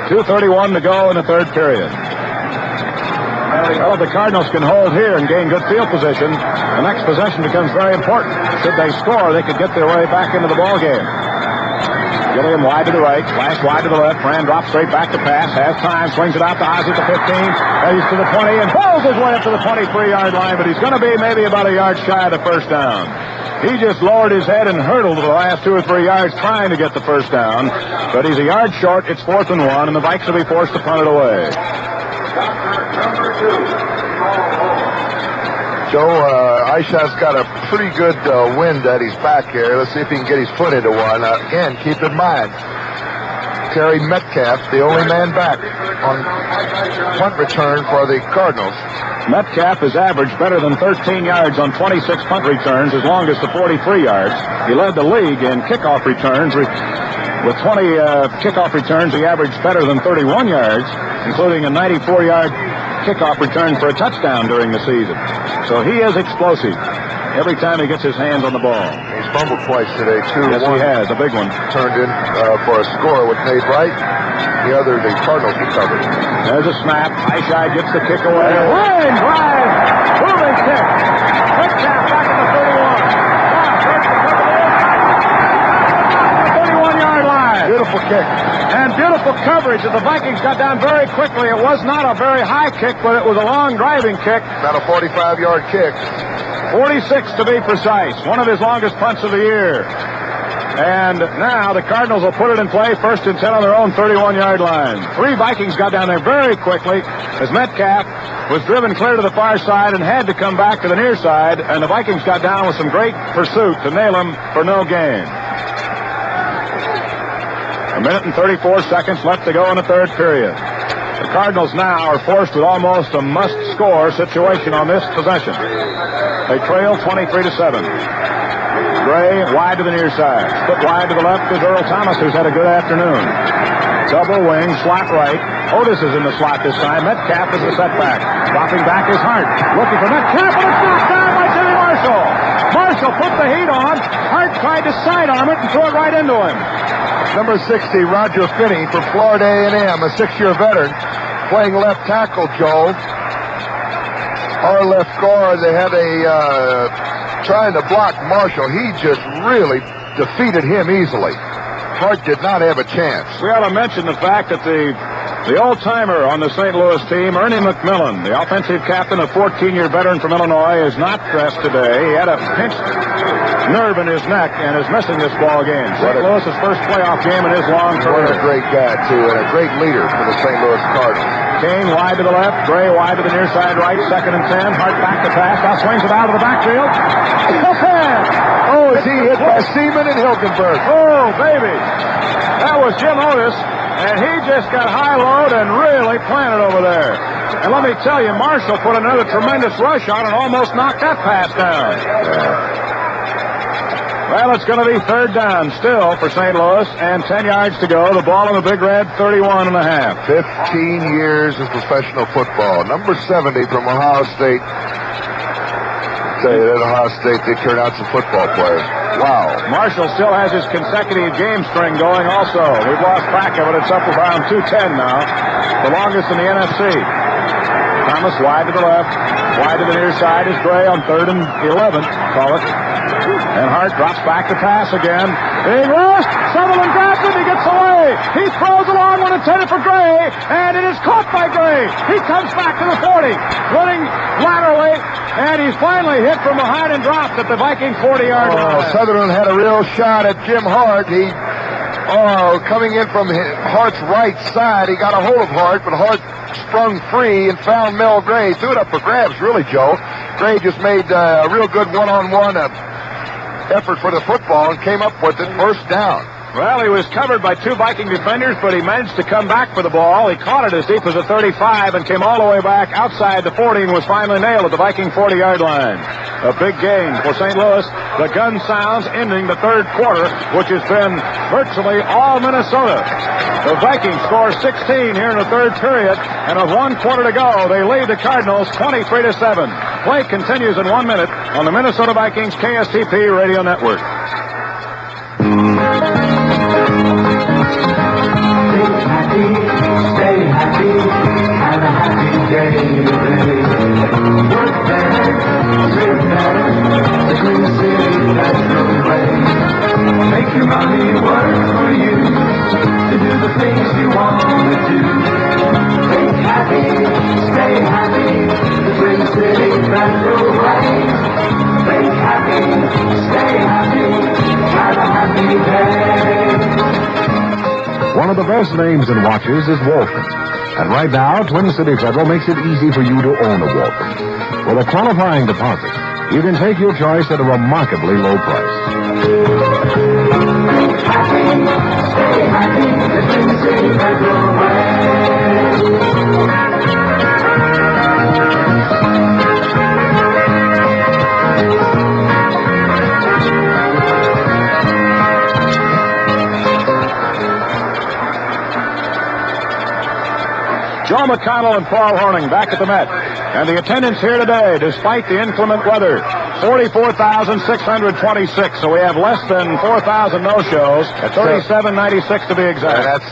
2:31 to go in the third period. Well, if the Cardinals can hold here and gain good field position, the next possession becomes very important. Should they score, they could get their way back into the ball game. Gilliam wide to the right, Flash wide to the left. Fran drops straight back to pass, has time, swings it out to Ozzie at the 15, he's to the 20, and pulls his way up to the 23-yard line, but he's going to be maybe about a yard shy of the first down. He just lowered his head and hurdled the last 2 or 3 yards trying to get the first down, but he's a yard short. It's 4th and 1, and the Vikes will be forced to punt it away. Joe, Aishaw's got a pretty good wind at his back here. Let's see if he can get his foot into one. Again, keep in mind, Terry Metcalf, the only man back on punt return for the Cardinals. Metcalf has averaged better than 13 yards on 26 punt returns, his longest of 43 yards. He led the league in kickoff returns. With 20 kickoff returns, he averaged better than 31 yards, including a 94-yard kickoff return for a touchdown during the season. So he is explosive every time he gets his hands on the ball. He's fumbled twice today, too. Yes, he has. A big one. Turned in for a score with Nate Wright. The other, the Cardinals recovered. There's a snap. Aishai gets the kick away. Line drive. Moving kick. Metcalf back at the 31. Now, 31-yard line. Beautiful kick. And beautiful coverage. The Vikings got down very quickly. It was not a very high kick, but it was a long driving kick. About a 45-yard kick. 46 to be precise. One of his longest punts of the year. And now the Cardinals will put it in play, 1st and 10 on their own 31-yard line. 3 Vikings got down there very quickly as Metcalf was driven clear to the far side and had to come back to the near side, and the Vikings got down with some great pursuit to nail him for no gain. 1 minute and 34 seconds left to go in the third period. The Cardinals now are forced with almost a must-score situation on this possession. They trail 23-7. Gray wide to the near side. Split wide to the left is Earl Thomas, who's had a good afternoon. Double wing, slot right. Otis is in the slot this time. Metcalf is the setback. Dropping back is Hart. Looking for Metcalf, and it's knocked down by Jimmy Marshall. Marshall put the heat on. Hart tried to sidearm it and threw it right into him. Number 60, Roger Finney from Florida A&M, a 6-year veteran, playing left tackle, Joe. Our left guard, they had trying to block Marshall. He just really defeated him easily. Hart did not have a chance. We ought to mention the fact that the old-timer on the St. Louis team, Ernie McMillan, the offensive captain, a 14-year veteran from Illinois, is not dressed today. He had a pinched nerve in his neck and is missing this ball game. St. Louis's first playoff game in his long career. What a great guy, too, and a great leader for the St. Louis Cardinals. Kane wide to the left, Gray wide to the near side right, 2nd and 10. Hart back to pass, now swings it out of the backfield. Oh, is he hit by Seaman and Hilgenberg? Oh, baby. That was Jim Otis, and he just got high load and really planted over there. And let me tell you, Marshall put another tremendous rush on and almost knocked that pass down. Well, it's going to be 3rd down still for St. Louis, and 10 yards to go. The ball in the Big Red, 31 and a half. 15 years of professional football. Number 70 from Ohio State. I tell you, at Ohio State, they turned out some football players. Wow. Marshall still has his consecutive game string going also. We've lost track of it. It's up around 210 now. The longest in the NFC. Thomas wide to the left. Wide to the near side is Gray on 3rd and 11. Call it. And Hart drops back to pass again. Big rush. Sutherland grabs it. He gets away. He throws it on one intended for Gray. And it is caught by Gray. He comes back to the 40. Running laterally. And he's finally hit from behind and dropped at the Viking 40-yard line. Sutherland had a real shot at Jim Hart. Coming in from Hart's right side. He got a hold of Hart, but Hart sprung free and found Mel Gray. Threw it up for grabs, really, Joe. Gray just made a real good one-on-one effort for the football and came up with it, 1st down. Well, he was covered by 2 Viking defenders, but he managed to come back for the ball. He caught it as deep as the 35 and came all the way back outside the 40 and was finally nailed at the Viking 40-yard line. A big gain for St. Louis. The gun sounds ending the 3rd quarter, which has been virtually all Minnesota. The Vikings score 16 here in the 3rd period, and with 1 quarter to go, they lead the Cardinals 23-7. Play continues in 1 minute on the Minnesota Vikings KSTP Radio Network. Stay happy, have a happy day today. Work better, live better, the Twin Cities, that's the way. Make your money work for you, to do the things you want to do. Think happy, stay happy, the Twin Cities, that's the way. Think happy, stay happy, have a happy day. One of the best names in watches is Walton. And right now, Twin City Federal makes it easy for you to own a Walton. With a qualifying deposit, you can take your choice at a remarkably low price. Happy, stay happy, the Twin City Federal way. Joe McConnell and Paul Horning back at the Met. And the attendance here today, despite the inclement weather, 44,626. So we have less than 4,000 no-shows, 3796 to be exact. That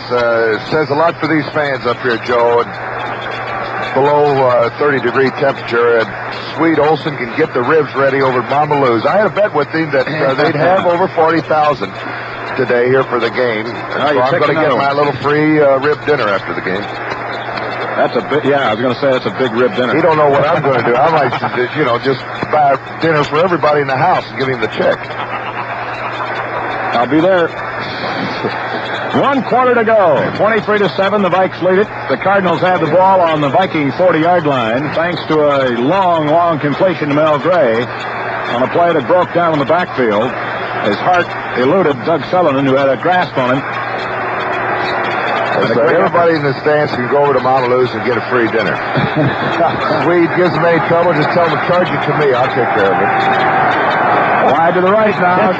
says a lot for these fans up here, Joe. And below 30-degree temperature, and Swede Olson can get the ribs ready over at Mama Lou's. I had a bet with him that they'd have over 40,000 today here for the game. So I'm going to get my little free rib dinner after the game. That's a big, I was going to say that's a big rib dinner. He don't know what I'm going to do. I might, just buy dinner for everybody in the house and give him the check. I'll be there. 1 quarter to go. 23-7, the Vikes lead it. The Cardinals have the ball on the Viking 40-yard line, thanks to a long completion to Mel Gray on a play that broke down in the backfield. His Hart eluded Doug Sutherland, who had a grasp on him. So everybody in the stands can go over to Mama Lou's and get a free dinner. Swede gives them any trouble, just tell them to charge it to me. I'll take care of it. Wide to the right now.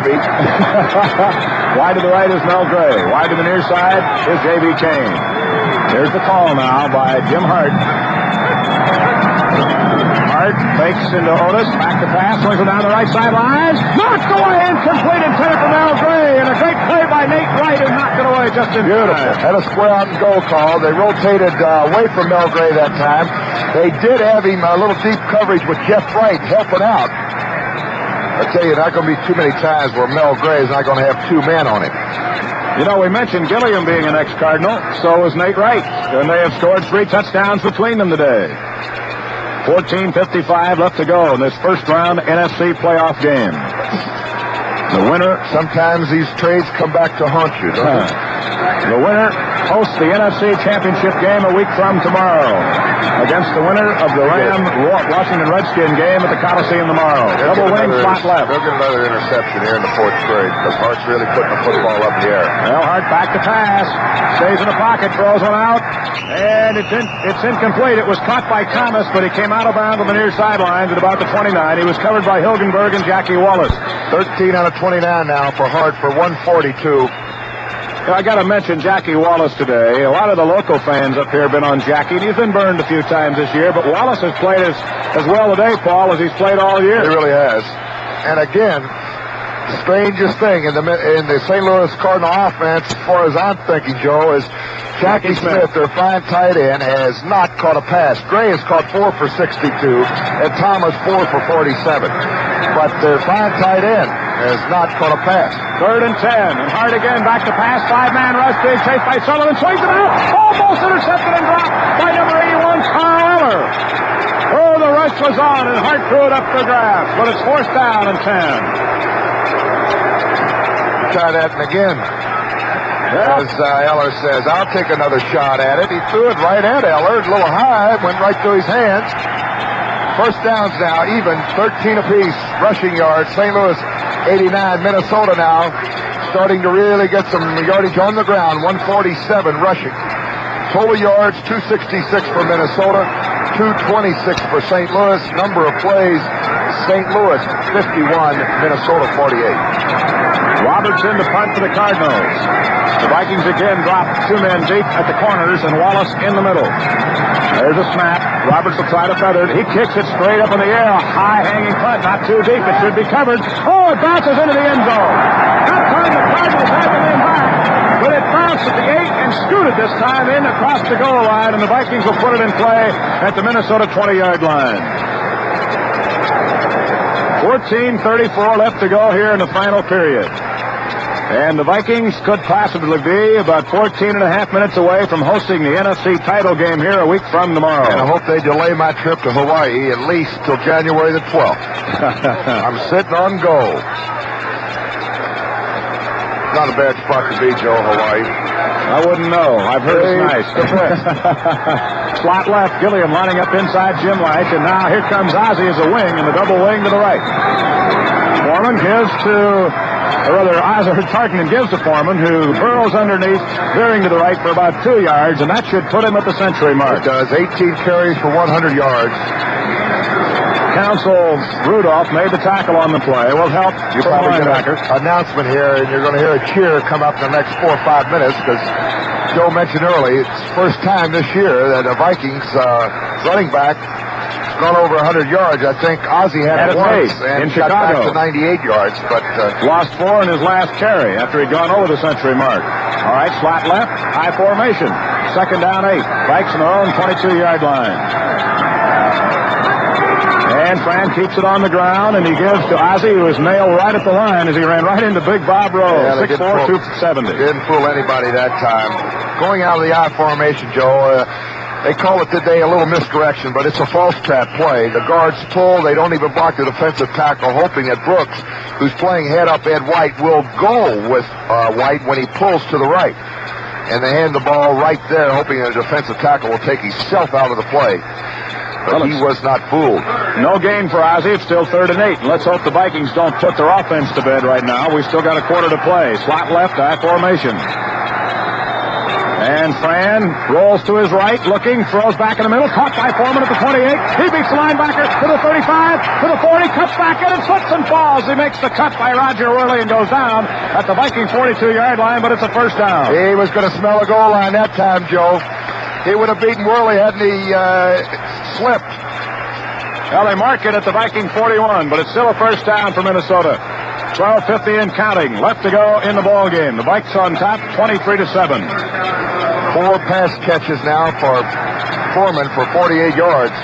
Wide to the right is Mel Gray. Wide to the near side is J.B. Kane. Here's the call now by Jim Hart. Hart Hart fakes into Otis. Back to pass. Swings it down the right sideline. Knocked away. Incomplete intended for Mel Gray. And a great play by Nate Wright who knocked it away just in time. Had a square out and go call. They rotated away from Mel Gray that time. They did have him a little deep coverage with Jeff Wright helping out. I tell you, not going to be too many times where Mel Gray is not going to have two men on him. You know, we mentioned Gilliam being an ex-Cardinal. So is Nate Wright. And they have scored 3 touchdowns between them today. 14:55 left to go in this first-round NFC playoff game. The winner... Sometimes these trades come back to haunt you, don't they? The winner hosts the NFC Championship game a week from tomorrow against the winner of the Washington Redskin game at the Coliseum tomorrow. Double winning slot left. They'll get another interception here in the fourth grade because Hart's really putting the football up in the air. Well, Hart back to pass. Stays in the pocket, throws one out, and it's incomplete. It was caught by Thomas, but he came out of bounds on the near sidelines at about the 29. He was covered by Hilgenberg and Jackie Wallace. 13 out of 29 now for Hart for 142. I got to mention Jackie Wallace today. A lot of the local fans up here have been on Jackie, and he's been burned a few times this year, but Wallace has played as well today, Paul, as he's played all year. He really has. And again, the strangest thing in the St. Louis Cardinal offense, as far as I'm thinking, Joe, is Jackie Smith, their fine tight end, has not caught a pass. Gray has caught 4 for 62, and Thomas 4 for 47. But their fine tight end has not caught a pass. 3rd and 10, and Hart again back to pass. 5-man rush, big chase by Sullivan, swings it out, almost intercepted and dropped by number 81, Carl Eller. Oh, the rush was on, and Hart threw it up for grabs, but it's 4th down and 10. Try that again. As Eller says, I'll take another shot at it. He threw it right at Eller, a little high, went right through his hands. First downs now, even 13 apiece, rushing yards. St. Louis 89, Minnesota now starting to really get some yardage on the ground. 147 rushing. Total yards 266 for Minnesota, 226 for St. Louis. Number of plays, St. Louis 51, Minnesota 48. Robertson to punt for the Cardinals. The Vikings again drop 2 men deep at the corners and Wallace in the middle. There's a snap. Roberts will try to feather it. He kicks it straight up in the air. A high-hanging punt, not too deep. It should be covered. Oh, it bounces into the end zone. That time the Cardinals had the man back, but it bounced at the 8 and scooted this time in across the goal line, and the Vikings will put it in play at the Minnesota 20-yard line. 14:34 left to go here in the final period. And the Vikings could possibly be about 14 and a half minutes away from hosting the NFC title game here a week from tomorrow. And I hope they delay my trip to Hawaii at least till January the 12th. I'm sitting on goal. Not a bad spot to be, Joe, Hawaii. I wouldn't know. I've heard it's nice. Slot left, Gilliam lining up inside Jim Light, and now here comes Ozzie as a wing in the double wing to the right. Foreman gives to... Or rather, Tarkinen gives to Foreman, who burrows underneath, veering to the right for about 2 yards, and that should put him at the century mark. It does. 18 carries for 100 yards. Counsel Rudolph made the tackle on the play. Will help. You probably get an announcement here, and you're going to hear a cheer come up in the next 4 or 5 minutes, because Joe mentioned early, it's the first time this year that a Vikings running back gone over 100 yards. I think Ozzie had it once and in got Chicago. back to 98 yards, but lost 4 in his last carry after he'd gone over the century mark. All right, slot left, high formation. 2nd down 8. Vikes on their own 22-yard line. And Fran keeps it on the ground, and he gives to Ozzie, who is nailed right at the line as he ran right into Big Bob Rose. 6'4", 270. Didn't fool anybody that time. Going out of the I formation, Joe, they call it today a little misdirection, but it's a false trap play. The guards pull. They don't even block the defensive tackle, hoping that Brooks, who's playing head up Ed White, will go with White when he pulls to the right. And they hand the ball right there, hoping the defensive tackle will take himself out of the play. But he was not fooled. No gain for Ozzie. It's still 3rd and 8. Let's hope the Vikings don't put their offense to bed right now. We've still got a quarter to play. Slot left, I formation. And Fran rolls to his right, looking, throws back in the middle, caught by Foreman at the 28. He beats the linebacker to the 35, to the 40, cuts back in and slips and falls. He makes the cut by Roger Worley and goes down at the Viking 42-yard line, but it's a 1st down. He was going to smell a goal line that time, Joe. He would have beaten Worley hadn't he slipped. Well, they mark it at the Viking 41, but it's still a first down for Minnesota. 12:50 and counting. Left to go in the ball game. The Vikes on top, 23-7. 4 pass catches now for Foreman for 48 yards.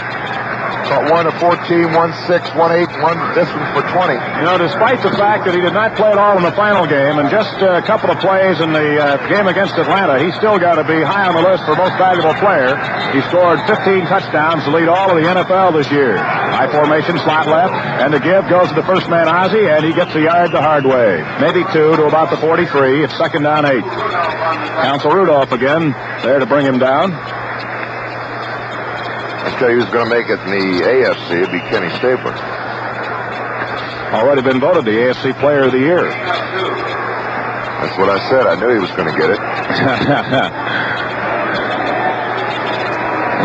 Caught one of 14, 1 6, 1 8, one this one for 20. You know, despite the fact that he did not play at all in the final game and just a couple of plays in the game against Atlanta, he's still got to be high on the list for most valuable player. He scored 15 touchdowns to lead all of the NFL this year. High formation, slot left, and the give goes to the first man, Ozzie, and he gets the yard the hard way. Maybe 2 to about the 43. It's second down 8. Counsel Rudolph again there to bring him down. I tell you who's going to make it in the AFC. It'd be Kenny Stabler. Already been voted the AFC Player of the Year. That's what I said. I knew he was going to get it.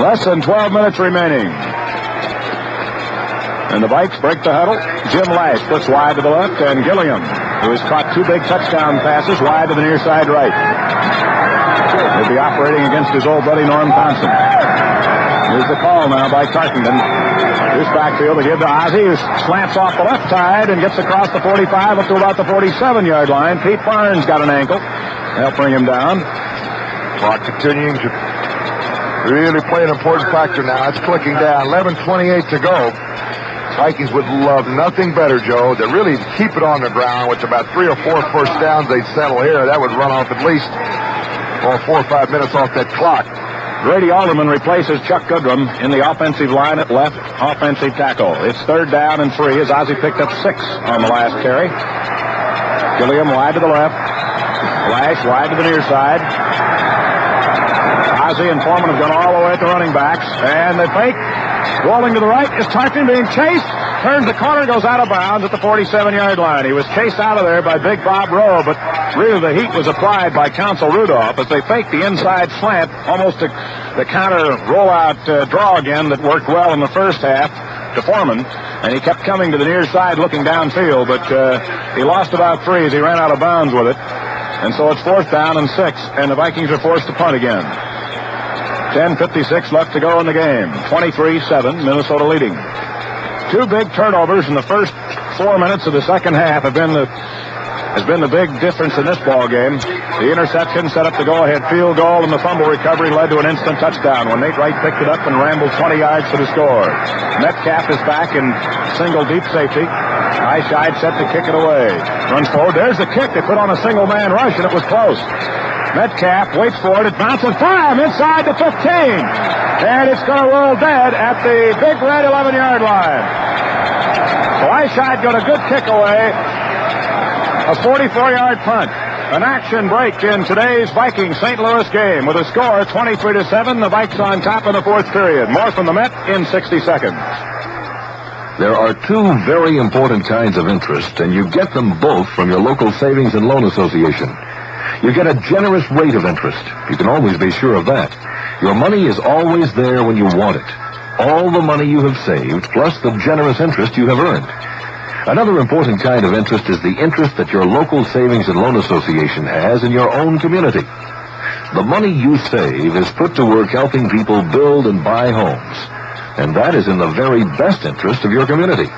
Less than 12 minutes remaining. And the Vikes break the huddle. Jim Lash splits wide to the left, and Gilliam, who has caught 2 big touchdown passes, wide to the near side right. He'll be operating against his old buddy Norm Thompson. Here's the call now by Tarkington. Here's backfield to give to Ozzie, who slants off the left side and gets across the 45 up to about the 47-yard line. Pete Barnes got an ankle. They'll bring him down. Clock continuing to really play an important factor now. It's clicking down. 11:28 to go. Vikings would love nothing better, Joe, to really keep it on the ground with about 3 or 4 first downs. They'd settle here. That would run off at least 4 or 5 minutes off that clock. Grady Alderman replaces Chuck Goodrum in the offensive line at left offensive tackle. It's third down and 3 as Ozzie picked up 6 on the last carry. Gilliam wide to the left. Lash wide to the near side. Ozzie and Foreman have gone all the way at the running backs. And they fake. Rolling to the right is Tarkington being chased. Turns the corner, goes out of bounds at the 47-yard line. He was chased out of there by Big Bob Rowe, but really the heat was applied by Counsel Rudolph as they faked the inside slant, almost the counter rollout draw again that worked well in the first half to Foreman. And he kept coming to the near side looking downfield, but he lost about 3 as he ran out of bounds with it. And so it's 4th down and 6, and the Vikings are forced to punt again. 10:56 left to go in the game. 23-7, Minnesota leading. 2 big turnovers in the first 4 minutes of the second half has been the big difference in this ball game. The interception set up the go-ahead field goal, and the fumble recovery led to an instant touchdown when Nate Wright picked it up and rambled 20 yards for the score. Metcalf is back in single deep safety. Eyeshide set to kick it away. Runs forward. There's the kick. They put on a single-man rush, and it was close. Metcalf waits for it. It bounces by him inside the 15. And it's going to roll dead at the big red 11-yard line. So Eyeshide got a good kick away. A 44-yard punt. An action break in today's Viking-St. Louis game with a score 23-7. The Vikes on top in the 4th period. More from the Met in 60 seconds. There are 2 very important kinds of interest, and you get them both from your local Savings and Loan Association. You get a generous rate of interest. You can always be sure of that. Your money is always there when you want it. All the money you have saved, plus the generous interest you have earned. Another important kind of interest is the interest that your local Savings and Loan Association has in your own community. The money you save is put to work helping people build and buy homes. And that is in the very best interest of your community.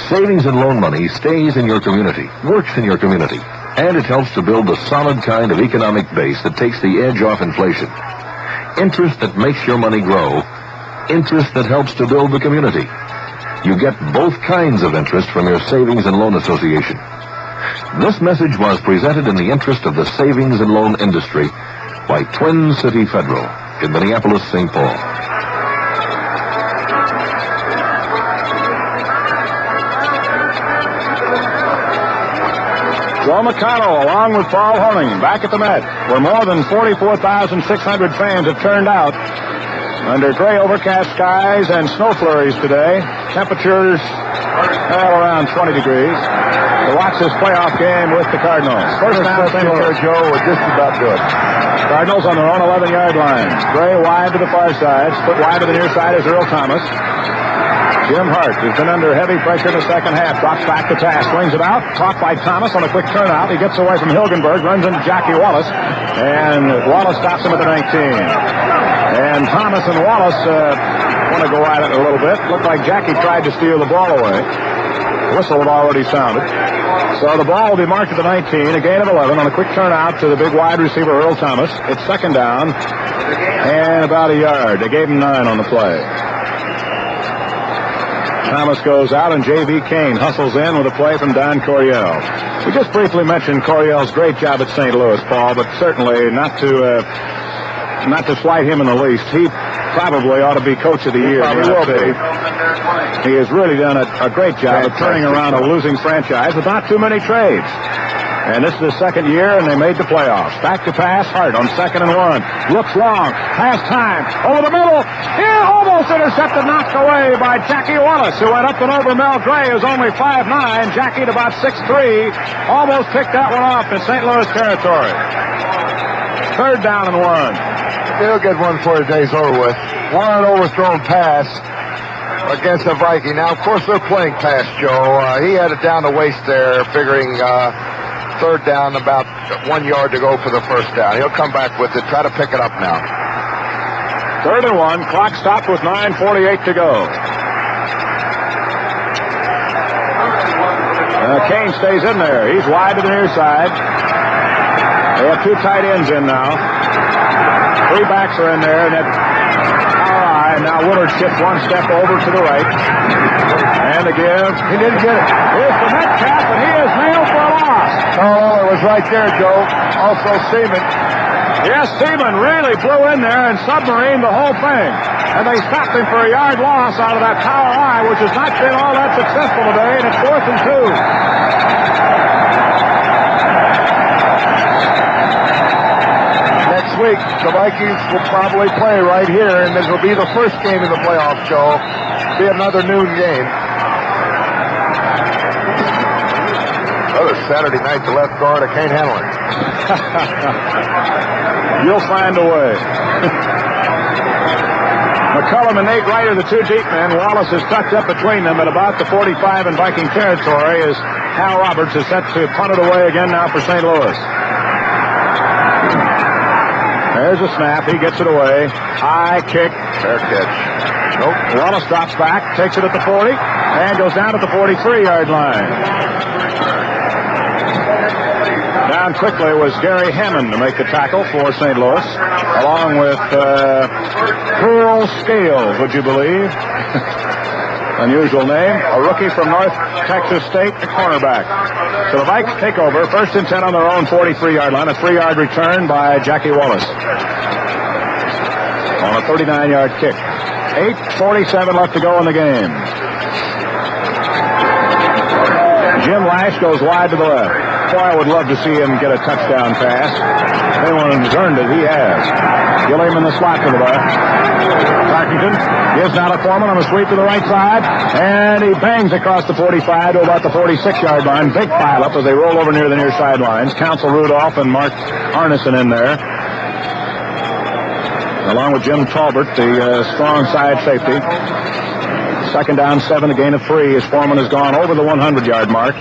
Savings and loan money stays in your community, works in your community, and it helps to build the solid kind of economic base that takes the edge off inflation. Interest that makes your money grow. Interest that helps to build the community. You get both kinds of interest from your Savings and Loan Association. This message was presented in the interest of the savings and loan industry by Twin City Federal in Minneapolis, St. Paul. Joe McConnell, along with Paul Horning, back at the Met, where more than 44,600 fans have turned out under gray overcast skies and snow flurries today. Temperatures around 20 degrees. To watch this playoff game with the Cardinals. First down, St. Louis. Joe, we're just about good. Cardinals on their own 11-yard line. Gray wide to the far side. Split wide to the near side is Earl Thomas. Jim Hart has been under heavy pressure in the second half. Drops back to pass. Swings it out. Caught by Thomas on a quick turnout. He gets away from Hilgenberg. Runs into Jackie Wallace. And Wallace stops him at the 19. And Thomas and Wallace want to go at it a little bit. Looked like Jackie tried to steal the ball away. The whistle had already sounded. So the ball will be marked at the 19, a gain of 11 on a quick turnout to the big wide receiver, Earl Thomas. It's second down and about a yard. They gave him 9 on the play. Thomas goes out, and J.V. Kane hustles in with a play from Don Coryell. We just briefly mentioned Coryell's great job at St. Louis, Paul, but certainly not to slight him in the least. He probably ought to be coach of the year. Probably will be. He has really done a great job of turning around a losing franchise without too many trades. And this is his second year, and they made the playoffs. Back to pass, Hart on 2nd and 1. Looks long. Pass time. Over the middle. Here, almost intercepted, knocked away by Jackie Wallace, who went up and over Mel Gray, who's only 5'9". Jackie at about 6'3". Almost picked that one off in St. Louis territory. 3rd down and 1. He'll get one before the day's over with. One overthrown pass against the Viking. Now, of course, they're playing pass, Joe. He had it down the waist there, figuring 3rd down, about 1 yard to go for the first down. He'll come back with it. Try to pick it up now. 3rd and 1. Clock stopped with 9:48 to go. Kane stays in there. He's wide to the near side. They have 2 tight ends in now. 3 backs are in there, and now Willard shifts 1 step over to the right. And again, he didn't get it. Here's the Metcalf, and he is nailed for a loss. Oh, it was right there, Joe. Also Seaman. Yes, Seaman really blew in there and submarined the whole thing. And they stopped him for a yard loss out of that power eye, which has not been all that successful today, and it's 4th and 2. Next week, the Vikings will probably play right here, and this will be the first game in the playoffs, Joe. Be another noon game. Another Saturday night to left guard. I can't handle it. You'll find a way. McCullum and Nate Ryder, the 2 deep men. Wallace is tucked up between them at about the 45 in Viking territory as Hal Roberts is set to punt it away again now for St. Louis. There's a snap. He gets it away. High kick. Fair catch. Nope. Wallace drops back, takes it at the 40, and goes down at the 43-yard line. Down quickly was Gary Hammond to make the tackle for St. Louis, along with Pearl Scales, would you believe? Unusual name. A rookie from North Texas State, the cornerback. So the Vikes take over. 1st and 10 on their own 43-yard line. A 3-yard return by Jackie Wallace on a 39-yard kick. 8:47 left to go in the game. Jim Lash goes wide to the left. Boy, I would love to see him get a touchdown pass. If anyone has earned it, he has. Gilliam in the slot to the left. Parkington gives now to Foreman on the sweep to the right side, and he bangs across the 45 to about the 46-yard line. Big pile-up as they roll over near the near sidelines. Counsel Rudolph and Mark Arneson in there, along with Jim Talbert, the strong side safety. 2nd down, 7, a gain of 3 as Foreman has gone over the 100-yard mark.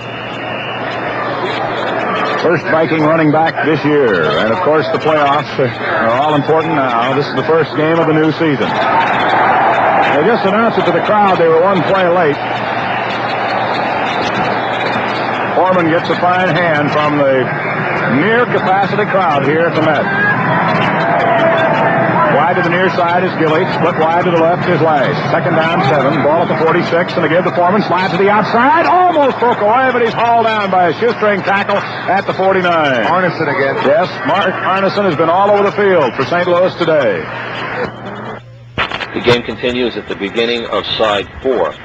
First Viking running back this year. And, of course, the playoffs are all important now. This is the first game of the new season. They just announced it to the crowd. They were 1 play late. Foreman gets a fine hand from the near-capacity crowd here at the Met. Wide to the near side is Gilly. Split wide to the left is Lash. 2nd down, 7. Ball at the 46, and they give the Foreman. Slide to the outside. Almost broke away, but he's hauled down by a shoestring tackle at the 49. Arneson again. Yes, Mark Arneson has been all over the field for St. Louis today. The game continues at the beginning of side 4.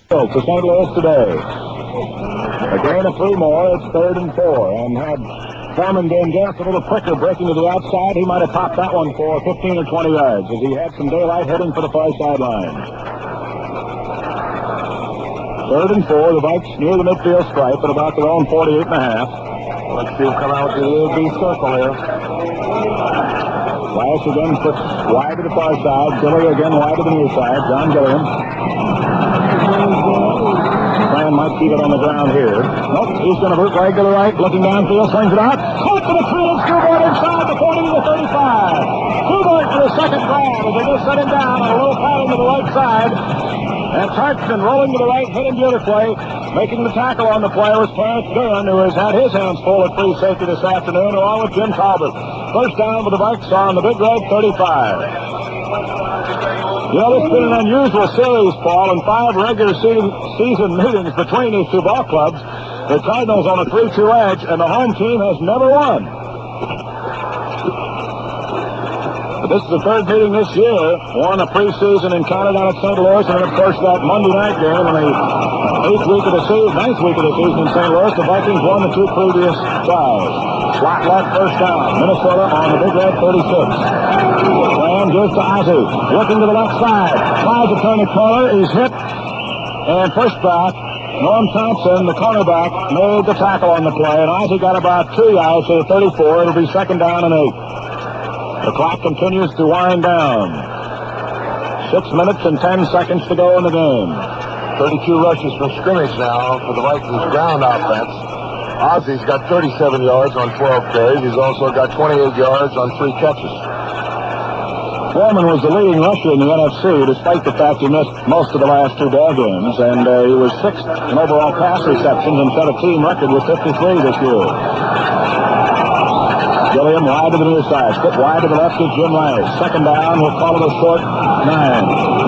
to St. Louis today. A gain of 3 more. It's 3rd and 4. And had Foreman been just a little quicker breaking to the outside, he might have popped that one for 15 or 20 yards as he had some daylight heading for the far sideline. 3rd and 4. The Vikes near the midfield stripe at about their own 48.5. Let's see who come out to the A-B circle here. Flash again puts wide to the far side. Gilly again wide to the near side. John Gilliam. Ryan might keep it on the ground here. Nope, he's going to bootleg to the right, looking downfield, swings it out. Caught for the tight scoreboard inside the 40 to the 35. Schubert for the second grab as they just set him down on a little pattern to the right side. And Tartston rolling to the right, hit him beautifully. Making the tackle on the play was Clarence Duran, who has had his hands full at free safety this afternoon, along with Jim Talbot. First down for the Vikes on the Big Red 35. You know, this has been an unusual series, Paul, and 5 regular season meetings between these two ball clubs. The Cardinals on a 3-2 edge, and the home team has never won. But this is the 3rd meeting this year. Won a preseason encounter down at St. Louis, and then, of course, that Monday night game in the 9th week of the season in St. Louis. The Vikings won the 2 previous tries. Slot left, first down. Minnesota on the Big Red 36. Graham gives to Ozzie. Looking to the left side. Tries to turn the corner. He's hit. And pushed back. Norm Thompson, the cornerback, made the tackle on the play. And Ozzie got about 2 yards to the 34. It'll be 2nd down and 8. The clock continues to wind down. 6 minutes and 10 seconds to go in the game. 32 rushes from scrimmage now for the Vikings ground offense. Ozzie's got 37 yards on 12 carries. He's also got 28 yards on 3 catches. Foreman was the leading rusher in the NFC, despite the fact he missed most of the last 2 ball games, and he was 6th in overall pass receptions and set a team record with 53 this year. Gilliam wide to the near side. Skip wide to the left is Jim Rice. 2nd down, we'll call it a short 9.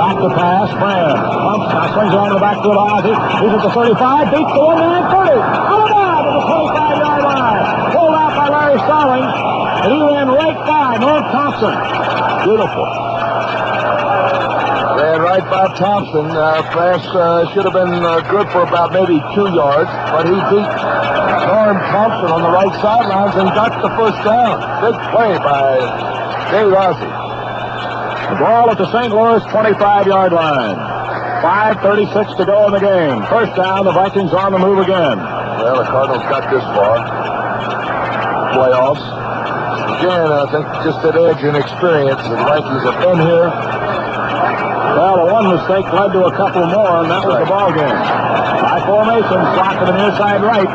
Back to pass, Brand. Pumps, now swings around to the backfield of Ozzie. He's at the 35, beats the 1-9-30. Out of bounds at the 25-yard line. Pulled out by Larry Starling, and he ran right by Norm Thompson. Beautiful. Ran right by Thompson. Pass should have been good for about maybe 2 yards, but he beat Norm Thompson on the right sidelines and got the first down. Big play by Dave Ozzie. The ball at the St. Louis 25-yard line. 5:36 to go in the game. First down, the Vikings on the move again. Well, the Cardinals got this far. Playoffs. Again, I think just that edge and experience. The Vikings have been here. Well, the one mistake led to a couple more, and that was the ball game. By formation, slot to the near side right.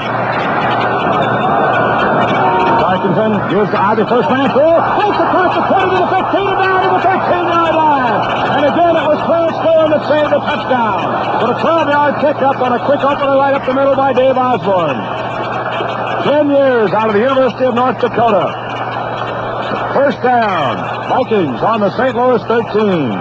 Parkinson gives to Ozzie, first man through. Takes across the 20 to the 15 and down to the 13-yard line. And again, it was Clarence Graham that saved the touchdown. With a 12-yard pickup on a quick opener right up the middle by Dave Osborne. 10 years out of the University of North Dakota. First down. Vikings on the St. Louis 13.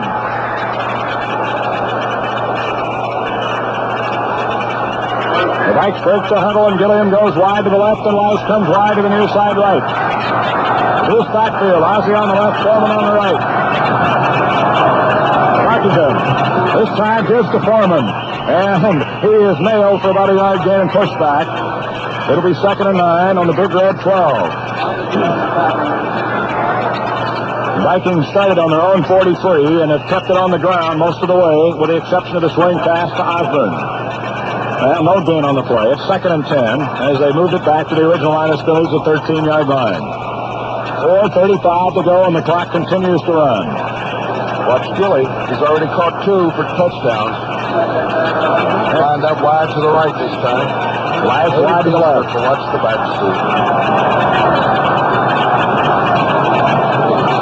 The Vikes break the huddle, and Gilliam goes wide to the left, and Rice comes wide to the near side right. Loose backfield. Ozzie on the left, Foreman on the right. Parkinson. This time gives to Foreman. And he is nailed for about a yard gain and pushback. It'll be 2nd and 9 on the Big Red 12. The Vikings started on their own 43 and have kept it on the ground most of the way, with the exception of the swing pass to Osborne. Well, no gain on the play. It's 2nd and 10 as they moved it back to the original line of scrimmage, the 13-yard line. 4:35 to go, and the clock continues to run. Watch Gilly. He's already caught 2 for touchdowns. Lined up wide to the right this time. Wide to the left. So watch the backs too.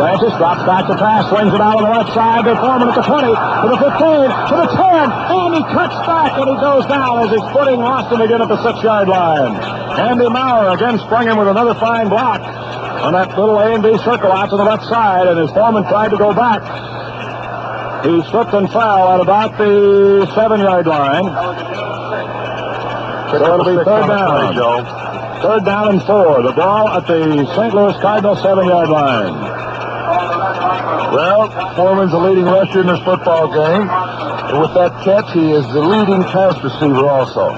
Francis drops back to pass, swings it out on the left side to Foreman at the 20, to the 15, to the 10, and he cuts back and he goes down as his footing lost him again at the 6-yard line. Andy Maurer again sprung him with another fine block on that little A and B circle out to the left side, and as Foreman tried to go back, he slipped and fell at about the 7-yard line. So it'll be 3rd down. 3rd down and 4. The ball at the St. Louis Cardinals 7-yard line. Well, Foreman's the leading rusher in this football game. And with that catch, he is the leading pass receiver also.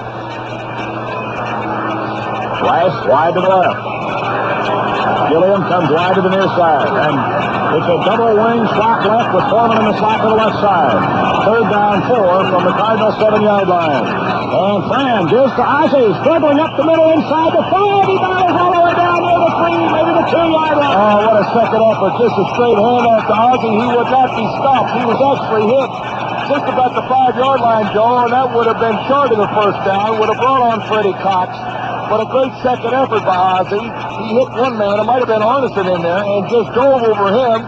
Rice wide to the left. Gilliam comes wide to the near side. And it's a double wing slot left with Foreman in the slot to the left side. Third down 4 from the Cardinals 7-yard line. And Fran gives to Ozzie, struggling up the middle inside the 5. He battles all the way down near the 3, maybe the 2-yard line. Oh, what a second effort. Just a straight handoff to Ozzie. He would not be stopped. He was actually hit just about the 5-yard line, Joe, and that would have been short of the first down. Would have brought on Freddie Cox. But a great second effort by Ozzie. He hit one man. It might have been Arneson in there and just drove over him.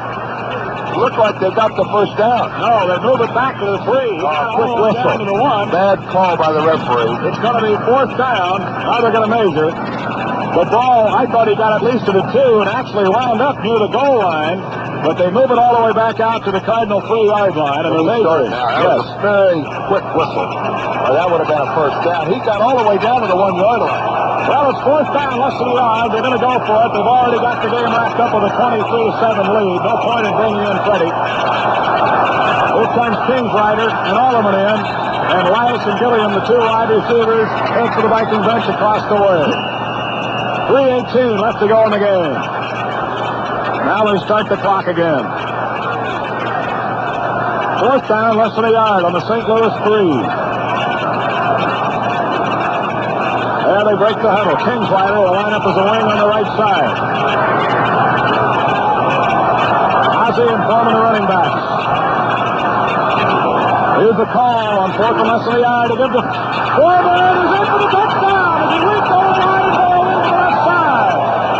Looked like they got the first down. No, they move it back to the 3. Quick whistle. Down to the 1. Bad call by the referee. It's going to be 4th down. Now they're going to measure. The ball, I thought he got at least to the 2 and actually wound up near the goal line. But they move it all the way back out to the Cardinal 3-yard line, and they measure. That was a very quick whistle. That would have been a first down. He got all the way down to the 1-yard line. Well, it's 4th down, less than a yard. They're going to go for it. They've already got the game wrapped up with a 23-7 lead. No point in bringing in Freddie. Here comes Kingsrider and Allman in, and Rice and Gilliam, the 2 wide receivers, head for the Viking bench across the way. 3:18 left to go in the game. Now they start the clock again. 4th down, less than a yard on the St. Louis 3. There they break the huddle. Kingsrider will line up as a wing on the right side. Ozzie and Foreman the running backs. Here's the call on 4th and less than a yard to give the Foreman is in for the touchdown as he leaps over the line and goes into the left side.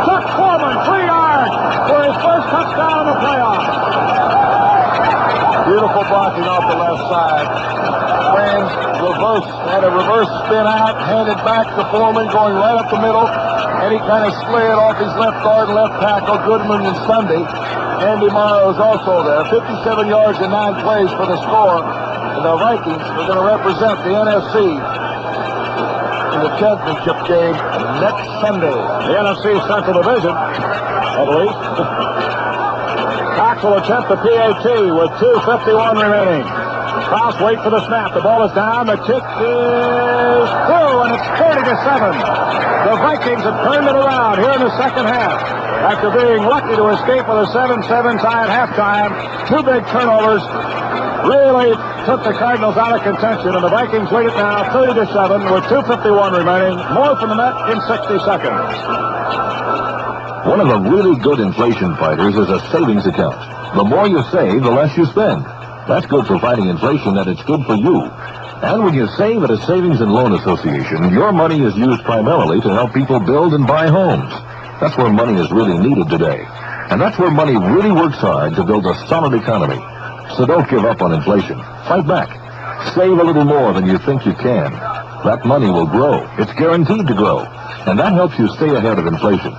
Chuck Foreman, 3 yards for his first touchdown in the playoffs. Beautiful blocking off the left side. Fran had a reverse spin out, handed back to Foreman, going right up the middle, and he kind of slid off his left guard and left tackle, Goodman and Sunday. Andy Morrow is also there. 57 yards in 9 plays for the score. And the Vikings are going to represent the NFC in the championship game next Sunday. The NFC Central Division, at least. Cox will attempt the PAT with 2:51 remaining. Kraus wait for the snap. The ball is down. The kick is through, and it's 30-7. The Vikings have turned it around here in the second half. After being lucky to escape with a 7-7 tie at halftime, 2 big turnovers really took the Cardinals out of contention, and the Vikings lead it now 30-7 with 2:51 remaining. More from the net in 60 seconds. One of the really good inflation fighters is a savings account. The more you save, the less you spend. That's good for fighting inflation, and it's good for you. And when you save at a savings and loan association, your money is used primarily to help people build and buy homes. That's where money is really needed today. And that's where money really works hard to build a solid economy. So don't give up on inflation. Fight back. Save a little more than you think you can. That money will grow. It's guaranteed to grow. And that helps you stay ahead of inflation.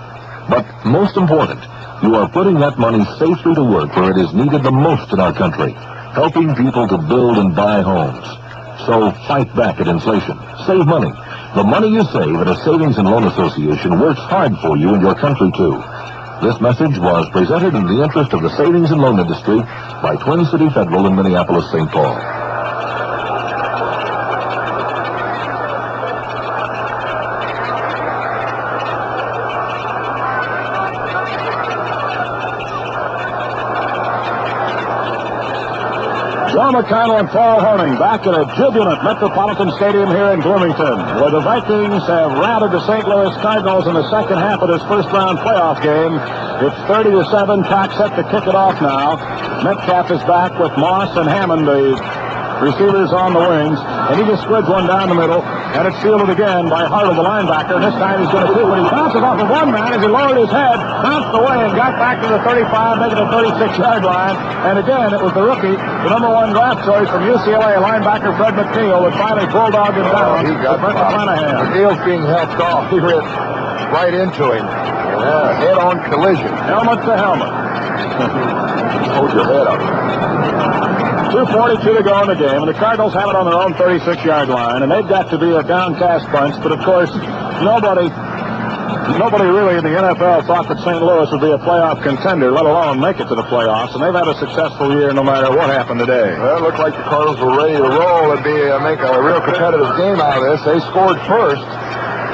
But most important, you are putting that money safely to work where it is needed the most in our country, helping people to build and buy homes. So fight back at inflation. Save money. The money you save at a savings and loan association works hard for you and your country, too. This message was presented in the interest of the savings and loan industry by Twin City Federal in Minneapolis, St. Paul. Joe McConnell and Paul Horning back at a jubilant Metropolitan Stadium here in Bloomington, where the Vikings have routed the St. Louis Cardinals in the second half of this first-round playoff game. It's 30-7. Cox set to kick it off now. Metcalf is back with Moss and Hammond, the receivers on the wings, and he just squids one down the middle, and it's fielded again by Hartle, the linebacker, and this time he's going to shoot, but he bounces off of one man as he lowered his head, bounced away, and got back to the 35, making the 36-yard line, and again, it was the rookie, the number 1 draft choice from UCLA, linebacker Fred McNeil, that finally bulldogged him down. He got McNeil's being helped off. He hit right into him. Head-on collision. Helmet to helmet. Hold your head up. 2:42 to go in the game, and the Cardinals have it on their own 36-yard line, and they've got to be a downcast bunch, but of course, nobody nobody really in the NFL thought that St. Louis would be a playoff contender, let alone make it to the playoffs, and they've had a successful year no matter what happened today. Well, it looked like the Cardinals were ready to roll and make a real competitive game out of this. They scored first,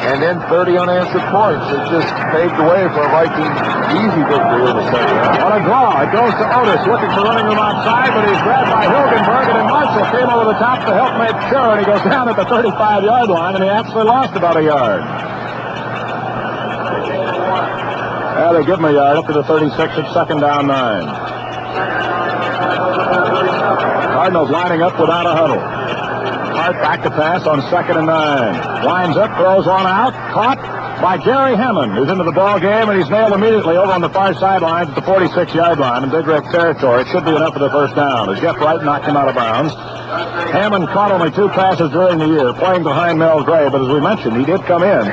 and then 30 unanswered points. It just paved the way for a Viking easy victory in the second half. On a draw, it goes to Otis, looking for running room outside, but he's grabbed by Hilgenberg, and then Marshall came over the top to help make sure, and he goes down at the 35-yard line, and he actually lost about a yard. Yeah, they give him a yard up to the 36 at second down 9. Cardinals lining up without a huddle. Hart back to pass on 2nd and 9. Lines up, throws one out, caught by Gary Hammond, who's into the ball game, and he's nailed immediately over on the far sidelines at the 46-yard line in Big Red territory. It should be enough for the first down as Jeff Wright knocked him out of bounds. Hammond caught only 2 passes during the year, playing behind Mel Gray, but as we mentioned, he did come in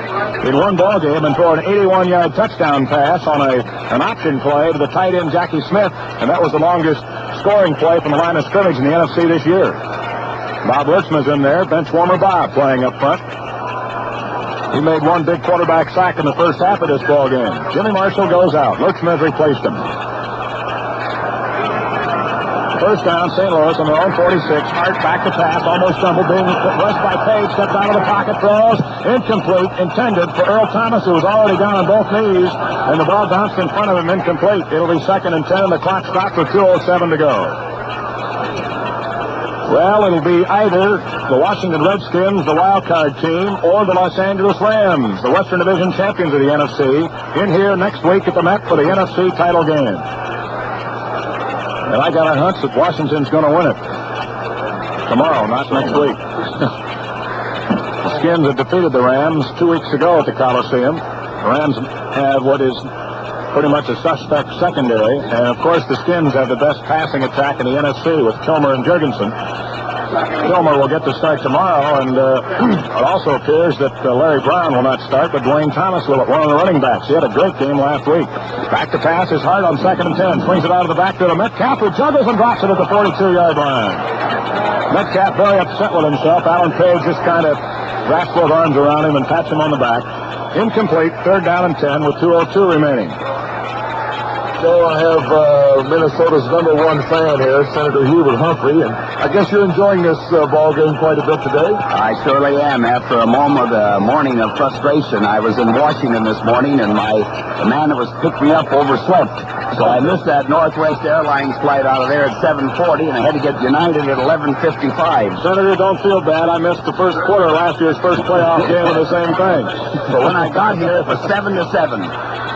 one ball game and throw an 81-yard touchdown pass on an option play to the tight end Jackie Smith, and that was the longest scoring play from the line of scrimmage in the NFC this year. Bob Lurchman's in there, bench warmer Bob playing up front. He made one big quarterback sack in the first half of this ball game. Jimmy Marshall goes out. Lurchman has replaced him. First down, St. Louis on their own 46. Hart back to pass, almost stumbled, being rushed by Page, steps out of the pocket, throws, incomplete, intended for Earl Thomas, who was already down on both knees, and the ball bounced in front of him, incomplete. It'll be 2nd and 10, and the clock stops with 2:07 to go. Well, it'll be either the Washington Redskins, the wild card team, or the Los Angeles Rams, the Western Division champions of the NFC, in here next week at the Met for the NFC title game. And I got a hunch that Washington's going to win it tomorrow, not next week. The Skins have defeated the Rams 2 weeks ago at the Coliseum. The Rams have what is pretty much a suspect secondary, and of course the Skins have the best passing attack in the NFC with Kilmer and Jurgensen. Kilmer will get to start tomorrow, and it also appears that Larry Brown will not start, but Dwayne Thomas will at one of the running backs. He had a great game last week. Back to pass is Hart on 2nd and 10. Swings it out of the backfield to Metcalf, who juggles and drops it at the 42-yard line. Metcalf very upset with himself. Alan Page just kind of wraps both arms around him and pats him on the back. Incomplete, 3rd down and 10 with 2:02 remaining. So I have Minnesota's #1 fan here, Senator Hubert Humphrey, and I guess you're enjoying this ball game quite a bit today. I surely am. After a morning of frustration, I was in Washington this morning, and the man that was picked me up overslept. So I missed that Northwest Airlines flight out of there at 7:40, and I had to get United at 11:55. Senator, don't feel bad. I missed the first quarter of last year's first playoff game of the same thing. But when I got here, it was 7-7.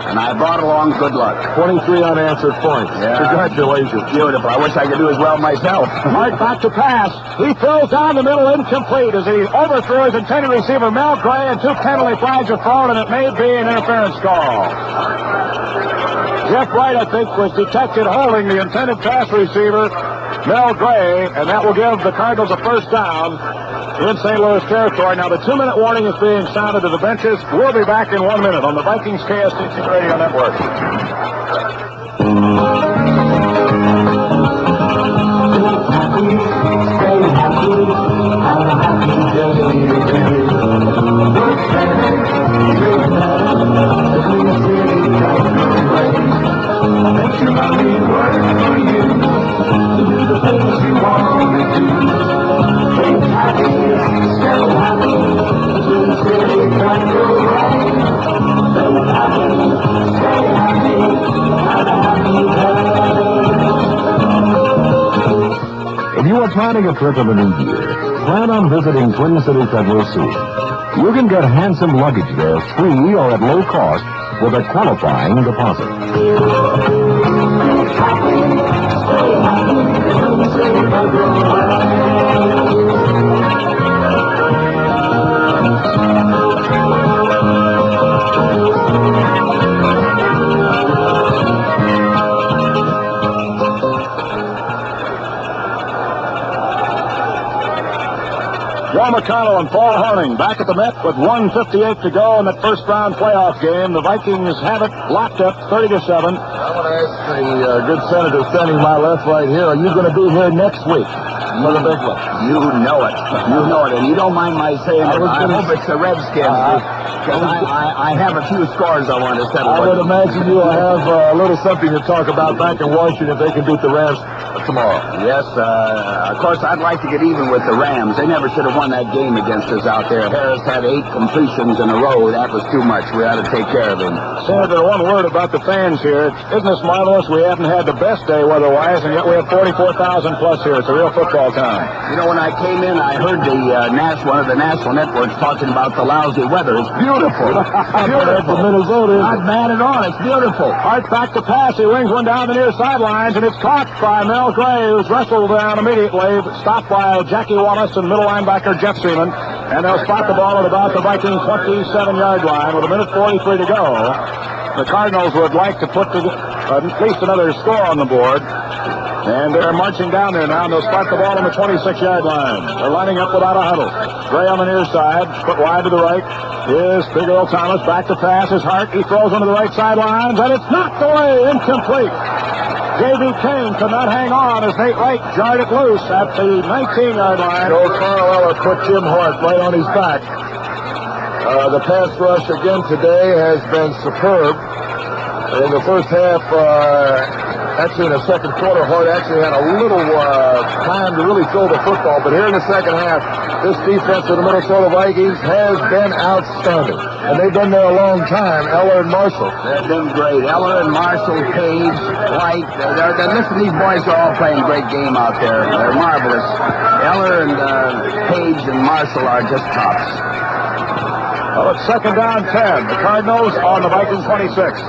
And I brought along good luck. 23 unanswered points. Yeah. Congratulations. Beautiful. I wish I could do as well myself. Hart back to pass. He throws down the middle, incomplete, as he overthrew his intended receiver, Mel Gray, and 2 penalty flags are thrown, and it may be an interference call. Jeff Wright, I think, was detected holding the intended pass receiver, Mel Gray, and that will give the Cardinals a first down in St. Louis territory. Now, the 2-minute warning is being sounded to the benches. We'll be back in 1 minute on the Vikings KSTC Radio Network. If you are planning a trip in the new year, plan on visiting Twin City Federal soon. You can get handsome luggage there free or at low cost with a qualifying deposit. Joe McConnell and Paul Horning back at the Met with 1:58 to go in that first-round playoff game. The Vikings have it locked up 30-7. I want to ask the good senator standing to my left right here, are you going to be here next week for the big one? You know it. You know it. And you don't mind my saying it. I hope it's the Redskins. I have a few scores I want to settle. I would imagine you will have a little something to talk about back in Washington if they can beat the Rams tomorrow. Yes, of course, I'd like to get even with the Rams. They never should have won that game against us out there. Harris had 8 completions in a row. That was too much. We ought to take care of him. Senator, one word about the fans here. Isn't this marvelous? We haven't had the best day weather-wise, and yet we have 44,000 plus here. It's a real football town. You know, when I came in, I heard one of the national networks talking about the lousy weather. It's beautiful. Beautiful. Minnesota. Not bad at all. It's beautiful. Hart back to pass. He wings one down the near sidelines, and it's caught by Mel Gray, who's wrestled down immediately. Stopped by Jackie Wallace and middle linebacker Jeff Seaman. And they'll spot the ball at about the Viking 27-yard line with 1:43 to go. The Cardinals would like to put at least another score on the board. And they're marching down there now, and they'll spot the ball on the 26-yard line. They're lining up without a huddle. Gray on the near side, put wide to the right. Is Big Earl Thomas back to pass. His Hart. He throws onto the right sidelines, and it's knocked away, incomplete. J.B. Kane could not hang on as Nate Wright jarred it loose at the 19-yard line. Joe Carnella put Jim Hart right on his back. The pass rush again today has been superb. In the first half, actually in the second quarter, Hart actually had a little time to really throw the football. But here in the second half, this defense of the Minnesota Vikings has been outstanding. And they've been there a long time, Eller and Marshall. They've been great. Eller and Marshall, Page, White. Listen, these boys are all playing a great game out there. They're marvelous. Eller and Page and Marshall are just tops. Well, it's second down 10. The Cardinals on the Viking 26.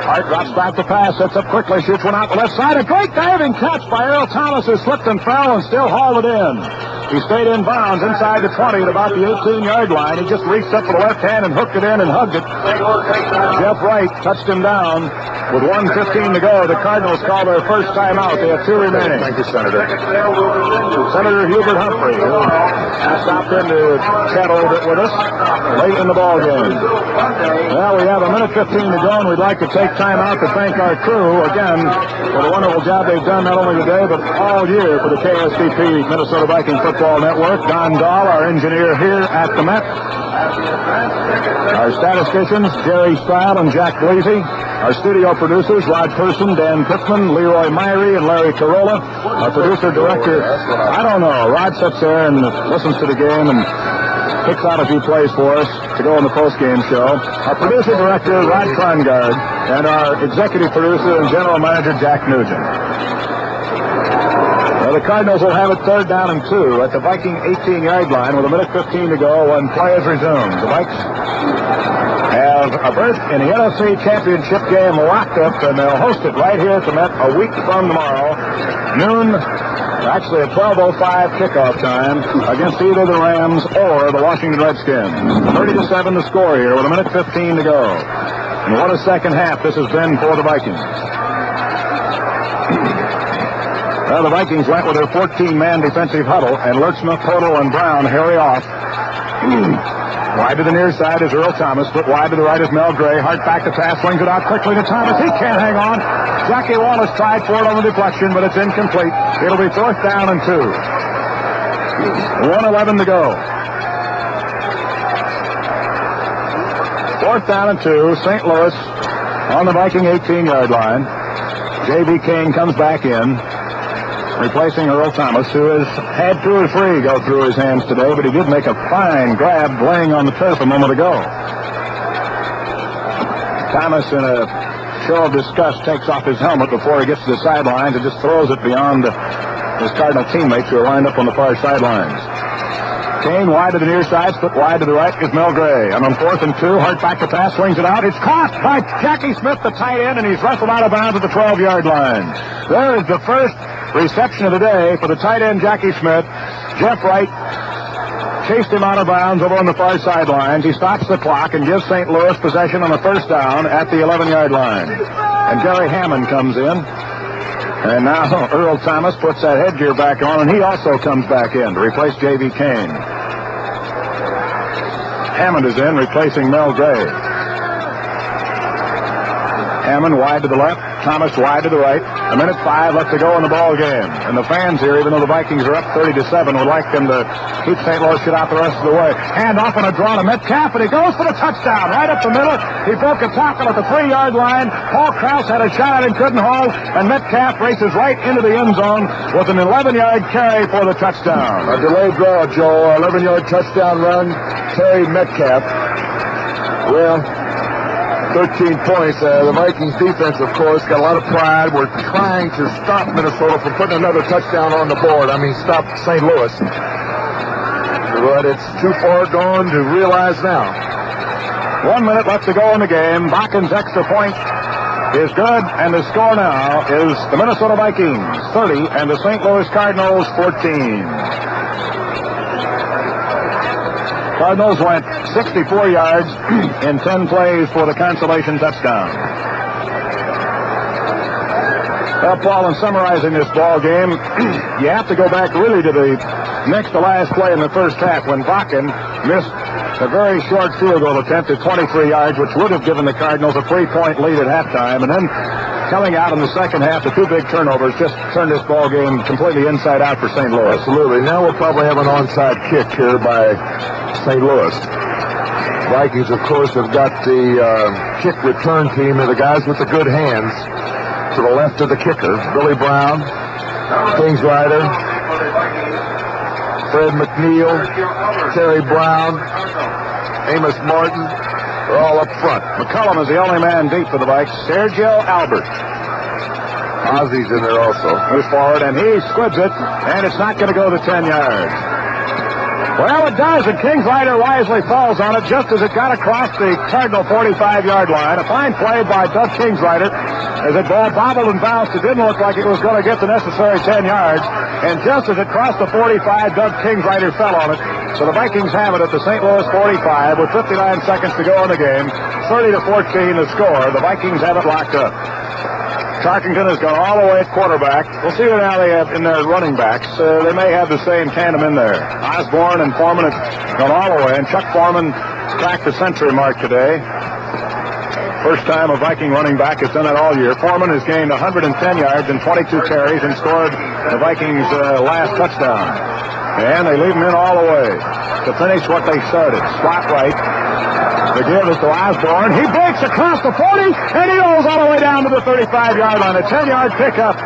Hart drops back to pass, sets up quickly, shoots one out the left side. A great diving catch by Earl Thomas, who slipped and fell and still hauled it in. He stayed in bounds inside the 20 at about the 18-yard line. He just reached up with the left hand and hooked it in and hugged it. Jeff Wright touched him down with 1:15 to go. The Cardinals call their first timeout. They have 2 remaining. Thank you, Senator. Senator Hubert Humphrey, who stopped in to chat a little bit with us late in the ball game. Well, we have 1:15 to go, and we'd like to take time out to thank our crew again for the wonderful job they've done not only today but all year for the KSTP Minnesota Viking Football Network. Don Dahl, our engineer here at the Met. Our statisticians, Jerry Stile and Jack Blazy. Our studio producers, Rod Person, Dan Pittman, Leroy Myrie, and Larry Carolla. Our producer-director, I don't know. Rod sits there and listens to the game and picks out a few plays for us to go on the post-game show. Our producer-director, Rod Krongard, and our executive producer and general manager, Jack Nugent. Well, the Cardinals will have it 3rd down and 2 at the Viking 18-yard line with 1:15 to go when play is resumed. The Vikes have a berth in the NFC Championship game locked up, and they'll host it right here at the Met a week from tomorrow, noon, actually at 12:05 kickoff time, against either the Rams or the Washington Redskins. 30-7 the score here with 1:15 to go. And what a second half this has been for the Vikings. Well, the Vikings went with their 14-man defensive huddle, and Lurchma, Poto, and Brown hurry off. Wide to the near side is Earl Thomas, but wide to the right is Mel Gray. Hart back to pass, swings it out quickly to Thomas. He can't hang on. Jackie Wallace tried for it on the deflection, but it's incomplete. It'll be 4th down and 2. 1:11 to go. 4th down and 2. St. Louis on the Viking 18-yard line. J.B. Kane comes back in, replacing Earl Thomas, who has had 2 or 3 go through his hands today, but he did make a fine grab laying on the turf a moment ago. Thomas, in a show of disgust, takes off his helmet before he gets to the sidelines and just throws it beyond his Cardinal teammates who are lined up on the far sidelines. Kane wide to the near side, split wide to the right is Mel Gray. And on 4th and 2, Hart back to pass, swings it out. It's caught by Jackie Smith, the tight end, and he's wrestled out of bounds at the 12-yard line. There is the first reception of the day for the tight end Jackie Smith. Jeff Wright chased him out of bounds over on the far sidelines. He stops the clock and gives St. Louis possession on the 1st down at the 11-yard line. And Gary Hammond comes in. And now Earl Thomas puts that headgear back on, and he also comes back in to replace J.B. Kane. Hammond is in, replacing Mel Gray. Hammond wide to the left. Thomas wide to the right. 1:05 left to go in the ball game. And the fans here, even though the Vikings are up 30-7, would like them to keep St. Louis shut out the rest of the way. Hand off on a draw to Metcalf, and he goes for the touchdown right up the middle. He broke a tackle at the 3-yard line. Paul Krause had a shot at him, couldn't hold, and Metcalf races right into the end zone with an 11-yard carry for the touchdown. A delayed draw, Joe. 11-yard touchdown run. Terry Metcalf. Well, 13 points. The Vikings defense, of course, got a lot of pride. We're trying to stop Minnesota from putting another touchdown on the board. I mean, stop St. Louis. But it's too far gone to realize now. 1 minute left to go in the game. Bakken's extra point is good, and the score now is the Minnesota Vikings 30 and the St. Louis Cardinals 14. Cardinals went 64 yards in 10 plays for the consolation touchdown. Well, Paul, in summarizing this ball game, you have to go back really to the next to last play in the first half when Bakken missed a very short field goal attempt at 23 yards, which would have given the Cardinals a 3-point lead at halftime. And then coming out in the second half, the two big turnovers just turned this ball game completely inside out for St. Louis. Absolutely. Now we'll probably have an onside kick here by St. Louis. Vikings, of course, have got the kick return team of the guys with the good hands. To the left of the kicker, Billy Brown, Kingsrider, Fred McNeil, Terry Brown, Amos Martin, are all up front. McCullum is the only man deep for the Vikes. Sergio Albert. Ozzy's in there also. Moves forward, and he squibs it, and it's not going to go to 10 yards. Well, it does, and Kingsrider wisely falls on it just as it got across the Cardinal 45-yard line. A fine play by Doug Kingsrider. As the ball bobbled and bounced, it didn't look like it was going to get the necessary 10 yards. And just as it crossed the 45, Doug Kingsrider fell on it. So the Vikings have it at the St. Louis 45 with 59 seconds to go in the game. 30-14 the score. The Vikings have it locked up. Tarkington has gone all the way at quarterback. We'll see what now they have in their running backs. They may have the same tandem in there. Osborne and Foreman have gone all the way, and Chuck Foreman cracked the century mark today. First time a Viking running back has done that all year. Foreman has gained 110 yards and 22 carries and scored the Vikings' last touchdown. And they leave him in all the way to finish what they started. Slot right. The give is to Osborne. He breaks across the 40, and he rolls all the way down to the 35-yard line. A 10-yard pickup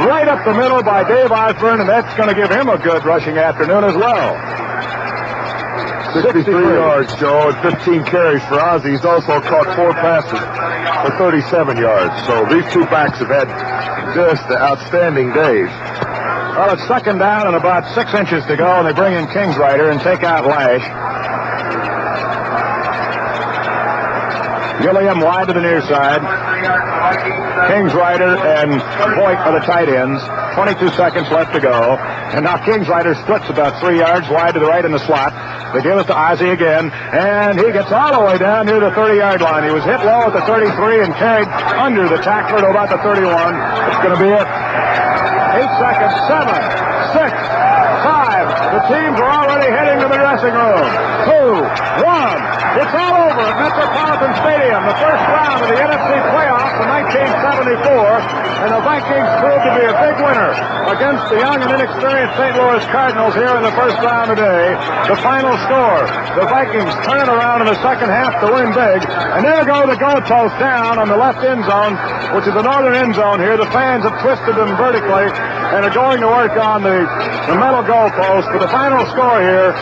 right up the middle by Dave Osborne, and that's going to give him a good rushing afternoon as well. 63 yards, Joe, and 15 carries for Ozzy. He's also caught 4 passes for 37 yards. So these two backs have had just outstanding days. Well, it's second down and about 6 inches to go, and they bring in Kingsrider and take out Lash. Gilliam wide to the near side. Kingsrider and Voigt are the tight ends. 22 seconds left to go. And now Kingsrider splits about 3 yards wide to the right in the slot. They give it to Ozzy again, and he gets all the way down near the 30-yard line. He was hit low at the 33 and carried under the tackler to about the 31. It's going to be it. 8 seconds. 7, 6, 5. The teams are already heading to the dressing room. 2, 1. It's all over at Metropolitan Stadium. The first round of the NFC playoffs in 1974. And the Vikings proved to be a big winner against the young and inexperienced St. Louis Cardinals here in the first round today. The final score, the Vikings turn it around in the second half to win big. And there go the goalposts down on the left end zone, which is the northern end zone here. The fans have twisted them vertically and are going to work on the metal goalpost. But the final score here,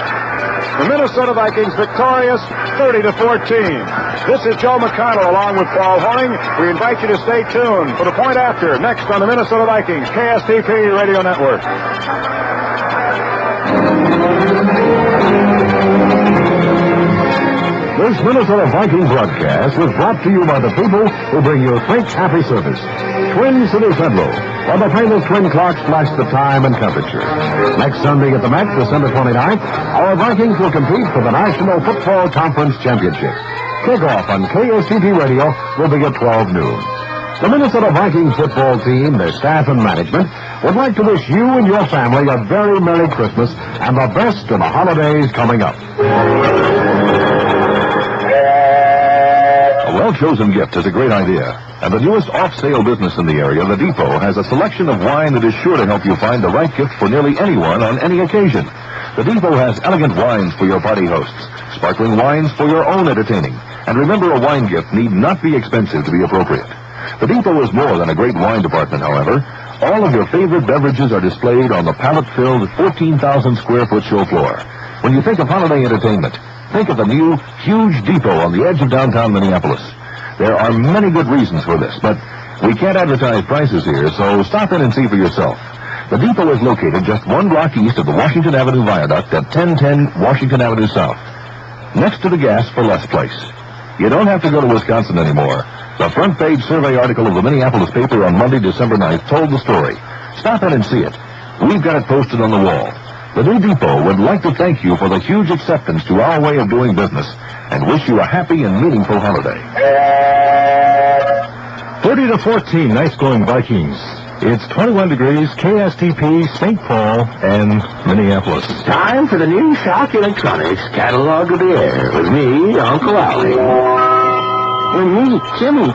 the Minnesota Vikings victorious 30-14. This is Joe McConnell along with Paul Horning. We invite you to stay tuned for the point after next on the Minnesota Vikings KSTP Radio Network. This Minnesota Viking broadcast was brought to you by the people who bring you Frank's Happy Service. Twin City Federal, where the famous twin clocks flash the time and temperature. Next Sunday at the Met, December 29th, our Vikings will compete for the National Football Conference Championship. Kickoff on KSTP Radio will be at 12 noon. The Minnesota Vikings football team, their staff and management, would like to wish you and your family a very Merry Christmas and the best of the holidays coming up. well-chosen gift is a great idea. And the newest off-sale business in the area, The Depot, has a selection of wine that is sure to help you find the right gift for nearly anyone on any occasion. The Depot has elegant wines for your party hosts, sparkling wines for your own entertaining. And remember, a wine gift need not be expensive to be appropriate. The Depot is more than a great wine department, however. All of your favorite beverages are displayed on the pallet-filled 14,000-square-foot show floor. When you think of holiday entertainment, think of the new, huge depot on the edge of downtown Minneapolis. There are many good reasons for this, but we can't advertise prices here, so stop in and see for yourself. The depot is located just 1 block east of the Washington Avenue Viaduct at 1010 Washington Avenue South, next to the Gas for Less place. You don't have to go to Wisconsin anymore. The front-page survey article of the Minneapolis paper on Monday, December 9th told the story. Stop in and see it. We've got it posted on the wall. The new depot would like to thank you for the huge acceptance to our way of doing business and wish you a happy and meaningful holiday. 30-14, nice going Vikings. It's 21 degrees, KSTP, St. Paul, and Minneapolis. Time for the new Shock Electronics catalog of the air with me, Uncle Allie. And me, Jimmy.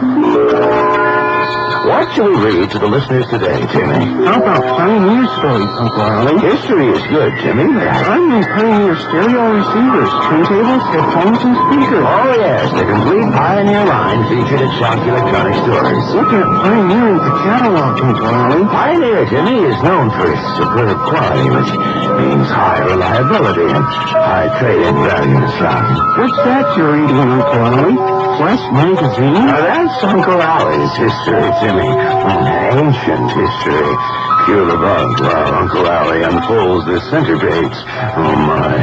What shall we read to the listeners today, Timmy? How about Pioneer stories, Uncle Allie? History is good, Timmy. I mean Pioneer stereo receivers, turntables, headphones, and speakers. Oh, yes, the complete Pioneer line featured at Shock Electronic Stores. Look at Pioneer in the catalog, Uncle Allie. Pioneer, Timmy, is known for its superb quality, which means high reliability and high trade-in value to stock. What's that you're reading, Uncle Allie? Flash magazine? Now, that's Uncle Allie's history, Timmy. Ancient history. Pure above while Uncle Allie unfolds the center page. Oh, my.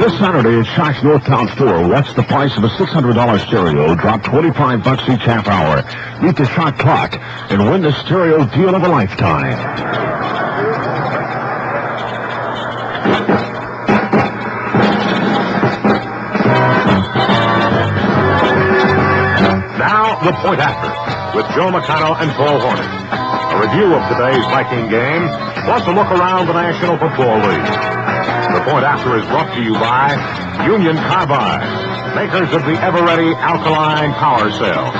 This Saturday at Shock's Northtown store, watch the price of a $600 stereo drop $25 each half hour. Beat the Shock clock and win the stereo deal of a lifetime. The Point After, with Joe McConnell and Paul Horner. A review of today's Viking game, plus a look around the National Football League. The Point After is brought to you by Union Carbide, makers of the ever-ready alkaline power cell.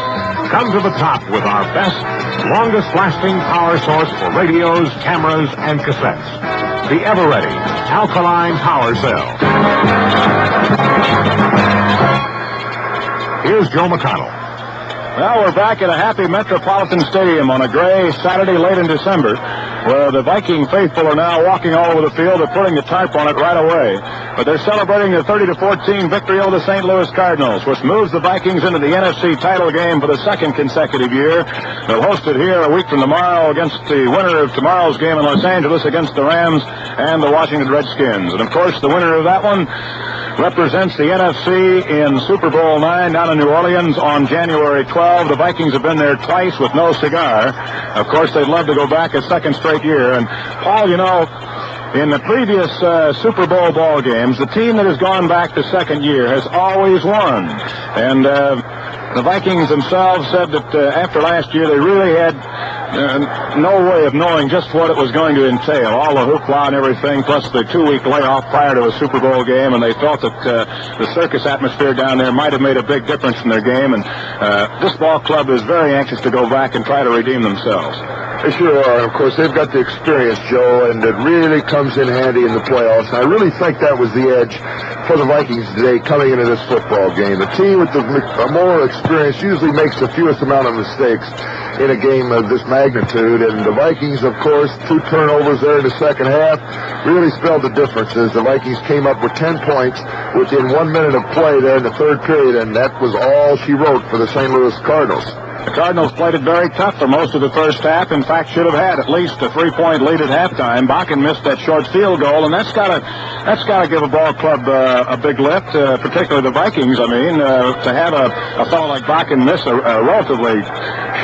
Come to the top with our best, longest-lasting power source for radios, cameras, and cassettes. The ever-ready alkaline power cell. Here's Joe McConnell. Well, we're back at a happy Metropolitan Stadium on a gray Saturday late in December, where the Viking faithful are now walking all over the field. They're putting the tarp on it right away. But they're celebrating their 30-14 victory over the St. Louis Cardinals, which moves the Vikings into the NFC title game for the second consecutive year. They'll host it here a week from tomorrow against the winner of tomorrow's game in Los Angeles against the Rams and the Washington Redskins. And, of course, the winner of that one represents the NFC in Super Bowl IX down in New Orleans on January 12. The Vikings have been there twice with no cigar. Of course, they'd love to go back a second straight year. And, Paul, you know, in the previous Super Bowl ball games, the team that has gone back the second year has always won. And the Vikings themselves said that after last year, they really had no way of knowing just what it was going to entail, all the hoopla and everything, plus the 2-week layoff prior to a Super Bowl game, and they felt that the circus atmosphere down there might have made a big difference in their game, and this ball club is very anxious to go back and try to redeem themselves. They sure are. Of course, they've got the experience, Joe, and it really comes in handy in the playoffs. And I really think that was the edge for the Vikings today coming into this football game. The team with the more experience usually makes the fewest amount of mistakes in a game of this magnitude. And the Vikings, of course, 2 turnovers there in the second half really spelled the differences. The Vikings came up with 10 points within 1 minute of play there in the third period, and that was all she wrote for the St. Louis Cardinals. The Cardinals played it very tough for most of the first half. In fact, should have had at least a 3-point lead at halftime. Bakken missed that short field goal, and that's got to give a ball club a big lift, particularly the Vikings. I mean, to have a fellow like Bakken miss a relatively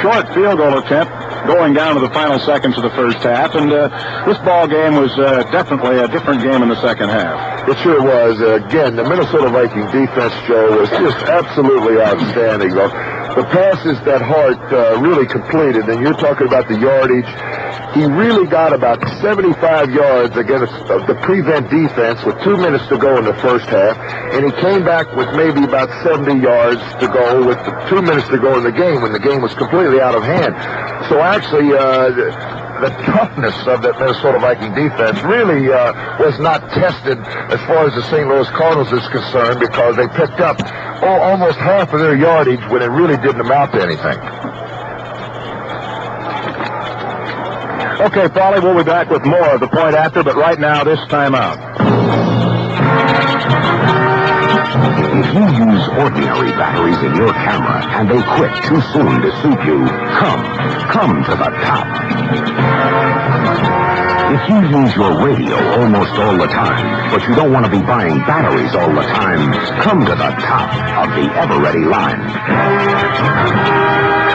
short field goal attempt going down to the final seconds of the first half, and this ball game was definitely a different game in the second half. It sure was. Again, the Minnesota Viking defense, Joe, was just absolutely outstanding. the passes that Hart really completed, and you're talking about the yardage, he really got about 75 yards against the prevent defense with 2 minutes to go in the first half, and he came back with maybe about 70 yards to go with 2 minutes to go in the game when the game was completely out of hand. So actually, the toughness of that Minnesota Viking defense really was not tested as far as the St. Louis Cardinals is concerned, because they picked up almost half of their yardage when it really didn't amount to anything. Okay, Paulie, we'll be back with more of the point after, but right now, this time out. If you use ordinary batteries in your camera and they quit too soon to suit you, come to the top. If you use your radio almost all the time, but you don't want to be buying batteries all the time, come to the top of the Ever-Ready line.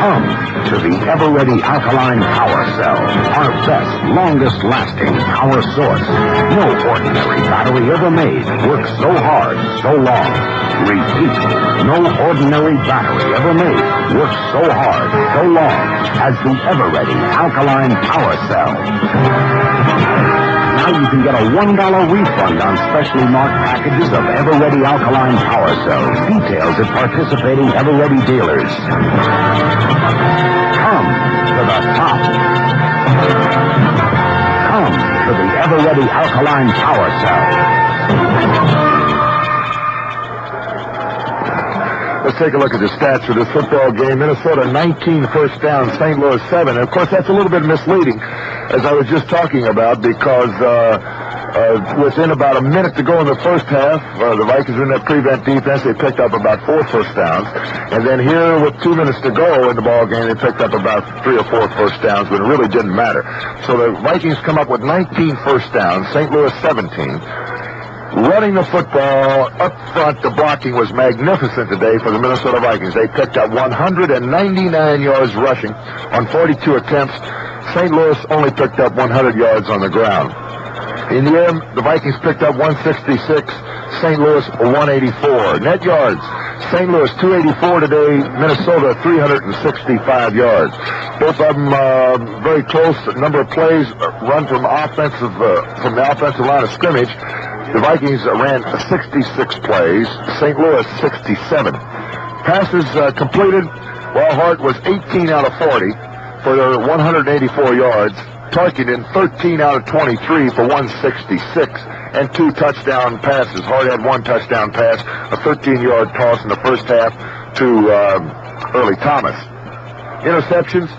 Come to the Ever-Ready Alkaline Power Cell, our best, longest-lasting power source. No ordinary battery ever made works so hard, so long. Repeat, no ordinary battery ever made works so hard, so long as the Ever-Ready Alkaline Power Cell. Now you can get a $1 refund on specially marked packages of Ever-Ready Alkaline Power Cells. Details at participating Ever-Ready dealers. Come to the top. Come to the Ever-Ready Alkaline Power Cell. Let's take a look at the stats for this football game. Minnesota 19 first downs, St. Louis 7. And of course, that's a little bit misleading, as I was just talking about, because within about a minute to go in the first half, the Vikings in that prevent defense, they picked up about 4 first downs. And then here, with 2 minutes to go in the ball game, they picked up about 3 or 4 first downs, but it really didn't matter. So the Vikings come up with 19 first downs, St. Louis 17. Running the football up front, the blocking was magnificent today for the Minnesota Vikings. They picked up 199 yards rushing on 42 attempts. St. Louis only picked up 100 yards on the ground. In the air, the Vikings picked up 166, St. Louis 184. Net yards, St. Louis 284 today, Minnesota 365 yards. Both of them very close. A number of plays run from the offensive line of scrimmage. The Vikings ran 66 plays, St. Louis 67. Passes completed, well, Hart was 18 out of 40 for their 184 yards. Tarkington 13 out of 23 for 166 and 2 touchdown passes. Hart had 1 touchdown pass, a 13-yard toss in the first half to Early Thomas. Interceptions,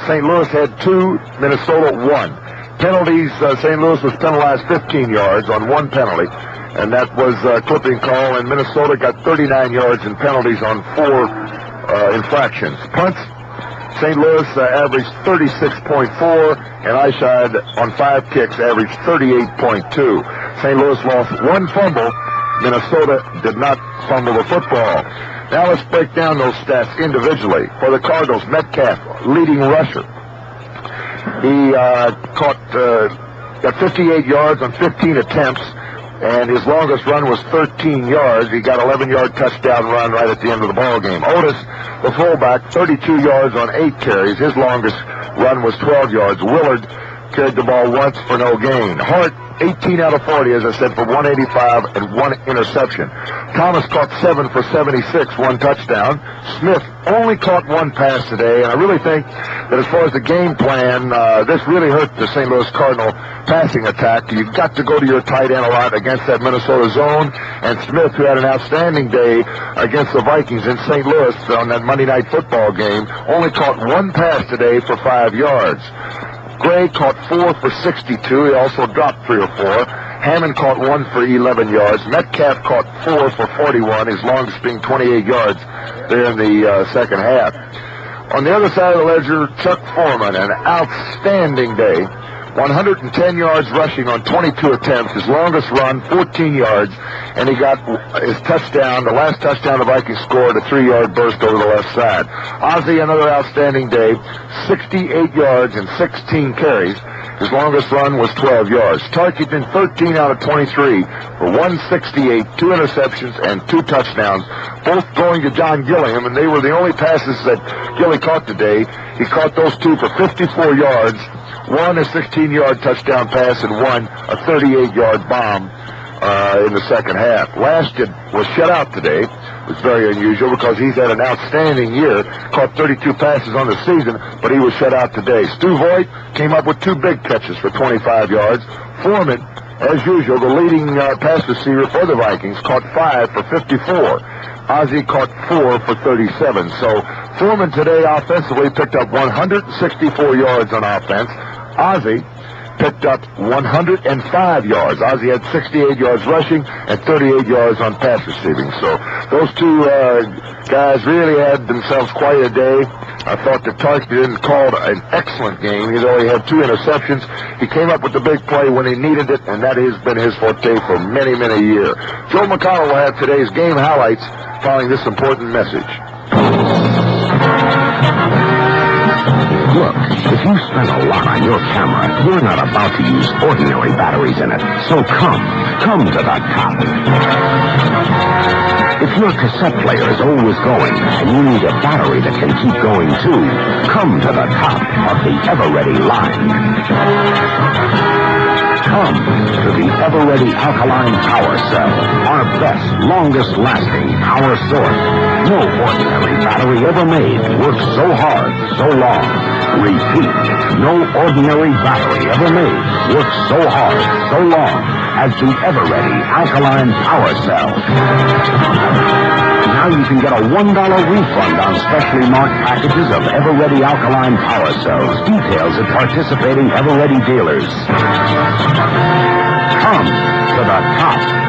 St. Louis had 2, Minnesota 1. Penalties, St. Louis was penalized 15 yards on 1 penalty, and that was a clipping call, and Minnesota got 39 yards in penalties on 4 infractions. Punts, St. Louis averaged 36.4, and Eichard on 5 kicks averaged 38.2. St. Louis lost 1 fumble. Minnesota did not fumble the football. Now let's break down those stats individually. For the Cardinals, Metcalf, leading rusher. He got 58 yards on 15 attempts, and his longest run was 13 yards. He got 11-yard touchdown run right at the end of the ball game. Otis, the fullback, 32 yards on 8 carries. His longest run was 12 yards. Willard carried the ball once for no gain. Hart, 18 out of 40, as I said, for 185 and 1 interception. Thomas caught 7 for 76, 1 touchdown. Smith only caught 1 pass today, and I really think that as far as the game plan, this really hurt the St. Louis Cardinal passing attack. You've got to go to your tight end a lot against that Minnesota zone, and Smith, who had an outstanding day against the Vikings in St. Louis on that Monday Night Football game, only caught 1 pass today for 5 yards. Gray caught 4 for 62. He also dropped 3 or 4. Hammond caught 1 for 11 yards. Metcalf caught 4 for 41, his longest being 28 yards there in the second half. On the other side of the ledger, Chuck Foreman, an outstanding day. 110 yards rushing on 22 attempts, his longest run, 14 yards, and he got his touchdown, the last touchdown the Vikings scored, a 3-yard burst over the left side. Ozzie, another outstanding day, 68 yards and 16 carries. His longest run was 12 yards. Tarkington, 13 out of 23 for 168, 2 interceptions, and 2 touchdowns, both going to John Gilliam, and they were the only passes that Gilly caught today. He caught those 2 for 54 yards, one a 16-yard touchdown pass, and one a 38-yard bomb in the second half. Lashton was shut out today. It was very unusual because he's had an outstanding year, caught 32 passes on the season, but he was shut out today. Stu Voigt came up with 2 big catches for 25 yards. Foreman, as usual, the leading pass receiver for the Vikings, caught 5 for 54. Ozzie caught 4 for 37. So Foreman today offensively picked up 164 yards on offense. Ozzie picked up 105 yards. Ozzie had 68 yards rushing and 38 yards on pass receiving. So those 2 guys really had themselves quite a day. I thought that Tarkington called an excellent game, even though he had 2 interceptions. He came up with the big play when he needed it, and that has been his forte for many, many years. Joe McConnell will have today's game highlights following this important message. Look, if you spend a lot on your camera, you're not about to use ordinary batteries in it. So come to the top. If your cassette player is always going and you need a battery that can keep going too, come to the top of the Ever-Ready line. Come to the Ever-Ready Alkaline Power Cell, our best, longest-lasting power source. No ordinary battery ever made works so hard, so long. Repeat, no ordinary battery ever made works so hard, so long as the Ever-Ready Alkaline Power Cell. Now you can get a $1 refund on specially marked packages of Ever-Ready Alkaline Power Cells. Details at participating Ever-Ready dealers. Come to the top.